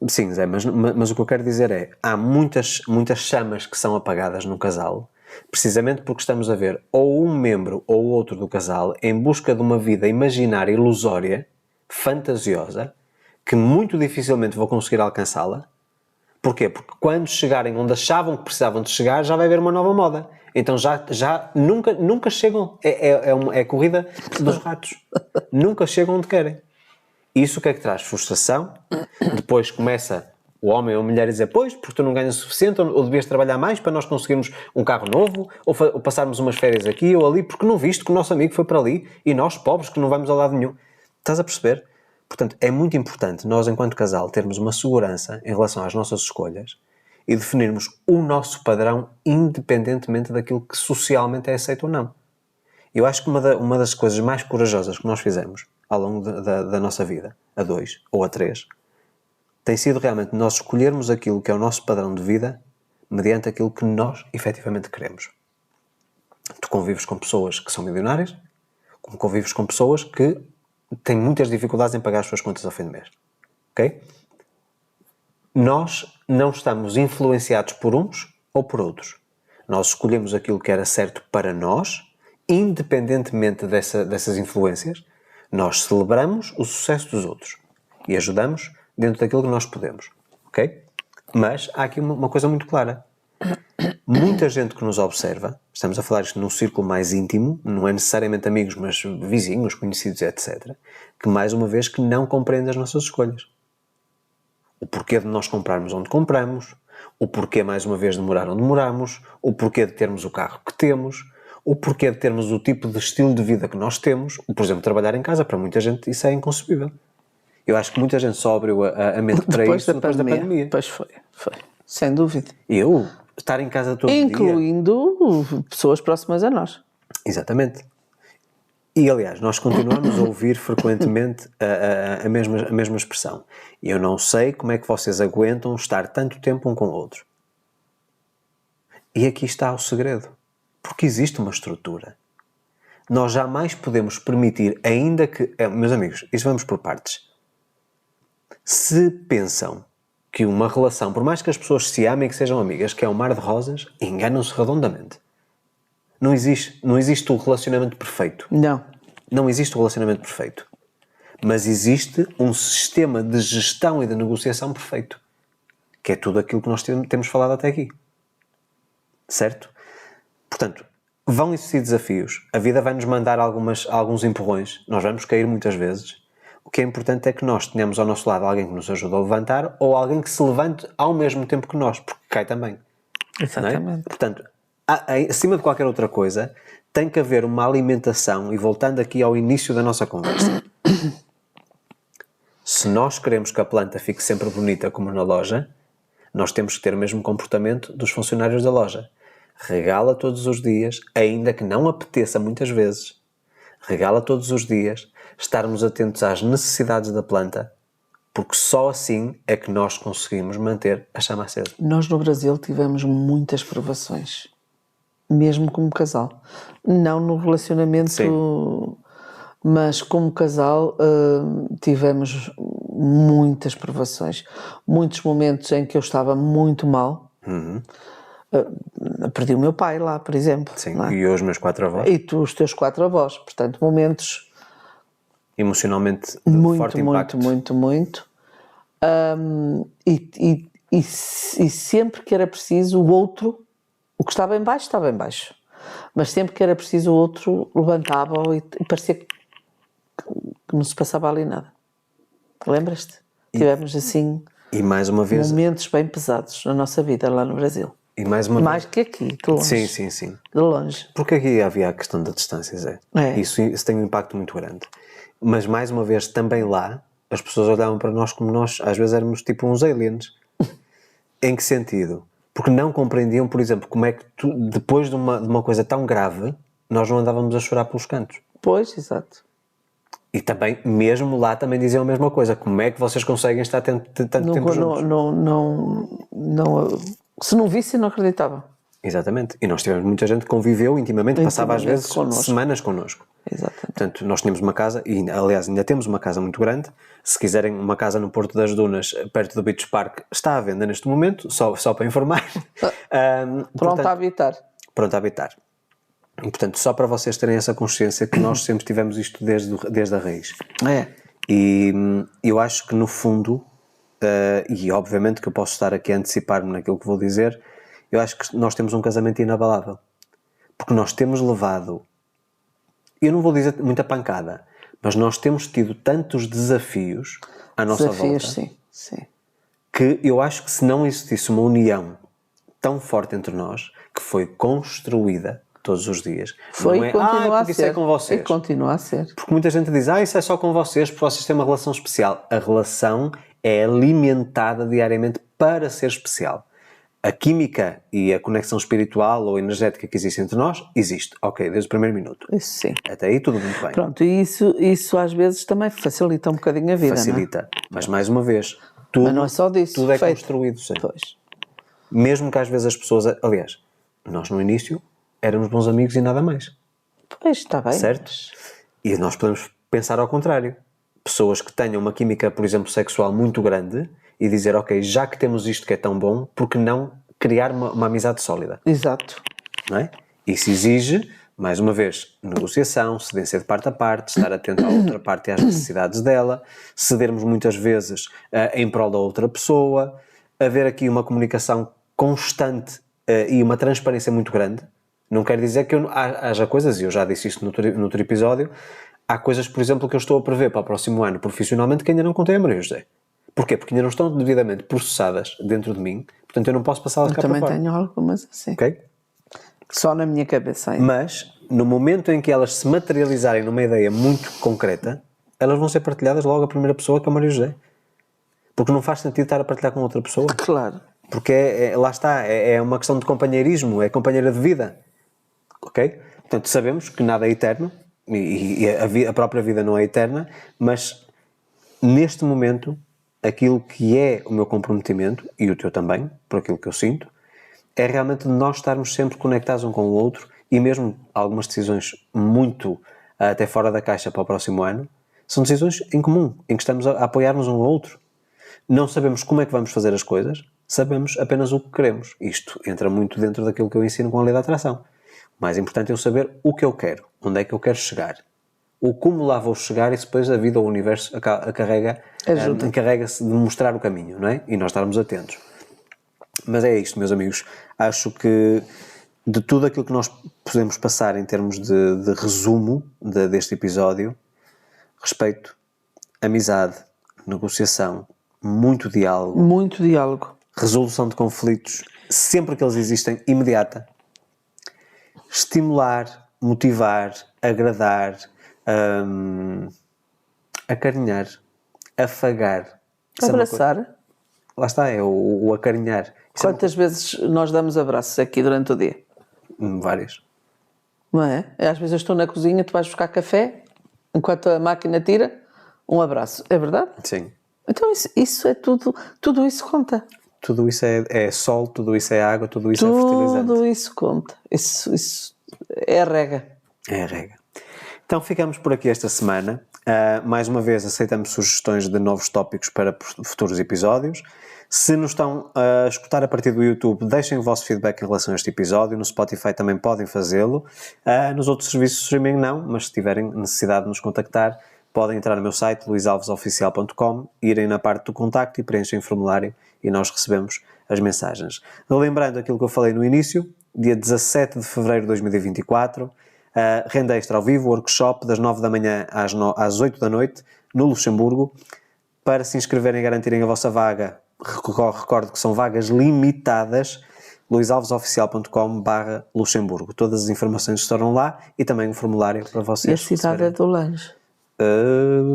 Sim, Zé, mas o que eu quero dizer é, há muitas chamas que são apagadas no casal, precisamente porque estamos a ver ou um membro ou outro do casal em busca de uma vida imaginária, ilusória, fantasiosa, que muito dificilmente vou conseguir alcançá-la. Porquê? Porque quando chegarem onde achavam que precisavam de chegar, já vai haver uma nova moda. Então já nunca chegam. É a corrida dos ratos. Nunca chegam onde querem. Isso o que é que traz? Frustração. Depois começa o homem ou a mulher a dizer, pois, porque tu não ganhas o suficiente, ou devias trabalhar mais para nós conseguirmos um carro novo, ou passarmos umas férias aqui ou ali, porque não viste que o nosso amigo foi para ali, e nós, pobres, que não vamos a lado nenhum. Estás a perceber? Portanto, é muito importante nós, enquanto casal, termos uma segurança em relação às nossas escolhas e definirmos o nosso padrão independentemente daquilo que socialmente é aceito ou não. Eu acho que uma das coisas mais corajosas que nós fizemos ao longo da nossa vida, a 2 ou a 3, tem sido realmente nós escolhermos aquilo que é o nosso padrão de vida mediante aquilo que nós efetivamente queremos. Tu convives com pessoas que são milionárias, como convives com pessoas que têm muitas dificuldades em pagar as suas contas ao fim do mês. Ok? Nós não estamos influenciados por uns ou por outros. Nós escolhemos aquilo que era certo para nós, independentemente dessas influências. Nós celebramos o sucesso dos outros e ajudamos dentro daquilo que nós podemos. Ok? Mas há aqui uma coisa muito clara. Muita gente que nos observa, estamos a falar isto num círculo mais íntimo, não é necessariamente amigos, mas vizinhos, conhecidos, etc., que mais uma vez que não compreende as nossas escolhas. O porquê de nós comprarmos onde compramos, o porquê mais uma vez de morar onde moramos, o porquê de termos o carro que temos, o porquê de termos o tipo de estilo de vida que nós temos, por exemplo, trabalhar em casa. Para muita gente isso é inconcebível. Eu acho que muita gente só abriu a mente para isso depois da pandemia. Pois foi, sem dúvida. Eu, estar em casa todo dia... Incluindo pessoas próximas a nós. Exatamente. E, aliás, nós continuamos a ouvir frequentemente a mesma expressão. E eu não sei como é que vocês aguentam estar tanto tempo um com o outro. E aqui está o segredo. Porque existe uma estrutura. Nós jamais podemos permitir, ainda que... meus amigos, isto vamos por partes. Se pensam que uma relação, por mais que as pessoas se amem e que sejam amigas, que é um mar de rosas, enganam-se redondamente. Não existe o relacionamento perfeito. Não existe o relacionamento perfeito. Mas existe um sistema de gestão e de negociação perfeito. Que é tudo aquilo que nós temos falado até aqui. Certo? Portanto, vão existir desafios. A vida vai nos mandar alguns empurrões. Nós vamos cair muitas vezes. O que é importante é que nós tenhamos ao nosso lado alguém que nos ajude a levantar ou alguém que se levante ao mesmo tempo que nós, porque cai também. Exatamente. Não é? Portanto, acima de qualquer outra coisa, tem que haver uma alimentação, e voltando aqui ao início da nossa conversa, se nós queremos que a planta fique sempre bonita como na loja, nós temos que ter o mesmo comportamento dos funcionários da loja. Regala todos os dias, ainda que não apeteça muitas vezes. regá-la todos os dias, estarmos atentos às necessidades da planta, porque só assim é que nós conseguimos manter a chama acesa. Nós no Brasil tivemos muitas provações, mesmo como casal. Não no relacionamento, Sim. mas como casal tivemos muitas provações. Muitos momentos em que eu estava muito mal. Perdi o meu pai lá, por exemplo. Sim, não é? e eu os meus 4 avós. E tu, os teus 4 avós. Portanto, momentos Emocionalmente de muito, forte muito, impacto. muito. E sempre que era preciso, o outro, o que estava em baixo. Mas sempre que era preciso, o outro levantava e parecia que não se passava ali nada. Lembras-te? Tivemos assim E mais uma vez, momentos bem pesados na nossa vida lá no Brasil. e mais uma Mais vez. que aqui, de longe. Sim. De longe. Porque aqui havia a questão da distância, Zé. É. Isso tem um impacto muito grande. Mas mais uma vez, também lá, as pessoas olhavam para nós como nós, às vezes éramos tipo uns aliens. Em que sentido? Porque não compreendiam, por exemplo, como é que depois de uma coisa tão grave, nós não andávamos a chorar pelos cantos. Pois, exato. E também, mesmo lá, também diziam a mesma coisa. Como é que vocês conseguem estar tanto tempo juntos? Se não visse, não acreditava. Exatamente. E nós tivemos muita gente que conviveu intimamente, passava às vezes connosco. semanas connosco. Exatamente. Portanto, nós tínhamos uma casa, e aliás ainda temos uma casa muito grande. Se quiserem uma casa no Porto das Dunas, perto do Beach Park, está à venda neste momento, só para informar. Pronto a habitar. Pronto a habitar. E, portanto, só para vocês terem essa consciência que nós sempre tivemos isto desde a raiz. É. E eu acho que no fundo, e obviamente que eu posso estar aqui a antecipar-me naquilo que vou dizer, eu acho que nós temos um casamento inabalável. Porque nós temos levado, eu não vou dizer muita pancada, mas nós temos tido tantos desafios à nossa volta, sim. que eu acho que se não existisse uma união tão forte entre nós, que foi construída todos os dias, Foi não e continua a ser. Isso é com vocês. E continua a ser. Porque muita gente diz, isso é só com vocês, porque vocês têm uma relação especial. A relação é alimentada diariamente para ser especial. A química e a conexão espiritual ou energética que existe entre nós, existe. Ok, desde o primeiro minuto. Isso sim. Até aí tudo muito bem. Pronto, e isso às vezes também facilita um bocadinho a vida, Facilita. não é? Mas mais uma vez, tudo, Mas não é só disso. tudo é construído. Sim. Pois. Mesmo que às vezes as pessoas... Aliás, nós no início éramos bons amigos e nada mais. Pois, está bem. Certo? E nós podemos pensar ao contrário. Pessoas que tenham uma química, por exemplo, sexual muito grande e dizer, ok, já que temos isto que é tão bom, por que não criar uma amizade sólida? Exato. Não é? Isso exige, mais uma vez, negociação, cedência de parte a parte, estar atento à outra parte e às necessidades dela, cedermos muitas vezes em prol da outra pessoa, haver aqui uma comunicação constante e uma transparência muito grande. Não quer dizer que haja coisas, e eu já disse isto no outro episódio, há coisas, por exemplo, que eu estou a prever para o próximo ano profissionalmente que ainda não contei a Maria José. Porquê? Porque ainda não estão devidamente processadas dentro de mim, portanto eu não posso passá-las cá para fora. Eu também tenho algumas assim. Ok? Só na minha cabeça ainda. Mas, no momento em que elas se materializarem numa ideia muito concreta, elas vão ser partilhadas logo à primeira pessoa, que é a Maria José. Porque não faz sentido estar a partilhar com outra pessoa. Claro. Porque lá está, é uma questão de companheirismo, é companheira de vida. Ok? Portanto, sabemos que nada é eterno, e a própria vida não é eterna, mas neste momento, aquilo que é o meu comprometimento, e o teu também, por aquilo que eu sinto, é realmente nós estarmos sempre conectados um com o outro, e mesmo algumas decisões muito até fora da caixa para o próximo ano, são decisões em comum, em que estamos a apoiar-nos um ao outro. Não sabemos como é que vamos fazer as coisas, sabemos apenas o que queremos. Isto entra muito dentro daquilo que eu ensino com a lei da atração. O mais importante é eu saber o que eu quero, onde é que eu quero chegar. O como lá vou chegar, e depois a vida ou o universo encarrega-se de mostrar o caminho, não é? E nós estarmos atentos. Mas é isto, meus amigos. Acho que de tudo aquilo que nós podemos passar em termos de resumo deste episódio, respeito, amizade, negociação, muito diálogo. Muito diálogo. Resolução de conflitos, sempre que eles existem, imediata. Estimular, motivar, agradar, acarinhar, afagar. Abraçar. Lá está, é o acarinhar. Quantas vezes nós damos abraços aqui durante o dia? Várias. não é? Às vezes eu estou na cozinha, tu vais buscar café, enquanto a máquina tira, um abraço. É verdade? Sim. Então isso é tudo isso conta. Tudo isso é sol, tudo isso é água, tudo isso é fertilizante. Tudo isso conta. Isso é a rega. É a regra. Então ficamos por aqui esta semana. Mais uma vez aceitamos sugestões de novos tópicos para futuros episódios. Se nos estão a escutar a partir do YouTube, deixem o vosso feedback em relação a este episódio. No Spotify também podem fazê-lo. Nos outros serviços de streaming não, mas se tiverem necessidade de nos contactar, podem entrar no meu site luisalvesoficial.com, irem na parte do contacto e preenchem o formulário e nós recebemos as mensagens. Lembrando aquilo que eu falei no início, dia 17 de fevereiro de 2024, renda extra ao vivo, workshop das 9 da manhã às 8 da noite, no Luxemburgo. Para se inscreverem e garantirem a vossa vaga, recordo que são vagas limitadas, luisalvesoficial.com/Luxemburgo. Todas as informações estarão lá e também um formulário para vocês. E a cidade é do Lange.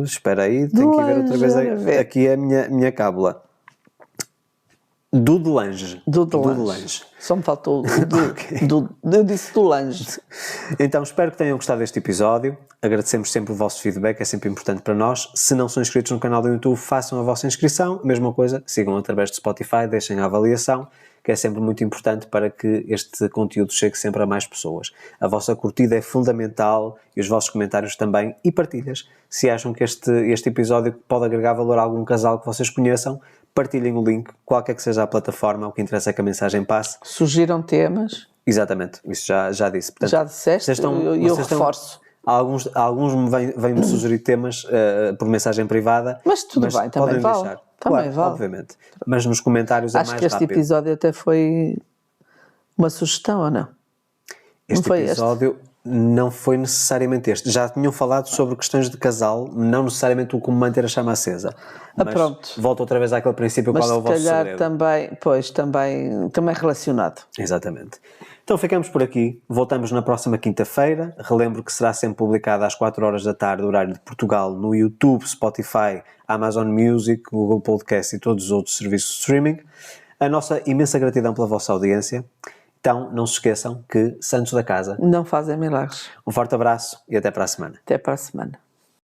Espera aí, tenho que ver outra vez aqui a minha cábula. Do de Lange. Do de Lange. Só me faltou eu disse do Lange. Então espero que tenham gostado deste episódio. Agradecemos sempre o vosso feedback, é sempre importante para nós. Se não são inscritos no canal do YouTube, façam a vossa inscrição. Mesma coisa, sigam através do Spotify, deixem a avaliação, que é sempre muito importante para que este conteúdo chegue sempre a mais pessoas. A vossa curtida é fundamental e os vossos comentários também, e partilhas. Se acham que este episódio pode agregar valor a algum casal que vocês conheçam, partilhem o link, qualquer que seja a plataforma, o que interessa é que a mensagem passe. Sugiram temas. Exatamente, isso já disse. Portanto, já disseste, eu reforço. Alguns vêm-me sugerir temas por mensagem privada. Mas tudo bem, também vale. Deixar. Também claro, vale. obviamente. Mas nos comentários é mais rápido. Acho que este episódio até foi uma sugestão, ou não? Este episódio não foi necessariamente este. Já tinham falado sobre questões de casal, não necessariamente o como manter a chama acesa. Mas pronto. Volto outra vez àquele princípio, qual é o vosso segredo. Também relacionado. Exatamente. Então ficamos por aqui. Voltamos na próxima quinta-feira. Relembro que será sempre publicada às 4 horas da tarde, horário de Portugal, no YouTube, Spotify, Amazon Music, Google Podcast e todos os outros serviços de streaming. A nossa imensa gratidão pela vossa audiência. Então, não se esqueçam que santos da casa não fazem milagres. Um forte abraço e até para a semana. Até para a semana.